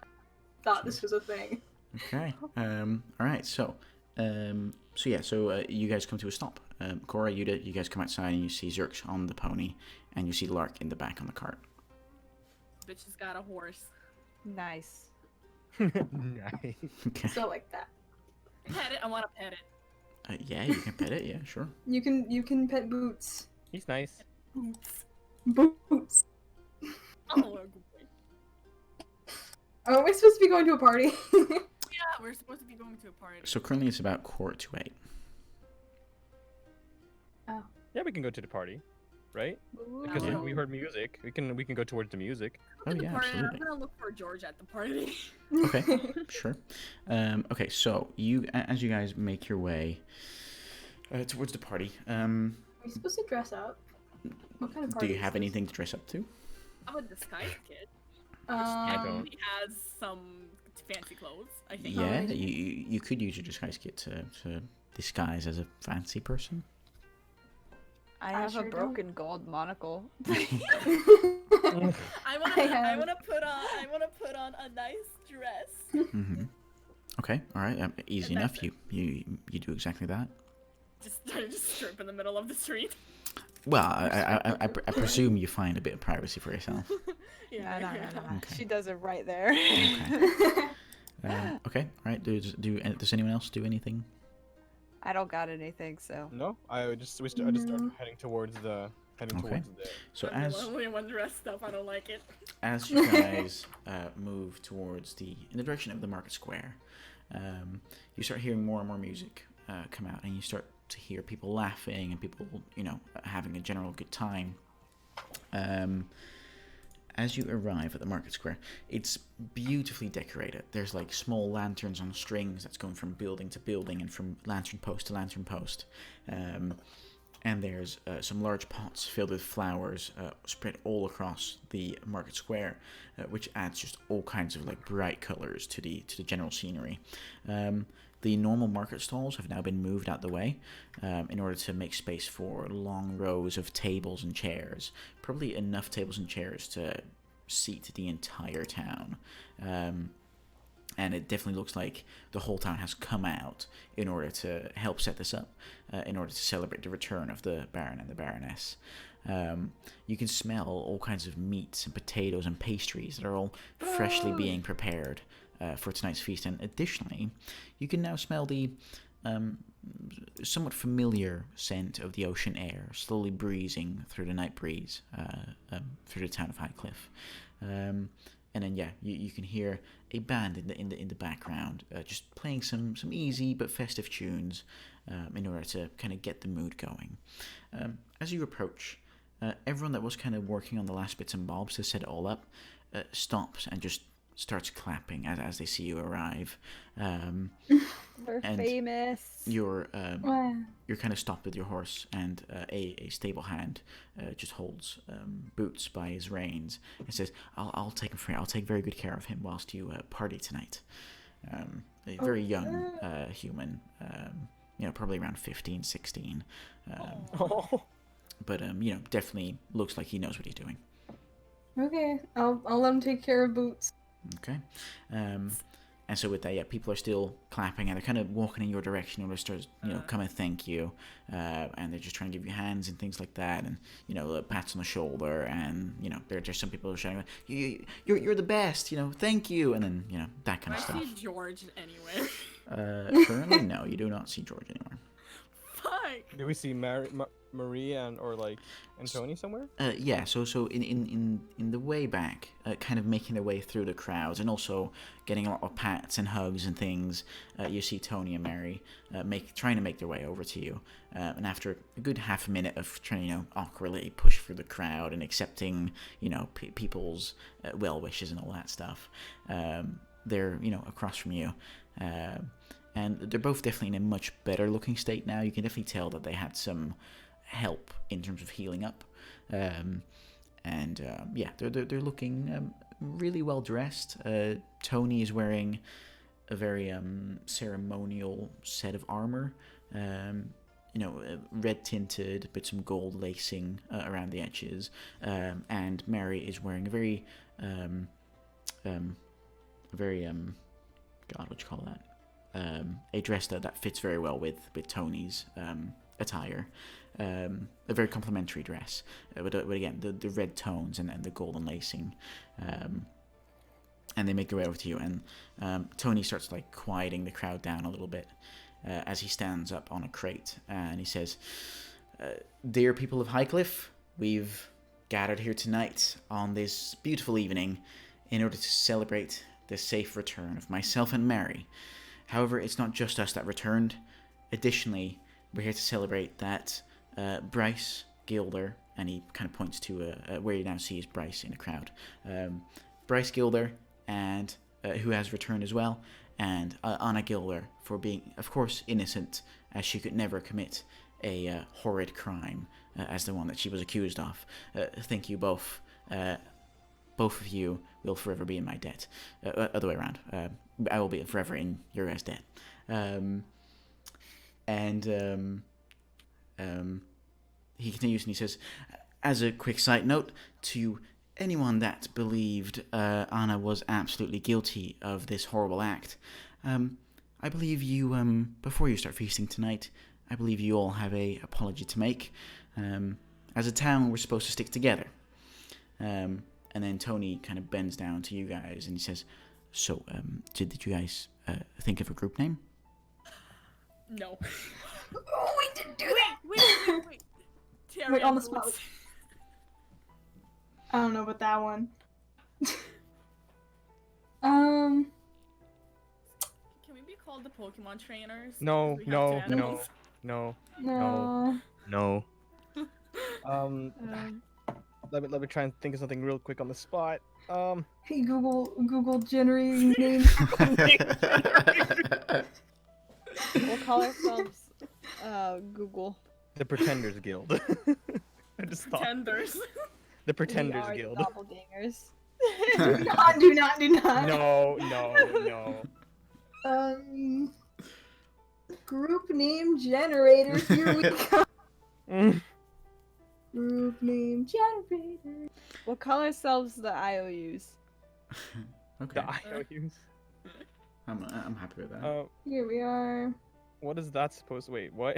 thought this was a thing. Okay. All right. So you guys come to a stop. Cora, Yuda, you guys come outside and you see Zerx on the pony, and you see Lark in the back on the cart. Bitch has got a horse. Nice. Nice. Okay. So like that. Pet it. I want to pet it. Yeah, you can pet it. Yeah, sure. You can pet Boots. He's nice. Boots. Boots. Oh, Oh, are we supposed to be going to a party? yeah, we're supposed to be going to a party. So currently it's about 7:45. Oh. Yeah, we can go to the party, right? Because Yeah. we heard music. We can go towards the music. Oh At the yeah, party, absolutely. I'm gonna look for George at the party. Okay, sure. Okay, so as you guys make your way towards the party, Are we supposed to dress up? What kind of do party you is have this? anything to dress up to? I'm a disguise kid. I don't. He has some fancy clothes, I think. Yeah, Oh, you could use your disguise kit to disguise as a fancy person. I I have sure a broken gold monocle. I have- wanna put on a nice dress. Mm-hmm. Okay, all right, easy And enough. that's You do exactly that. Just strip in the middle of the street. Well, I presume you find a bit of privacy for yourself. Yeah, No. Okay. She does it right there. Okay. Okay. All right. Does anyone else do anything? I don't got anything, so. No, I just started No. heading towards the Okay. So I'm as the only one dressed up. I don't like it. as you guys move towards in the direction of the market square, you start hearing more and more music come out, and you start to hear people laughing and people, having a general good time. As you arrive at the market square, it's beautifully decorated. There's like small lanterns on strings that's going from building to building and from lantern post to lantern post. And there's some large pots filled with flowers spread all across the market square, which adds just all kinds of like bright colors to the general scenery. The normal market stalls have now been moved out the way in order to make space for long rows of tables and chairs. Probably enough tables and chairs to seat the entire town. And it definitely looks like the whole town has come out in order to help set this up, in order to celebrate the return of the Baron and the Baroness. You can smell all kinds of meats and potatoes and pastries that are all freshly being prepared for tonight's feast. And additionally, you can now smell the somewhat familiar scent of the ocean air slowly breezing through the night breeze through the town of Highcliffe. And then you can hear a band in the background just playing some easy but festive tunes in order to kind of get the mood going. As you approach, everyone that was kind of working on the last bits and bobs to set it all up stops and just starts clapping as they see you arrive. We're And famous. You're Wow. kind of stopped with your horse, and a stable hand just holds Boots by his reins and says, "I'll take him for you. I'll take very good care of him whilst you party tonight." A very young human, probably around 15, 16. But definitely looks like he knows what he's doing. Okay, I'll let him take care of Boots. Okay. and so with that, yeah, people are still clapping and they're kind of walking in your direction, and they're start, come and thank you, and they're just trying to give you hands and things like that, and pats on the shoulder, and there's some people who are shouting, you're the best, thank you, and then that kind of stuff. I see George anywhere. Currently, no, you do not see George anymore. Fuck. Do we see Marie or and Tony somewhere? Yeah. So in the way back, kind of making their way through the crowds, and also getting a lot of pats and hugs and things. You see Tony and Mary trying to make their way over to you, and after a good half a minute of trying to awkwardly push through the crowd and accepting people's well wishes and all that stuff, they're across from you. And they're both definitely in a much better looking state now. You can definitely tell that they had some help in terms of healing up. Yeah, they're looking really well dressed. Tony is wearing a very ceremonial set of armor. Red tinted, but some gold lacing around the edges. And Mary is wearing a very, God, what you call that? A dress that fits very well with Tony's attire. A very complimentary dress, but again, the red tones and the golden lacing. And they make their way over to you, and Tony starts quieting the crowd down a little bit as he stands up on a crate, and he says, "Dear people of Highcliffe, we've gathered here tonight on this beautiful evening in order to celebrate the safe return of myself and Mary. However, it's not just us that returned. Additionally, we're here to celebrate that Bryce Gilder," and he kind of points to where you now see is Bryce in the crowd. Bryce Gilder, and who has returned as well, and Anna Gilder for being, of course, innocent, as she could never commit a horrid crime as the one that she was accused of. Thank you both. Both of you will forever be in my debt. Other way around. I will be forever in your guys' debt. He continues and he says, as a quick side note, to anyone that believed Anna was absolutely guilty of this horrible act, I believe you, before you start feasting tonight, I believe you all have a apology to make. As a town, we're supposed to stick together. And then Tony kind of bends down to you guys and he says, so, did you guys think of a group name? No. Oh, we didn't do that! Wait. Terry, Wait, on the spot. I don't know about that one. Can we be called the Pokemon trainers? No. We have two animals. No. Let me try and think of something real quick on the spot. Hey Google generating name. We'll call ourselves Google. The Pretenders Guild. I just thought. Pretenders. The Pretenders We are Guild. doppelgangers. do not. No. Group name generator. Here we go. Group name generator. We'll call ourselves the IOUs. Okay. The IOUs. I'm happy with that. Here we are. What is that supposed to... Wait, what?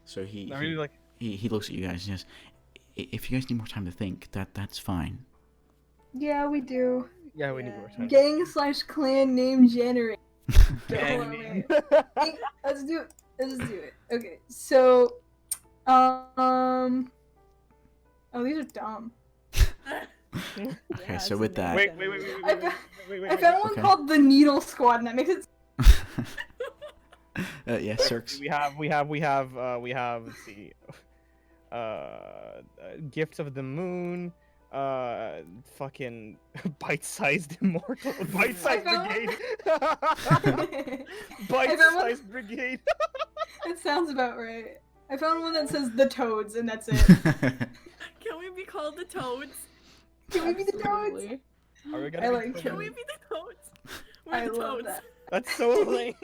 So he looks at you guys and says, if you guys need more time to think, that's fine. Yeah, we do. Yeah, we need more time. Gang/clan name generator. Gang name. Let's do it. Okay, so, oh, these are dumb. Okay, so with that... Wait. I found one called the Needle Squad, and that makes it. Yeah, Cirques. We have. Let's see. Gift of the Moon. Fucking bite-sized immortal. Bite-sized brigade. Bite-sized brigade. It sounds about right. I found one that says the Toads, and that's it. Can we be called the Toads? Can we be the Toads? Are we I like Can we be the Toads? We're I the love Toads. that. That's so lame.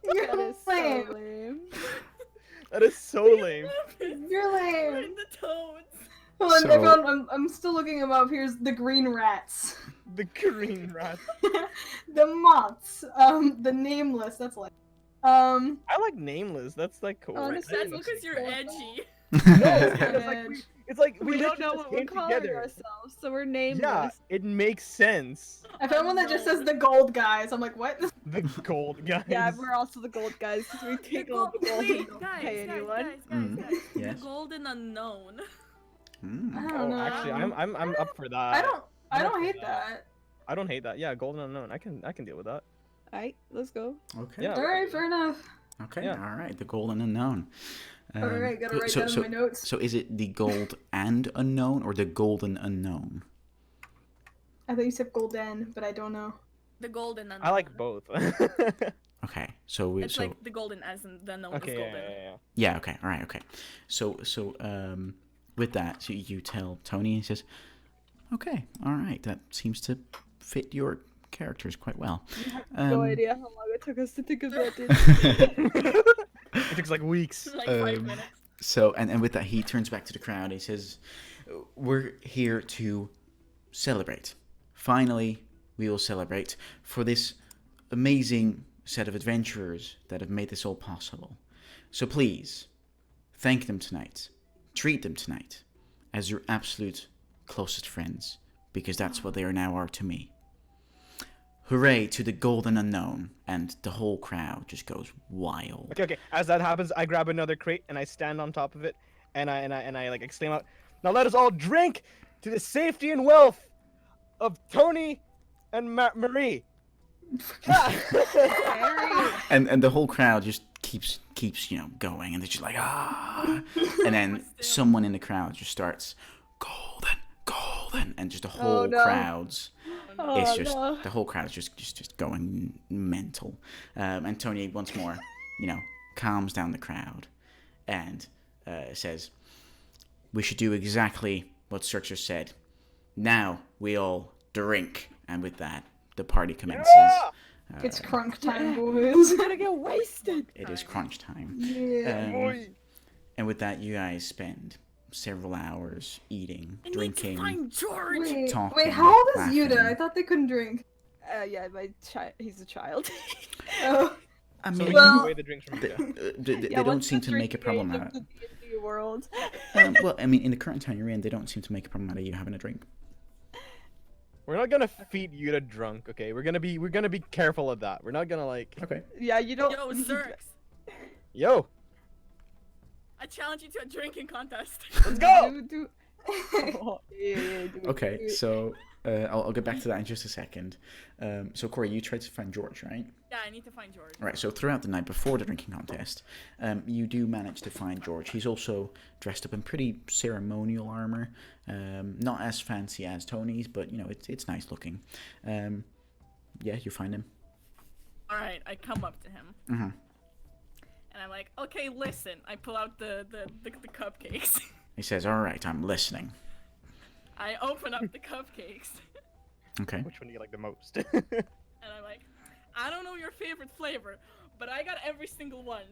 You're That is so lame. lame. That is so lame. You're We're lame. in the toads. Hold on, So- everyone. I'm still looking them up. Here's the green rats, The green rat. the moths, the nameless. That's like, I like nameless. That's like cool. Oh, right? this That's is- because you're edgy. No, It's because not like edge. it's like We don't literally know just what we're came calling together. ourselves, so we're nameless. Yeah, it makes sense. I found one that just says the gold guys. I'm like, what? The gold guys. Yeah, we're also the gold guys because we take all the gold Wait, and don't guys, pay anyone. guys. Yes. The golden unknown. Mm. I Oh, don't know. actually, I'm up for that. I don't up for hate that. I don't hate that. Yeah, golden unknown. I can deal with that. Alright, let's go. Okay. Yeah. All right, fair enough. Okay. Yeah. All right. The golden unknown. All right, gotta write that in my notes. So is it the gold and unknown or the golden unknown? I thought you said golden, but I don't know. The golden unknown. I like both. Okay. So we It's like the golden as in the unknown Okay, is yeah, golden. yeah. Yeah, okay, all right, okay. So with that, so you tell Tony, and he says, okay, all right, that seems to fit your characters quite well. No idea how long it took us to think of that. It took like weeks. Like 5 Um, minutes. So, and with that, he turns back to the crowd. He says, we're here to celebrate. Finally, we will celebrate for this amazing set of adventurers that have made this all possible. So please, thank them tonight. Treat them tonight as your absolute closest friends, because that's what they now are to me. Hooray to the golden unknown, and the whole crowd just goes wild. Okay. As that happens, I grab another crate and I stand on top of it, and I like exclaim out, "Now let us all drink to the safety and wealth of Tony and Marie." And the whole crowd just keeps going, and they're just like and then someone in the crowd just starts golden, and just the whole no. crowd's it's just no. the whole crowd's just going mental. And Tony once more calms down the crowd and says, we should do exactly what Searcher said. Now we all drink. And with that, the party commences. It's crunk time, boys. We're gonna get wasted. It is crunch time. Yeah. And with that, you guys spend several hours eating, I drinking. need to find George. Wait, talking, how old is laughing. Yuta? I thought they couldn't drink. Yeah, he's a child. Oh, I So mean, we Well- give away the drinks from Yuta. they don't seem to make a problem out of it. The world. Well, I mean, in the current time you're in, they don't seem to make a problem out of you having a drink. We're not gonna feed Yuta drunk, okay? We're gonna be careful of that. We're not gonna like. Okay. Yeah, you don't. Yo, Zerx. Yo, I challenge you to a drinking contest. let's go. Do. Oh, yeah, do it, Okay, do it. so I'll get back to that in just a second. So Corey, you tried to find George, right? Yeah, I need to find George. All right. So throughout the night before the drinking contest, you do manage to find George. He's also dressed up in pretty ceremonial armor, not as fancy as Tony's, but it's nice looking. Yeah, you find him. All right, I come up to him. Mhm. And I'm like, okay, listen. I pull out the cupcakes. He says, "All right, I'm listening." I open up the cupcakes. Okay. Which one do you like the most? And I'm like, I don't know your favorite flavor, but I got every single one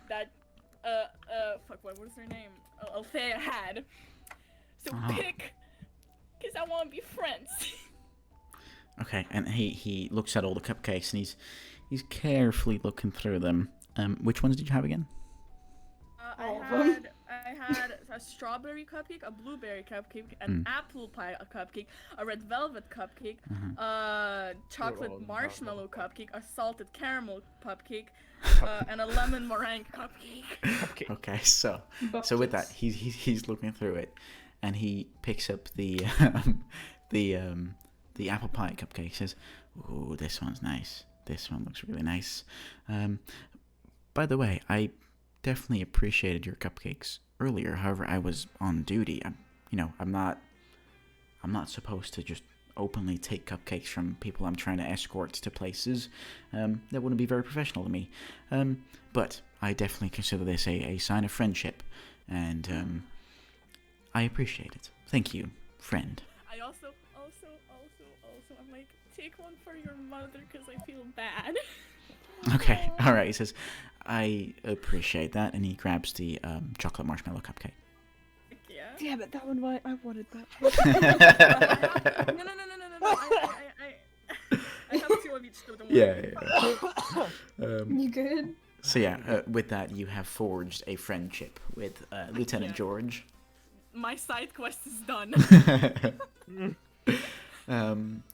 that, what was her name? Althea had. So pick, because I want to be friends. Okay, and he looks at all the cupcakes and he's carefully looking through them. Which ones did you have again? I had a strawberry cupcake, a blueberry cupcake, an apple pie cupcake, a red velvet cupcake, a chocolate marshmallow cupcake, a salted caramel cupcake, and a lemon meringue cupcake. Okay, so with that, he's looking through it, and he picks up the apple pie cupcake. He says, "Ooh, this one's nice. This one looks really nice." By the way, I definitely appreciated your cupcakes earlier. However, I was on duty. I'm not supposed to just openly take cupcakes from people I'm trying to escort to places. That wouldn't be very professional to me. But I definitely consider this a sign of friendship, and I appreciate it. Thank you, friend. I also, I'm like, take one for your mother because I feel bad. Okay, all right. He says, "I appreciate that," and he grabs the chocolate marshmallow cupcake. Yeah. Damn it, that one, I wanted that. No. I have 2 of each, so don't worry. Yeah. You good? So yeah, with that, you have forged a friendship with Lieutenant George. My side quest is done.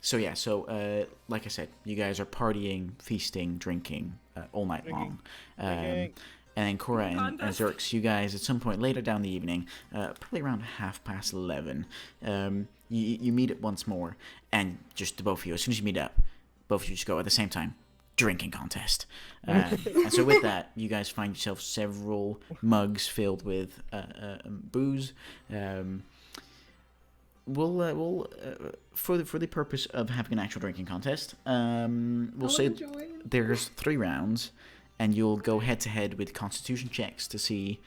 So like I said, you guys are partying, feasting, drinking all night long. And then Cora and Zerx, you guys at some point later down the evening, probably around 11:30, you meet up once more, and just the both of you, as soon as you meet up, both of you just go at the same time. Drinking contest. And so with that, you guys find yourself several mugs filled with booze. We'll for the purpose of having an actual drinking contest, we'll say there's 3 rounds, and you'll go head to head with constitution checks to see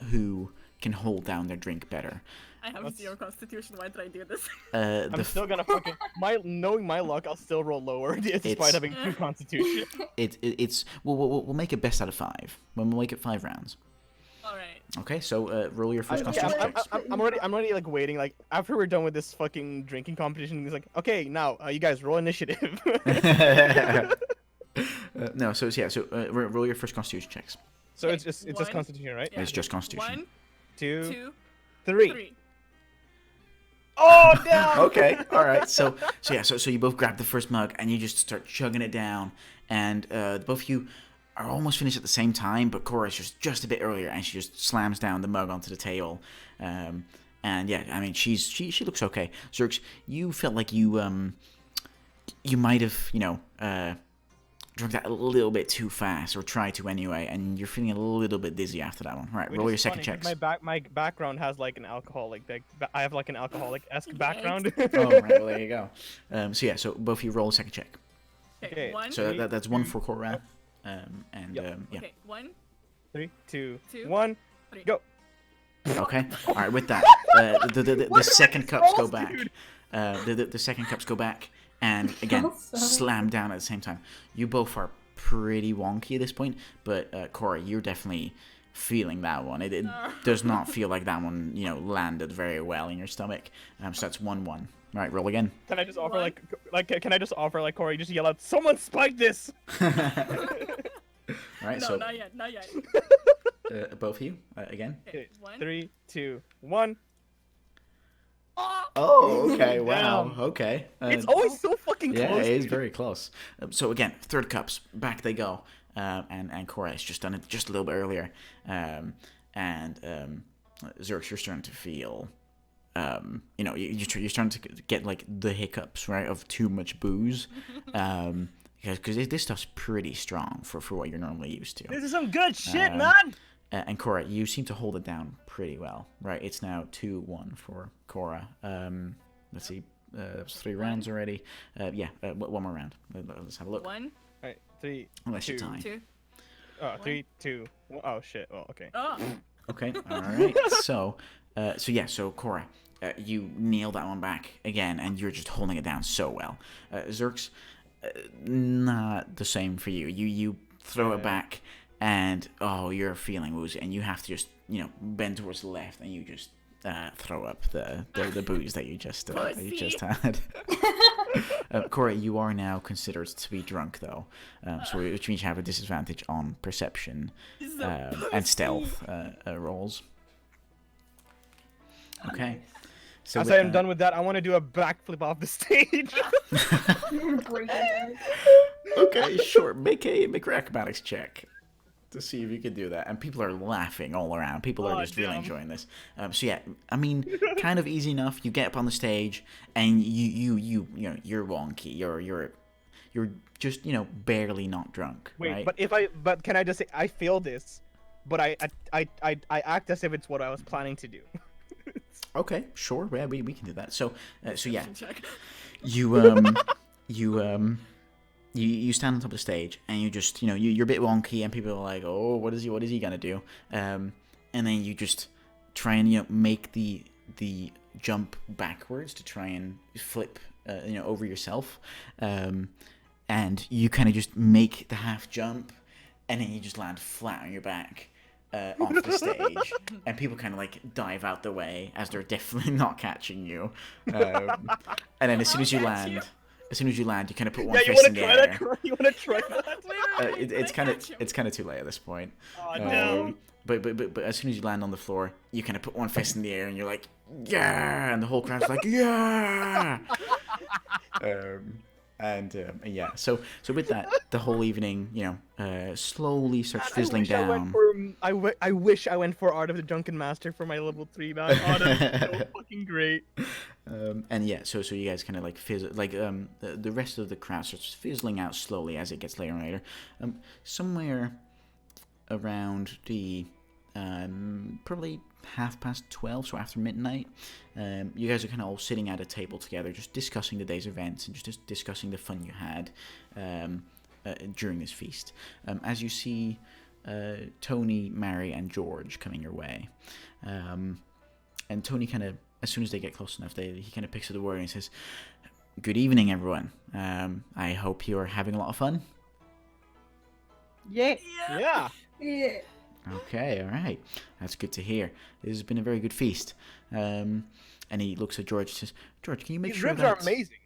who can hold down their drink better. I have 0 constitution. Why did I do this? I'm still gonna fucking knowing my luck. I'll still roll lower despite having 2 constitution. We'll make it best out of 5. We'll make it 5 rounds. All right. Okay, so roll your first constitution checks. I'm already like waiting. Like after we're done with this fucking drinking competition, he's like, okay, now you guys roll initiative. No, so roll your first constitution checks. So it's just constitution, right? Yeah, it's just constitution. 1, 2, 2, 3. Oh damn! Okay, all right. So you both grab the first mug and you just start chugging it down, and both of you are almost finished at the same time, but Cora's just a bit earlier, and she just slams down the mug onto the table. And yeah, I mean she looks okay. Zerx, you felt like you might have drunk that a little bit too fast, or tried to anyway, and you're feeling a little bit dizzy after that one. All right, roll your second checks. My background has like an alcoholic. I have like an alcoholic-esque background. Oh, right, well there you go. So both of you roll a second check. Okay. 1. So that's 1 for Cora. Yeah. Okay. 1, 3, 2, 2, 1, 3. go. Okay. All right. With that, the second cups go back. The second cups go back, and again slam down at the same time. You both are pretty wonky at this point, but Cora, you're definitely feeling that one. It does not feel like that one, landed very well in your stomach. So that's 1-1. All right, roll again. Can I just offer can I just offer Cora, you just yell out, someone spike this? All right, no, so not yet. both of you again. Okay, 1. 3, 2, 1. Oh, okay. Wow. Okay. It's always so fucking close. Yeah, it is very close. So again, third cups, back they go, and Cora has just done it just a little bit earlier, and Zerx, you're starting to feel, you're starting to get like the hiccups, right, of too much booze, because this stuff's pretty strong for what you're normally used to. This is some good shit, man. And Cora, you seem to hold it down pretty well, right? It's now 2-1 for Cora. Let's see, that was 3 rounds already. One more round. Let's have a look. 1. All right, 3, Unless you're 2, tying. 2. 3, 2. Oh shit. Oh, okay. Oh. Okay. All right. So Cora, you nailed that one back again, and you're just holding it down so well. Zerx, not the same for you. You throw it back, and you're feeling woozy, and you have to just bend towards the left, and you just throw up the booze that you just had. Cora, you are now considered to be drunk though, which means you have a disadvantage on perception and stealth rolls. Okay. So as I am done with that, I want to do a backflip off the stage. Okay, sure. Make an acrobatics check to see if you can do that. And people are laughing all around. People are just really enjoying this. So yeah, I mean, kind of easy enough. You get up on the stage, and you're wonky. You're just barely not drunk. Wait, right? but can I just say I feel this, but I act as if it's what I was planning to do. Okay, sure. Yeah, we can do that. So yeah, Check. You stand on top of the stage, and you just you're a bit wonky, and people are like, oh, what is he gonna do? And then you just try and make the jump backwards to try and flip over yourself, and and you kind of just make the half jump, and then you just land flat on your back off the stage, and people kind of like dive out the way as they're definitely not catching you. And then as soon as you land, you kind of put one fist in the air. You want to try that? It's kind of too late at this point. Oh, no. But as soon as you land on the floor, you kind of put one fist in the air, and you're like, yeah, and the whole crowd's like, yeah. Yeah, so with that, the whole evening, slowly starts fizzling down. I wish I went for Art of the Drunken Master for my level 3 man. Oh, that's so fucking great. And yeah, so you guys kind of like fizzle, like the rest of the crowd starts fizzling out slowly as it gets later and later. Somewhere around the probably 12:30, so after midnight, you guys are kind of all sitting at a table together, just discussing the day's events and just discussing the fun you had during this feast. As you see Tony, Mary, and George coming your way, and Tony kind of, as soon as they get close enough, he kind of picks up the word and he says, "Good evening, everyone. I hope you're having a lot of fun." Yeah. Yeah. Yeah. Okay, all right. That's good to hear. This has been a very good feast. And he looks at George and says, "George, can you make These sure ribs that..." are amazing.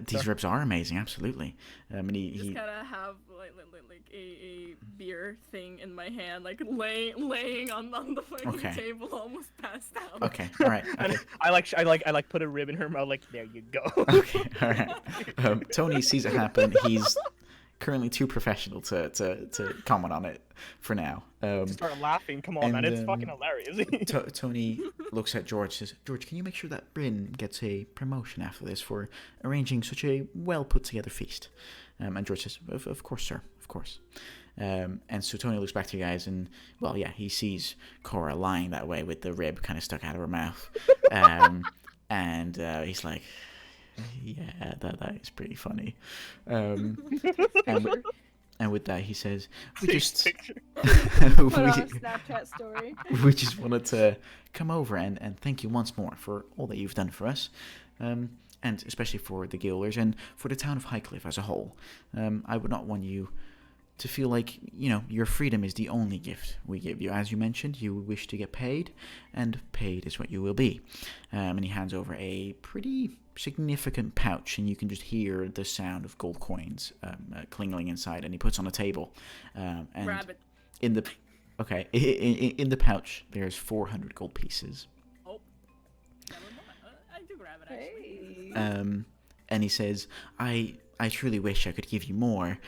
These ribs are amazing, absolutely. And he Just gotta have like a beer thing in my hand, like laying on the fucking table, almost passed out. Okay, all right. Okay. I like put a rib in her mouth. Like, there you go. Okay, all right. Tony sees it happen. He's currently too professional to comment on it for now. Start laughing. Come on, man. It's fucking hilarious. Tony looks at George and says, "George, can you make sure that Bryn gets a promotion after this for arranging such a well put together feast?" And George says, Of course, sir. Of course." And so Tony looks back to you guys and, well, yeah, he sees Cora lying that way with the rib kind of stuck out of her mouth. And he's like, "Yeah, that is pretty funny." And with that, he says, "We just Put on a Snapchat story. We just wanted to come over and thank you once more for all that you've done for us, and especially for the Guilders and for the town of Highcliffe as a whole. I would not want you to feel like, your freedom is the only gift we give you. As you mentioned, you wish to get paid, and paid is what you will be." And he hands over a pretty significant pouch, and you can just hear the sound of gold coins clinging inside, and he puts on a table. And Grab it. in the pouch, there's 400 gold pieces. Oh, never mind. I do grab it, actually. Hey. And he says, I truly wish I could give you more,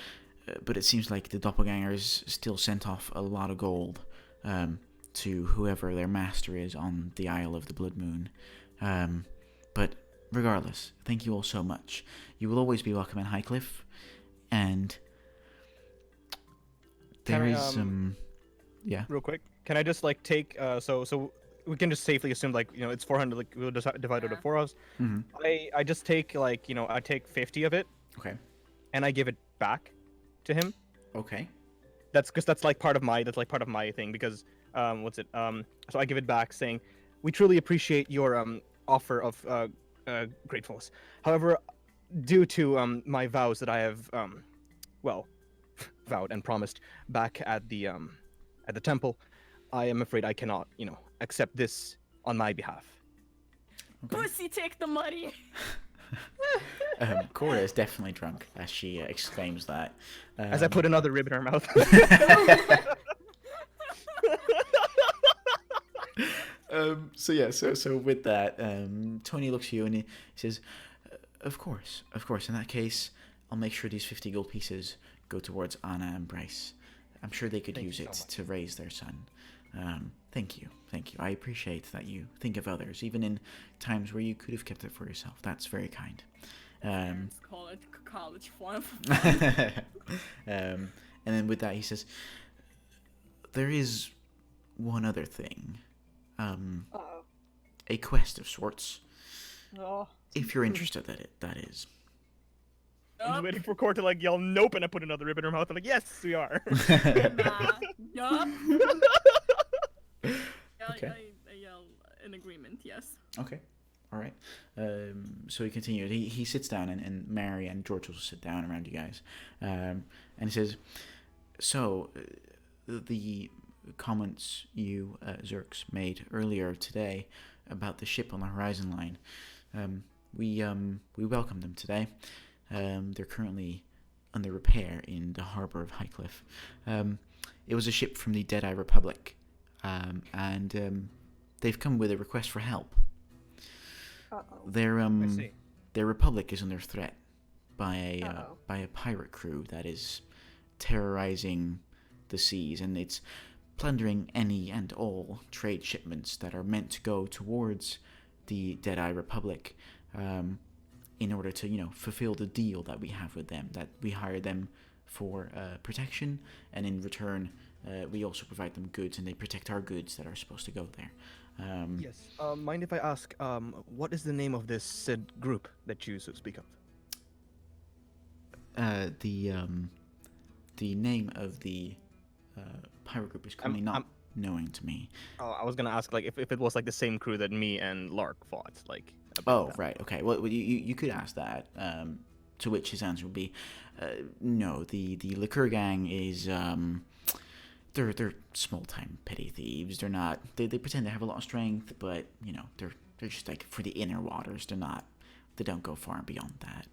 but it seems like the doppelgangers still sent off a lot of gold to whoever their master is on the Isle of the Blood Moon. But regardless, thank you all so much. You will always be welcome in Highcliffe, and there is yeah. Real quick, can I just take so we can just safely assume it's 400, we'll just divide it up for us. Mm-hmm. I just take I take 50 of it. Okay. And I give it back to him. Okay. That's because that's part of my thing, because so I give it back saying, "We truly appreciate your offer of gratefulness. However, due to my vows that I have vowed and promised back at the temple, I am afraid I cannot accept this on my behalf." Okay. Pussy, take the money. Cora is definitely drunk as she exclaims that. As I put another rib in her mouth. So with that, Tony looks at you and he says, of course. In that case, I'll make sure these 50 gold pieces go towards Anna and Bryce. I'm sure they could use it to raise their son. Thank you. I appreciate that you think of others, even in times where you could have kept it for yourself. That's very kind. Let's call it college fun. And then with that, he says, there is one other thing. A quest of sorts. Oh. If you're interested in it, that is. I'm just waiting for Cora to yell nope, and I put another rib in her mouth. I'm like, yes, we are. Yup. Okay. I yell in agreement, yes. Okay. All right. So he continued. He sits down, and Mary and George also sit down around you guys. And he says, so, the comments you, Zerks, made earlier today about the ship on the horizon line, we welcome them today. They're currently under repair in the harbor of Highcliffe. It was a ship from the Deadeye Republic, and they've come with a request for help. Uh-oh. Their republic is under threat by a pirate crew that is terrorizing the seas, and it's plundering any and all trade shipments that are meant to go towards the Deadeye Republic, in order to fulfill the deal that we have with them, that we hire them for protection, and in return we also provide them goods, and they protect our goods that are supposed to go there. Yes. Mind if I ask, what is the name of this said group that you speak of? The name of the pirate group is currently not knowing to me. Oh, I was gonna ask if it was the same crew that me and Lark fought. Oh, right. Okay. Well, you could ask that. To which his answer would be, no. The liquor gang is they're small time petty thieves. They're not. They pretend to have a lot of strength, but they're just for the inner waters. They don't go far beyond that.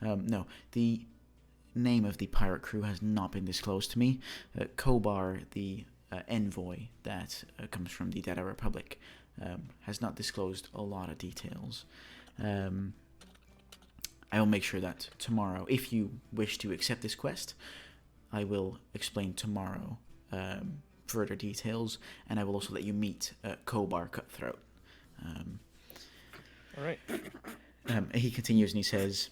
No, the name of the pirate crew has not been disclosed to me. Kobar, the envoy that comes from the Deadeye Republic, has not disclosed a lot of details. I will make sure that tomorrow, if you wish to accept this quest, I will explain tomorrow further details, and I will also let you meet Kobar Cutthroat. All right. He continues and he says,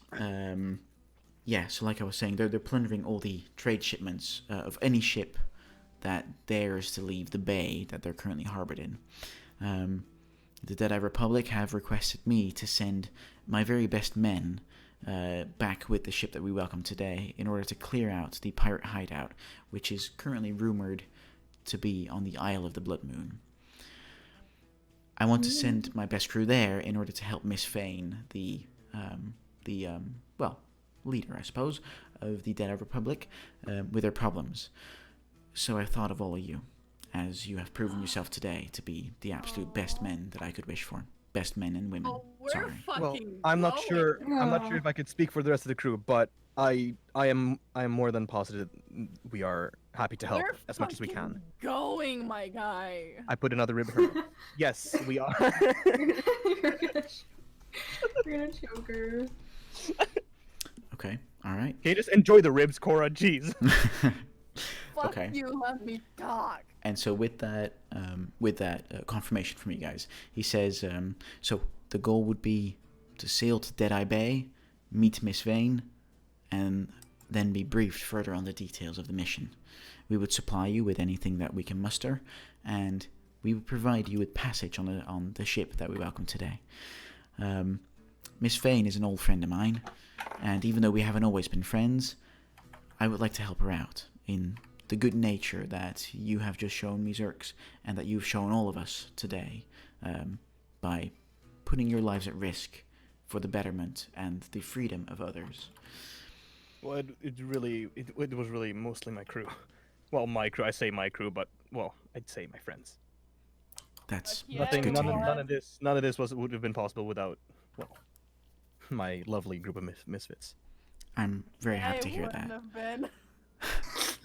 yeah, so like I was saying, they're plundering all the trade shipments of any ship that dares to leave the bay that they're currently harbored in. The Deadeye Republic have requested me to send my very best men back with the ship that we welcome today in order to clear out the pirate hideout, which is currently rumored to be on the Isle of the Blood Moon. I want to send my best crew there in order to help Miss Fane, the leader, I suppose, of the Deadeye Republic, with their problems. So I thought of all of you, as you have proven yourself today to be the absolute best men that I could wish for. Best men and women. Oh, we're Sorry. Well, I'm not sure. I'm not sure if I could speak for the rest of the crew, but I am more than positive we are happy to help We're as much as we can. Going, my guy. I put another rib in her mouth. Yes, we are. You're gonna choke her. Okay, alright. Can you just enjoy the ribs, Cora? Jeez. Fuck Okay. you, let me talk. And so with that confirmation from you guys, he says, so the goal would be to sail to Deadeye Bay, meet Miss Vane, and then be briefed further on the details of the mission. We would supply you with anything that we can muster, and we would provide you with passage on the ship that we welcome today. Miss Vane is an old friend of mine, and even though we haven't always been friends, I would like to help her out in the good nature that you have just shown me, Zerks, and that you've shown all of us today, by putting your lives at risk for the betterment and the freedom of others. Well, it was really mostly my crew. Well, my crew. I say my crew, but I'd say my friends. That's Yeah, good to hear. None of this would have been possible without my lovely group of misfits. I'm very happy to hear wouldn't that. have been.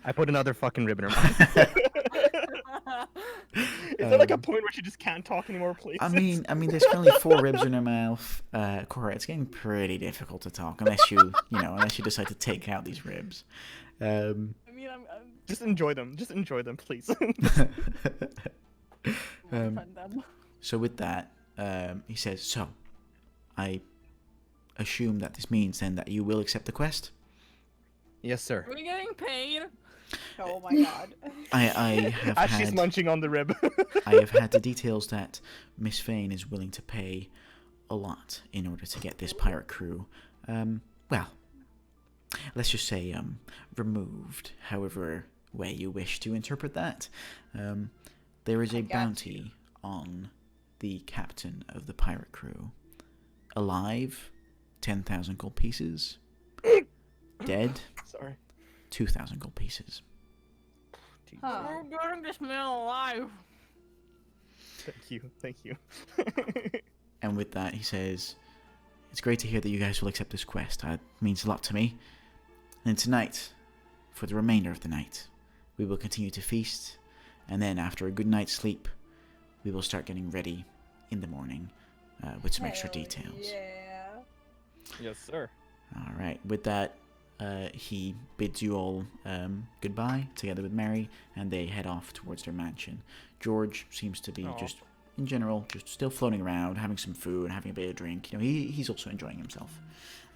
I put another fucking rib in her mouth. Is there a point where she just can't talk anymore, please? I mean, there's currently 4 ribs in her mouth. Cora, it's getting pretty difficult to talk unless you decide to take out these ribs. I mean, I'm Just enjoy them. Just enjoy them, please. friend them. So with that, he says, so, I assume that this means then that you will accept the quest? Yes, sir. Are we getting paid? Oh my god. I have As she's had... munching on the rib. I have had the details that Miss Fane is willing to pay a lot in order to get this pirate crew, let's just say, removed, however way you wish to interpret that. There is a bounty on the captain of the pirate crew, alive, 10,000 gold pieces. Dead, Sorry. 2,000 gold pieces. Huh. We're getting this man alive. Thank you. And with that, he says, "It's great to hear that you guys will accept this quest. That means a lot to me. And tonight, for the remainder of the night, we will continue to feast, and then after a good night's sleep, we will start getting ready in the morning with some extra details." Yeah. Yes, sir. All right. With that, he bids you all goodbye together with Mary, and they head off towards their mansion. George seems to be just, in general, just still floating around, having some food, having a bit of drink. You know, he's also enjoying himself.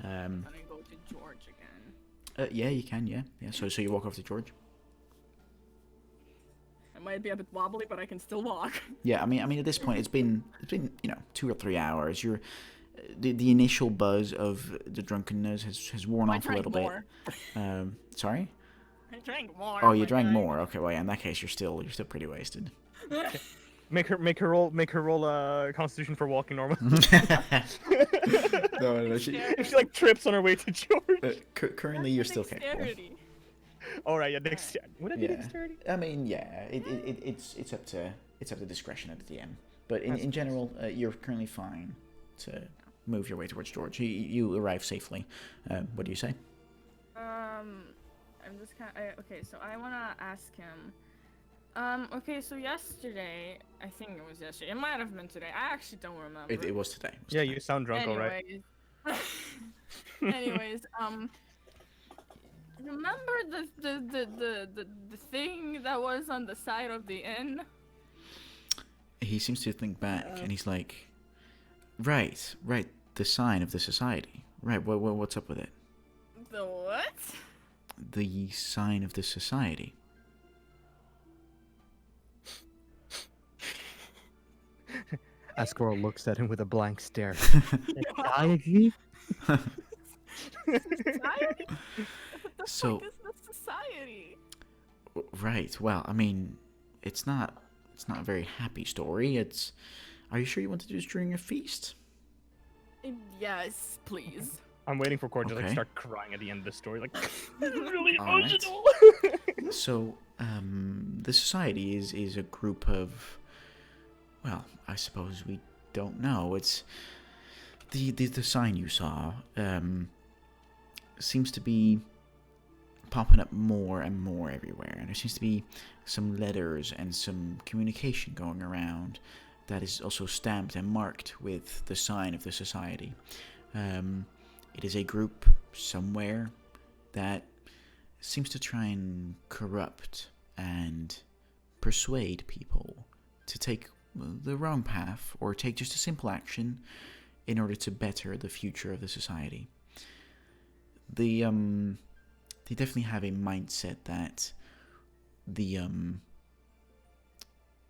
Can I go to George again? Yeah, you can. Yeah. So you walk over to George. It might be a bit wobbly, but I can still walk. Yeah. I mean, at this point, it's been 2 or 3 hours. You're the initial buzz of the drunkenness has worn off a little bit. Sorry. I drank more. Oh, you drank more. Okay, well, yeah, in that case, you're still pretty wasted. Make her roll a Constitution for walking normal. No. She like trips on her way to George. Currently, you're still capable. All right, yeah, dexterity. Would it be dexterity? I mean, yeah, it's up to discretion of the DM. But in general, you're currently fine to move your way towards George. You arrive safely. What do you say? I'm just kind of okay. So I wanna ask him. Okay, so yesterday, I think it was yesterday. It might have been today. I actually don't remember. It was today. Yeah, you sound drunk, all right. Anyways, remember the thing that was on the side of the inn? He seems to think back, and he's like, right, the sign of the society. Right, what's up with it? The what? The sign of the society. Asgore looks at him with a blank stare. Society? What the So- fuck is the society? Right. Well, I mean, it's not a very happy story. Are you sure you want to do this during a feast? Yes, please. I'm waiting for Cord to Okay. start crying at the end of the story. Like, this is really All right. emotional. So, the society is a group of, well, I suppose we don't know. It's the sign you saw seems to be popping up more and more everywhere, and there seems to be some letters and some communication going around that is also stamped and marked with the sign of the society. It is a group somewhere that seems to try and corrupt and persuade people to take the wrong path or take just a simple action in order to better the future of the society. They definitely have a mindset that the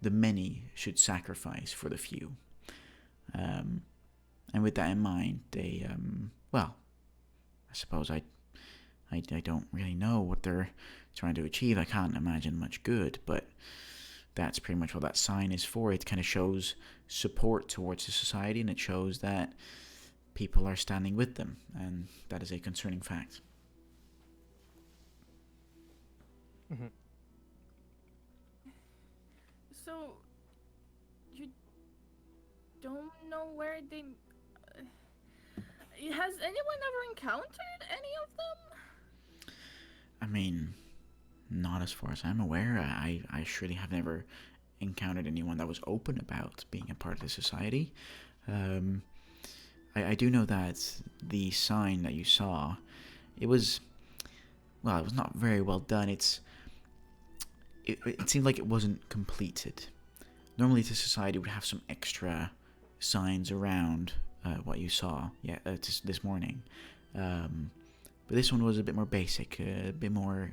many should sacrifice for the few. And with that in mind, they well, I suppose I don't really know what they're trying to achieve. I can't imagine much good, but that's pretty much what that sign is for. It kind of shows support towards the society, and it shows that people are standing with them, and that is a concerning fact. Mm-hmm. So, you don't know where they... has anyone ever encountered any of them? I mean, not as far as I'm aware. I surely have never encountered anyone that was open about being a part of the society. I do know that the sign that you saw, it was not very well done. It seemed like it wasn't completed. Normally the society would have some extra signs around what you saw this morning. But this one was a bit more basic, a bit more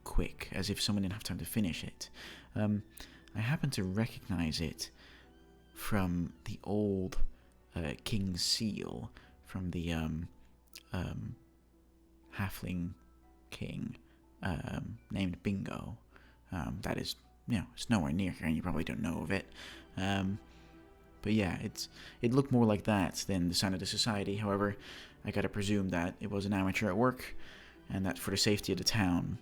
quick, as if someone didn't have time to finish it. I happen to recognize it from the old King's Seal, from the halfling king named Bingo. That is, it's nowhere near here, and you probably don't know of it. But yeah, it looked more like that than the sign of the society. However, I gotta presume that it was an amateur at work, and that for the safety of the town,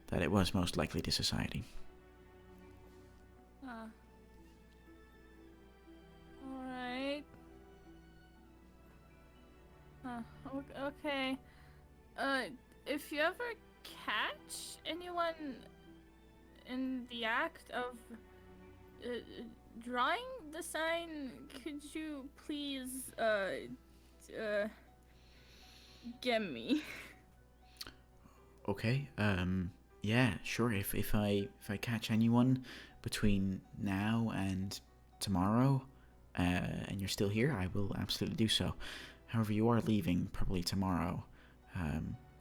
that it was most likely the society. Alright. Okay. If you ever catch anyone in the act of drawing the sign, could you please get me? Okay. Yeah, sure. If I catch anyone between now and tomorrow, and you're still here, I will absolutely do so. However, you are leaving probably tomorrow,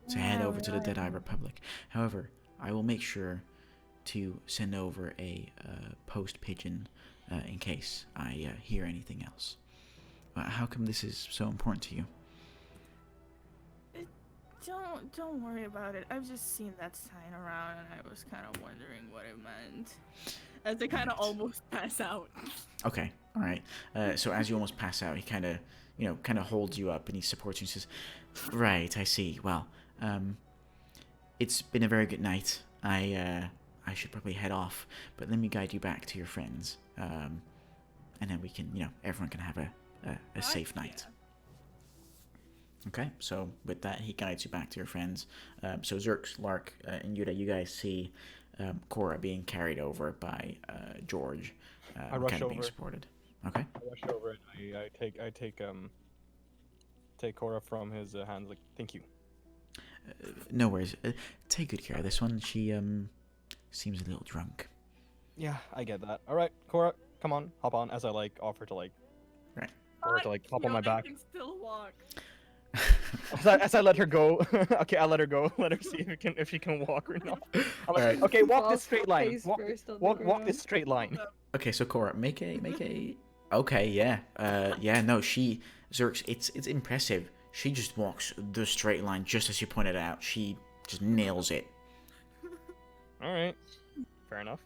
to head over to the Deadeye Republic. However, I will make sure to send over a post pigeon in case I hear anything else. How come this is so important to you? Don't worry about it. I've just seen that sign around and I was kind of wondering what it meant. As I kind of almost pass out. Okay, all right. So as you almost pass out, he kind of holds you up and he supports you and says, "Right, I see. Well, it's been a very good night. I should probably head off, but let me guide you back to your friends, and then we can, everyone can have a safe night." Okay, so with that, he guides you back to your friends. So Zerx, Lark, and Yuda, you guys see Cora being carried over by George, I rush kind of being over. supported. Okay. I rush over and I take Cora from his hands. Like, thank you. No worries. Take good care of this one. She seems a little drunk. Yeah, I get that. All right, Cora, come on, hop on. As I offer to Right. or to hop on my back. I can still walk. As I let her go. Okay, I let her go. Let her see if she can walk or not. I'm like, Alright. okay, walk Falls this straight line. face Walk, first on the walk ground. this straight line. Okay, so Cora, make a. Okay, yeah. Yeah. No, Zerx. It's impressive. She just walks the straight line, just as you pointed out. She just nails it. All right, fair enough.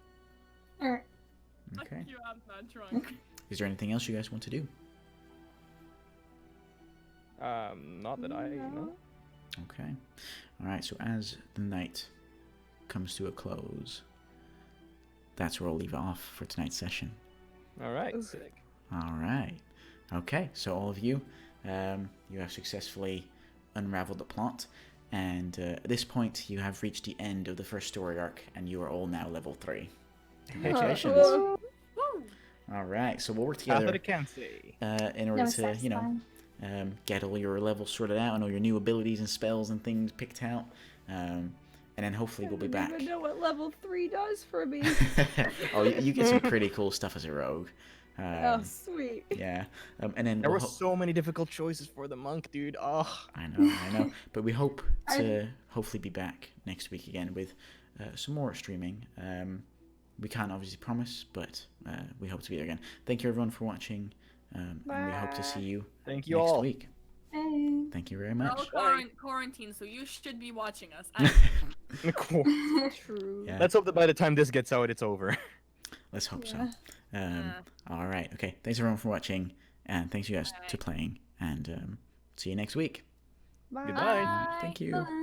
Alright. Okay. You, I'm not drunk. Is there anything else you guys want to do? Not that I know. Okay. All right. So as the night comes to a close, that's where we'll leave it off for tonight's session. All right, sick. All right. Okay. So all of you, you have successfully unraveled the plot, and at this point, you have reached the end of the first story arc, and you are all now level 3. Congratulations. Woo. All right. So we'll work That's together what it can say. in order No, to, satisfying. get all your levels sorted out and all your new abilities and spells and things picked out. And then hopefully we'll be I back. don't even know what level 3 does for me. Oh, you get some pretty cool stuff as a rogue. Oh, sweet. Yeah. And then There we'll were so many difficult choices for the monk, dude. Oh. I know. But we hope to hopefully be back next week again with some more streaming. We can't obviously promise, but we hope to be there again. Thank you everyone for watching, and we hope to see you Thank you next all. week. Hey. Thank you very We're all much. quarantined, so you should be watching us. Cool. True. Yeah. Let's hope that by the time this gets out, it's over. Let's hope so. Yeah. All right. Okay. Thanks everyone for watching, and thanks you guys to playing, and see you next week. Bye. Goodbye. Thank you. Bye.